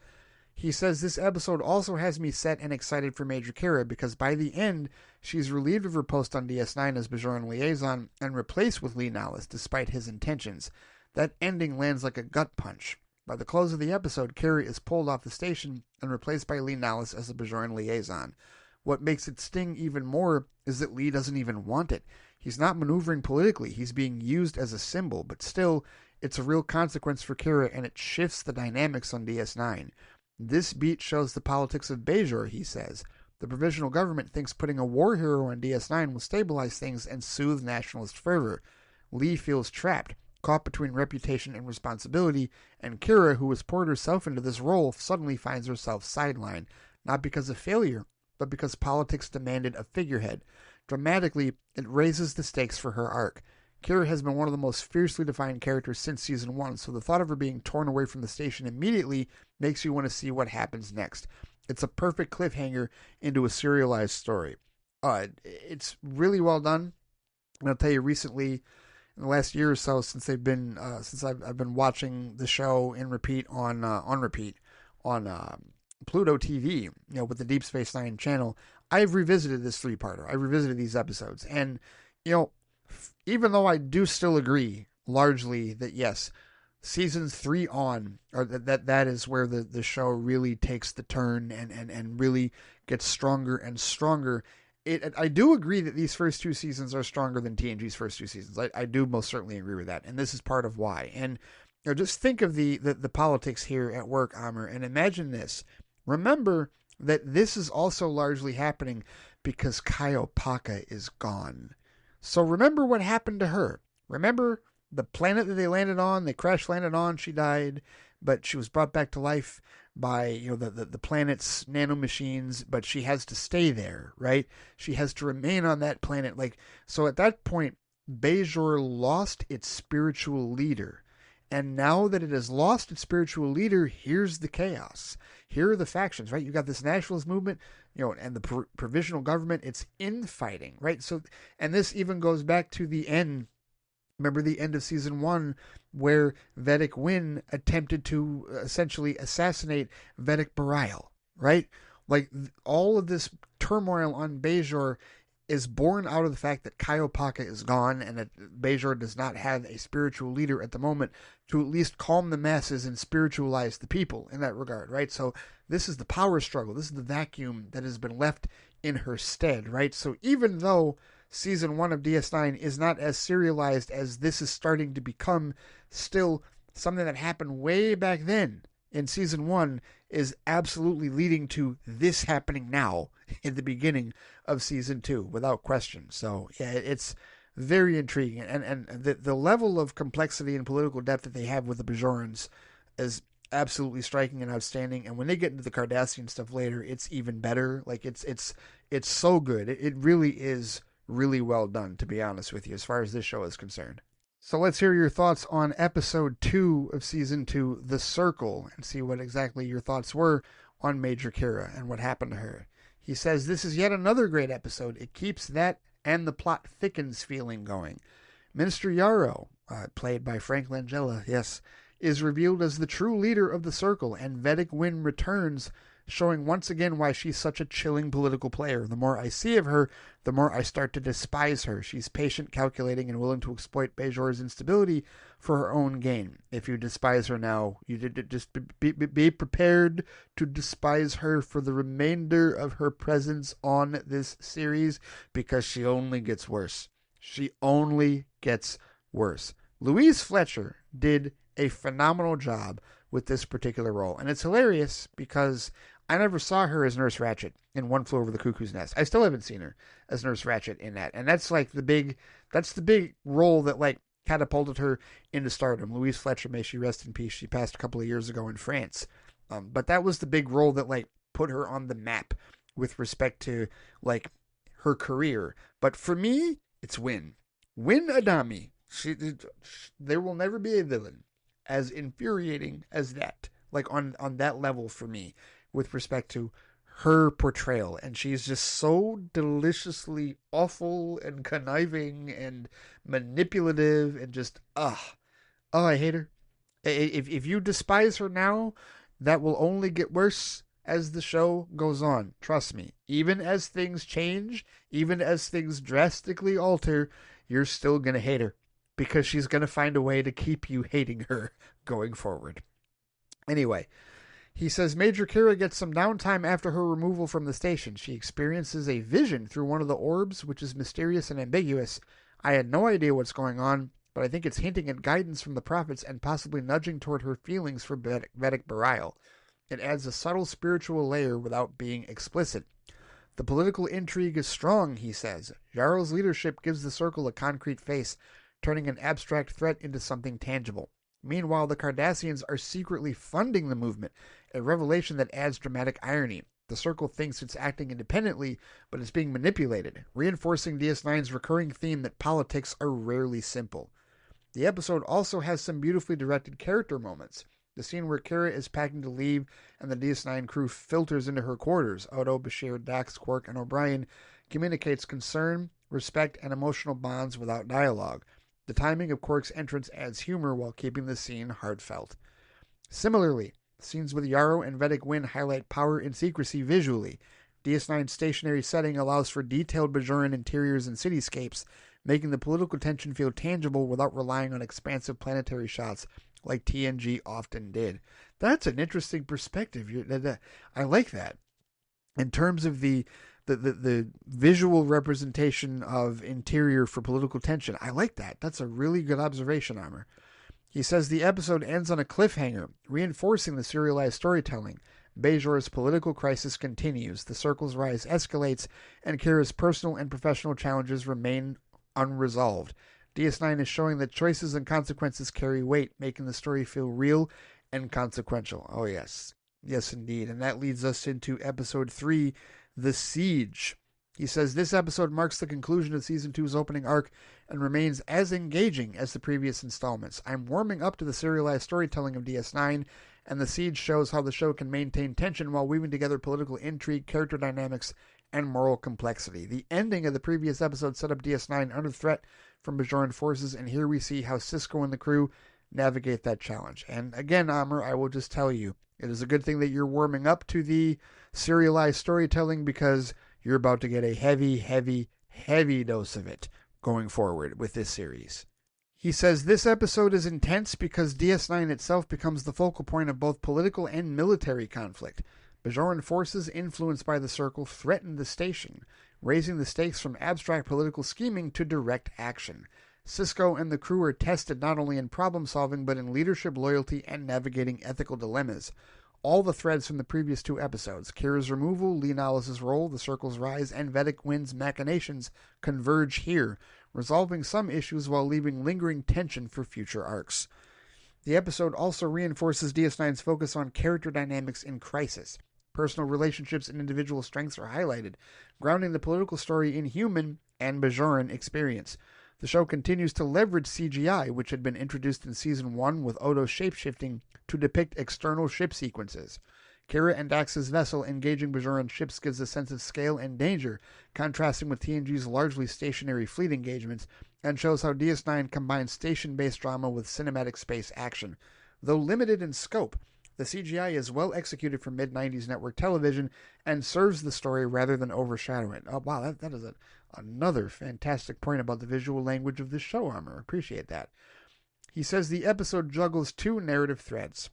[SPEAKER 1] He says this episode also has me set and excited for Major Kira because by the end, she's relieved of her post on DS9 as Bajoran liaison and replaced with Lee Nallis despite his intentions. That ending lands like a gut punch. By the close of the episode, Kira is pulled off the station and replaced by Lee Nallis as the Bajoran liaison. What makes it sting even more is that Lee doesn't even want it. He's not maneuvering politically, he's being used as a symbol, but still, it's a real consequence for Kira and it shifts the dynamics on DS9. This beat shows the politics of Bajor, he says. The provisional government thinks putting a war hero on DS9 will stabilize things and soothe nationalist fervor. Lee feels trapped, caught between reputation and responsibility, and Kira, who has poured herself into this role, suddenly finds herself sidelined, not because of failure, but because politics demanded a figurehead. Dramatically, it raises the stakes for her arc. Kira has been one of the most fiercely defined characters since Season 1, so the thought of her being torn away from the station immediately makes you want to see what happens next. It's a perfect cliffhanger into a serialized story. It's really well done. And I'll tell you, recently, in the last year or so, since I've been watching the show in repeat on Pluto TV, with the Deep Space Nine channel, I've revisited this three-parter. I've revisited these episodes, and even though I do still agree largely that yes, seasons 3 on, or that is where the show really takes the turn and really gets stronger and stronger. I do agree that these first two seasons are stronger than TNG's first two seasons. I do most certainly agree with that, and this is part of why. And just think of the politics here at work, Amr, and imagine this. Remember that this is also largely happening because Kaiopaka is gone. So remember what happened to her. Remember the planet that they landed on, they crash landed on, she died, but she was brought back to life by the planet's nanomachines, but she has to stay there, right? She has to remain on that planet. So at that point, Bajor lost its spiritual leader. And now that it has lost its spiritual leader, here's the chaos. Here are the factions, right? You got this nationalist movement, and the provisional government. It's infighting, right? So, and this even goes back to the end. Remember the end of season 1, where Vedic Wynn attempted to essentially assassinate Vedic Bareil, right? All of this turmoil on Bajor is born out of the fact that Kaiopaka is gone and that Bajor does not have a spiritual leader at the moment to at least calm the masses and spiritualize the people in that regard, right? So this is the power struggle. This is the vacuum that has been left in her stead, right? So even though Season 1 of DS9 is not as serialized as this is starting to become, still something that happened way back then in Season 1 is absolutely leading to this happening now in the beginning of Season 2, without question. So, yeah, it's very intriguing. And the level of complexity and political depth that they have with the Bajorans is absolutely striking and outstanding. And when they get into the Cardassian stuff later, it's even better. Like it's so good. It really is really well done, to be honest with you, as far as this show is concerned. So let's hear your thoughts on episode 2 of season 2, The Circle, and see what exactly your thoughts were on Major Kira and what happened to her. He says, this is yet another great episode. It keeps that and the plot thickens feeling going. Minister Yarrow, played by Frank Langella, yes, is revealed as the true leader of the Circle, and Vedic Wynn returns, showing once again why she's such a chilling political player. The more I see of her, the more I start to despise her. She's patient, calculating, and willing to exploit Bajor's instability for her own gain. If you despise her now, you just be prepared to despise her for the remainder of her presence on this series, because she only gets worse. She only gets worse. Louise Fletcher did a phenomenal job with this particular role, and it's hilarious because I never saw her as Nurse Ratched in One Flew Over the Cuckoo's Nest. I still haven't seen her as Nurse Ratched in that, and that's like the big role that like catapulted her into stardom. Louise Fletcher, may she rest in peace. She passed a couple of years ago in France, but that was the big role that like put her on the map with respect to like her career. But for me, it's Wynn Adami. There will never be a villain as infuriating as that, like on that level for me, with respect to her portrayal. And she's just so deliciously awful and conniving and manipulative and just, I hate her. If you despise her now, that will only get worse as the show goes on. Trust me. Even as things change, even as things drastically alter, you're still going to hate her, because she's going to find a way to keep you hating her going forward. Anyway, he says Major Kira gets some downtime after her removal from the station. She experiences a vision through one of the orbs, which is mysterious and ambiguous. I had no idea what's going on, but I think it's hinting at guidance from the prophets and possibly nudging toward her feelings for Vedic Burial. It adds a subtle spiritual layer without being explicit. The political intrigue is strong, he says. Yarrow's leadership gives the Circle a concrete face, turning an abstract threat into something tangible. Meanwhile, the Cardassians are secretly funding the movement, a revelation that adds dramatic irony. The Circle thinks it's acting independently, but it's being manipulated, reinforcing DS9's recurring theme that politics are rarely simple. The episode also has some beautifully directed character moments. The scene where Kira is packing to leave and the DS9 crew filters into her quarters. Odo, Bashir, Dax, Quark, and O'Brien communicates concern, respect, and emotional bonds without dialogue. The timing of Quark's entrance adds humor while keeping the scene heartfelt. Similarly, scenes with Yarrow and Vedic Wynn highlight power and secrecy visually. DS9's stationary setting allows for detailed Bajoran interiors and cityscapes, making the political tension feel tangible without relying on expansive planetary shots like TNG often did. That's an interesting perspective. I like that. In terms of the visual representation of interior for political tension, I like that. That's a really good observation, Amr. He says the episode ends on a cliffhanger, reinforcing the serialized storytelling. Bajor's political crisis continues, the Circle's rise escalates, and Kira's personal and professional challenges remain unresolved. DS9 is showing that choices and consequences carry weight, making the story feel real and consequential. Oh, yes. Yes, indeed. And that leads us into episode 3, The Siege. He says this episode marks the conclusion of Season 2's opening arc and remains as engaging as the previous installments. I'm warming up to the serialized storytelling of DS9, and The Siege shows how the show can maintain tension while weaving together political intrigue, character dynamics, and moral complexity. The ending of the previous episode set up DS9 under threat from Bajoran forces, and here we see how Sisko and the crew navigate that challenge. And again, Amr, I will just tell you, it is a good thing that you're warming up to the serialized storytelling, because you're about to get a heavy, heavy, heavy dose of it going forward with this series. He says this episode is intense because DS9 itself becomes the focal point of both political and military conflict. Bajoran forces influenced by the Circle threaten the station, raising the stakes from abstract political scheming to direct action. Sisko and the crew are tested not only in problem-solving but in leadership, loyalty, and navigating ethical dilemmas. All the threads from the previous 2 episodes, Kira's removal, Lee Nallis' role, the Circle's rise, and Vedic Wynn's machinations converge here, resolving some issues while leaving lingering tension for future arcs. The episode also reinforces DS9's focus on character dynamics in crisis. Personal relationships and individual strengths are highlighted, grounding the political story in human and Bajoran experience. The show continues to leverage CGI, which had been introduced in Season 1 with Odo's shapeshifting, to depict external ship sequences. Kira and Dax's vessel engaging Bajoran ships gives a sense of scale and danger, contrasting with TNG's largely stationary fleet engagements, and shows how DS9 combines station-based drama with cinematic space action. Though limited in scope, the CGI is well executed for mid-90s network television and serves the story rather than overshadow it. Oh, wow, that is another fantastic point about the visual language of this show, Armor. Appreciate that. He says the episode juggles two narrative threads.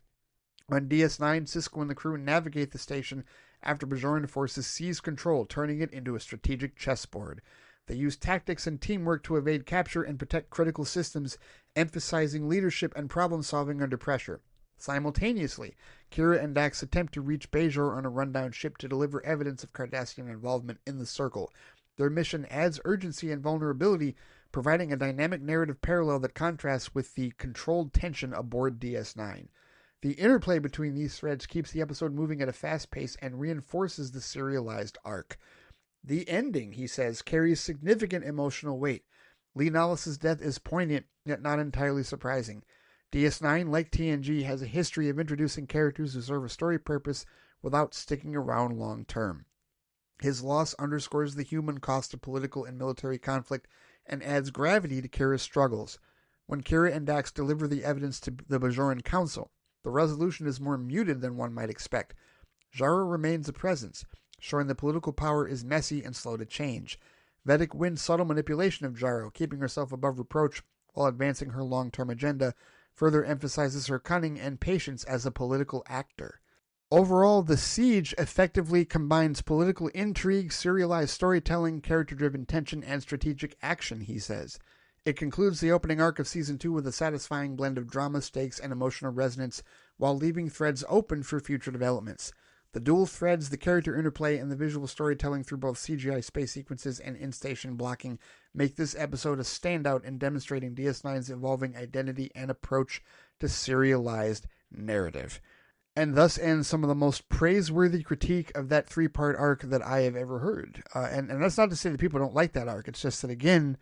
[SPEAKER 1] On DS9, Sisko and the crew navigate the station after Bajoran forces seize control, turning it into a strategic chessboard. They use tactics and teamwork to evade capture and protect critical systems, emphasizing leadership and problem-solving under pressure. Simultaneously, Kira and Dax attempt to reach Bajor on a rundown ship to deliver evidence of Cardassian involvement in the Circle. Their mission adds urgency and vulnerability, providing a dynamic narrative parallel that contrasts with the controlled tension aboard DS9. The interplay between these threads keeps the episode moving at a fast pace and reinforces the serialized arc. The ending, he says, carries significant emotional weight. Lee Nollis's death is poignant, yet not entirely surprising. DS9, like TNG, has a history of introducing characters who serve a story purpose without sticking around long term. His loss underscores the human cost of political and military conflict and adds gravity to Kira's struggles. When Kira and Dax deliver the evidence to the Bajoran Council, the resolution is more muted than one might expect. Jaro remains a presence, showing that political power is messy and slow to change. Vedic wins subtle manipulation of Jaro, keeping herself above reproach while advancing her long-term agenda, further emphasizes her cunning and patience as a political actor. Overall, The Siege effectively combines political intrigue, serialized storytelling, character-driven tension, and strategic action, he says. It concludes the opening arc of Season 2 with a satisfying blend of drama, stakes, and emotional resonance, while leaving threads open for future developments. The dual threads, the character interplay, and the visual storytelling through both CGI space sequences and in-station blocking make this episode a standout in demonstrating DS9's evolving identity and approach to serialized narrative. And thus ends some of the most praiseworthy critique of that three-part arc that I have ever heard. And that's not to say that people don't like that arc. It's just that, again,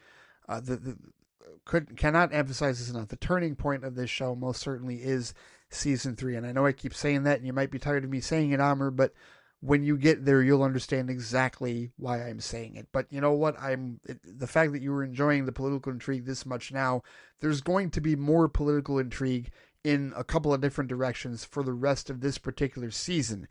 [SPEAKER 1] cannot emphasize this enough. The turning point of this show most certainly is Season 3. And I know I keep saying that, and you might be tired of me saying it, Amr, but when you get there, you'll understand exactly why I'm saying it. But you know what? The fact that you were enjoying the political intrigue this much now, there's going to be more political intrigue in a couple of different directions for the rest of this particular season.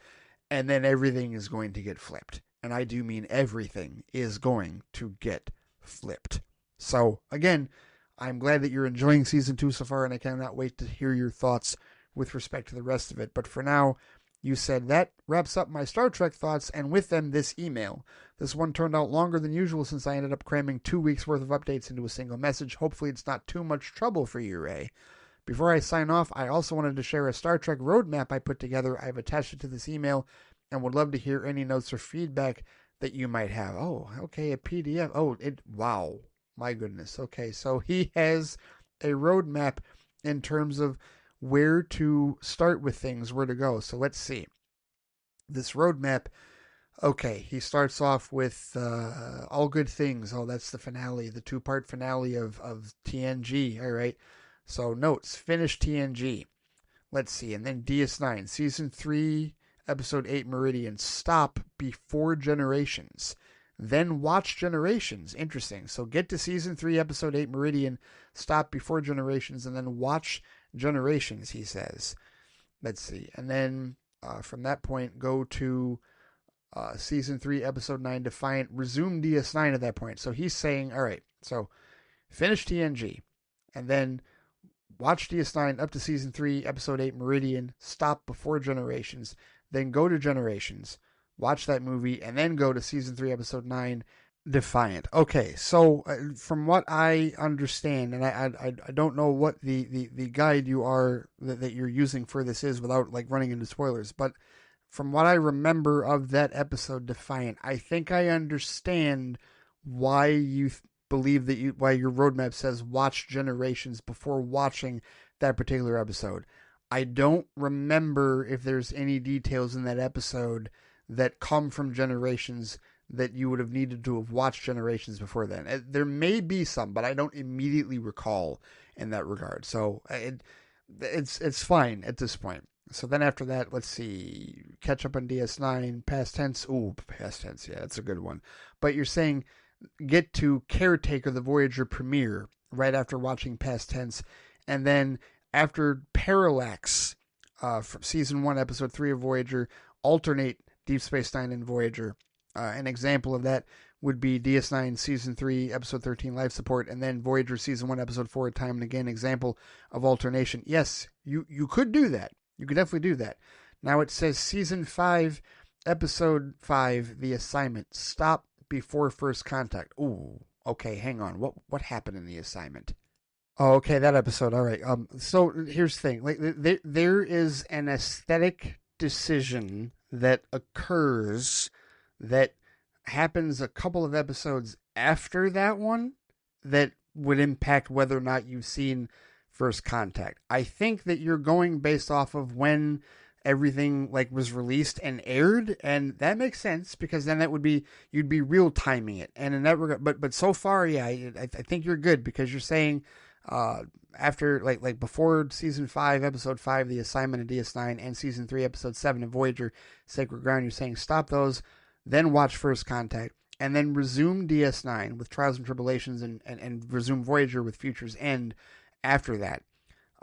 [SPEAKER 1] And then everything is going to get flipped. And I do mean everything is going to get flipped. So, again, I'm glad that you're enjoying Season 2 so far, and I cannot wait to hear your thoughts with respect to the rest of it. But for now, you said that wraps up my Star Trek thoughts, and with them this email. This one turned out longer than usual since I ended up cramming 2 weeks worth of updates into a single message. Hopefully it's not too much trouble for you, Ray. Before I sign off, I also wanted to share a Star Trek roadmap I put together. I've attached it to this email and would love to hear any notes or feedback that you might have. Oh, okay, a PDF. Wow. My goodness. Okay, so he has a roadmap in terms of where to start with things, where to go. So let's see. This roadmap, okay, he starts off with All Good Things. Oh, that's the finale, the 2-part finale of TNG. All right. So notes, finish TNG. Let's see. And then DS9, Season 3, Episode 8, Meridian. Stop before Generations. Then watch Generations. Interesting. So get to Season 3, Episode 8, Meridian, stop before Generations, and then watch Generations, he says. Let's see. And then from that point, go to Season 3, Episode 9, Defiant. Resume DS9 at that point. So he's saying, all right, so finish TNG, and then watch DS9 up to Season 3, Episode 8, Meridian, stop before Generations, then go to Generations, watch that movie, and then go to Season 3, Episode 9, Defiant. Okay, so from what I understand, and I don't know what the guide you are that you're using for this is without like running into spoilers, but from what I remember of that episode, Defiant, I think I understand why you believe that why your roadmap says watch Generations before watching that particular episode. I don't remember if there's any details in that episode that come from Generations that you would have needed to have watched Generations before then. There may be some, but I don't immediately recall in that regard. So it's fine at this point. So then after that, let's see, catch up on DS9, past tense. Ooh, past tense, yeah, that's a good one. But you're saying get to Caretaker, the Voyager premiere, right after watching past tense, and then after Parallax, from season 1, episode 3 of Voyager, alternate Deep Space Nine and Voyager. An example of that would be DS9 season 3, episode 13, Life Support, and then Voyager season 1, episode 4, Time and Again, example of alternation. Yes, you could do that. You could definitely do that. Now it says season 5, episode 5, The Assignment. Stop before first contact. Ooh, okay, hang on. What happened in The Assignment? Oh, okay, that episode. All right. So here's the thing. Like, there is an aesthetic decision that occurs that happens a couple of episodes after that one that would impact whether or not you've seen First Contact. I think that you're going based off of when everything like was released and aired, and that makes sense because then that would be you'd be real timing it. And in that regard, but so far, yeah, I think you're good because you're saying after like before season 5, episode 5, The Assignment of DS9, and season 3, episode 7 of Voyager, Sacred Ground, you're saying stop those, then watch First Contact, and then resume DS9 with Trials and Tribulations, and resume Voyager with Future's End after that.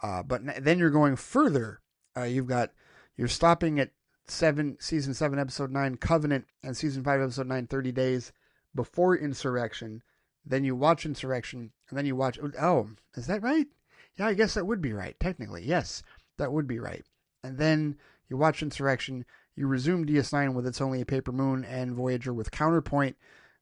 [SPEAKER 1] But then you're going further. You're stopping at season 7, episode 9, Covenant, and season 5, episode 9, 30 Days before Insurrection. Then you watch Insurrection, and then you watch... Oh, is that right? Yeah, I guess that would be right, technically. Yes, that would be right. And then you watch Insurrection, you resume DS9 with It's Only a Paper Moon and Voyager with Counterpoint.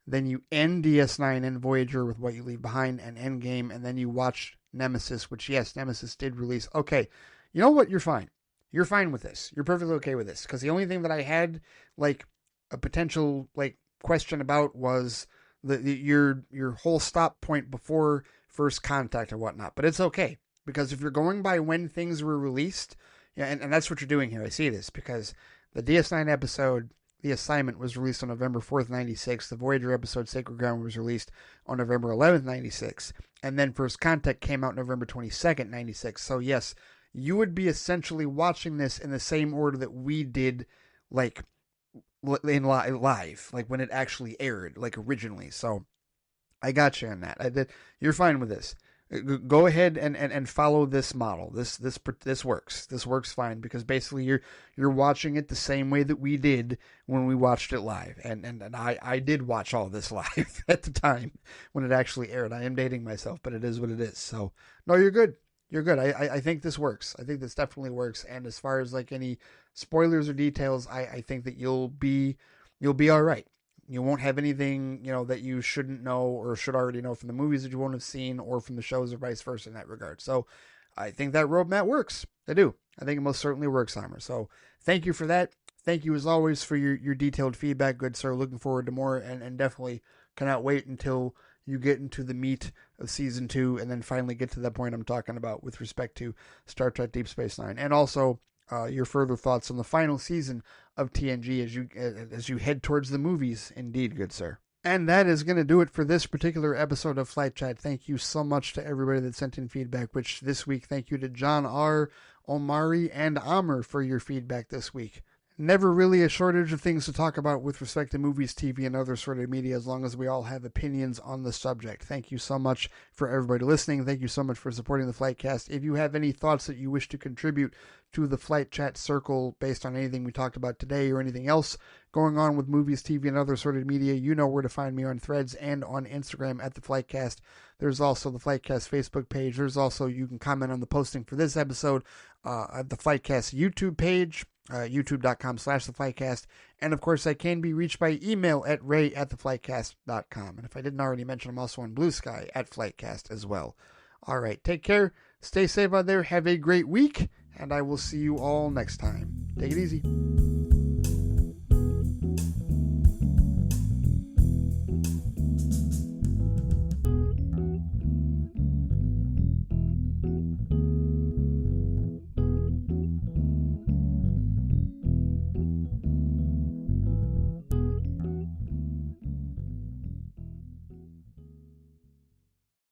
[SPEAKER 1] Then you end DS9 and Voyager with What You Leave Behind and Endgame, and then you watch Nemesis, which, yes, Nemesis did release. Okay, you know what? You're fine. You're fine with this. You're perfectly okay with this. Because the only thing that I had, like, a potential, like, question about was your whole stop point before First Contact and whatnot. But it's okay. Because if you're going by when things were released, yeah, and that's what you're doing here. I see this. Because the DS9 episode, The Assignment, was released on November 4th, 96. The Voyager episode, Sacred Ground, was released on November 11th, 96. And then First Contact came out November 22nd, 96. So, yes, you would be essentially watching this in the same order that we did, like, in live, like when it actually aired, like originally. So, I got you on that. You're fine with this. Go ahead and follow this model. This works. This works fine because basically you're watching it the same way that we did when we watched it live. And I did watch all this live at the time when it actually aired. I am dating myself, but it is what it is. So no, you're good. You're good. I think this works. I think this definitely works. And as far as like any spoilers or details, I think that you'll be all right. You won't have anything, that you shouldn't know or should already know from the movies that you won't have seen or from the shows or vice versa in that regard. So I think that roadmap works. I do. I think it most certainly works, Heimer. So thank you for that. Thank you as always for your detailed feedback, good sir. Looking forward to more and definitely cannot wait until you get into the meat of season 2 and then finally get to that point I'm talking about with respect to Star Trek Deep Space Nine. And also your further thoughts on the final season of TNG as you head towards the movies. Indeed, good sir. And that is going to do it for this particular episode of Flight Chat. Thank you so much to everybody that sent in feedback, which this week, thank you to John R., Omari, and Amr for your feedback this week. Never really a shortage of things to talk about with respect to movies, TV, and other sort of media, as long as we all have opinions on the subject. Thank you so much for everybody listening. Thank you so much for supporting the Flightcast. If you have any thoughts that you wish to contribute to the Flight Chat circle based on anything we talked about today or anything else going on with movies, TV, and other sort of media, you know where to find me on Threads and on Instagram at the Flightcast. There's also the Flightcast Facebook page. There's also, you can comment on the posting for this episode at the Flightcast YouTube page. youtube.com/theflightcast, and of course I can be reached by email at ray@theflightcast.com, and if I didn't already mention, I'm also on BLUESKY at Flightcast as well. Alright, take care, stay safe out there, have a great week, and I will see you all next time. Take it easy.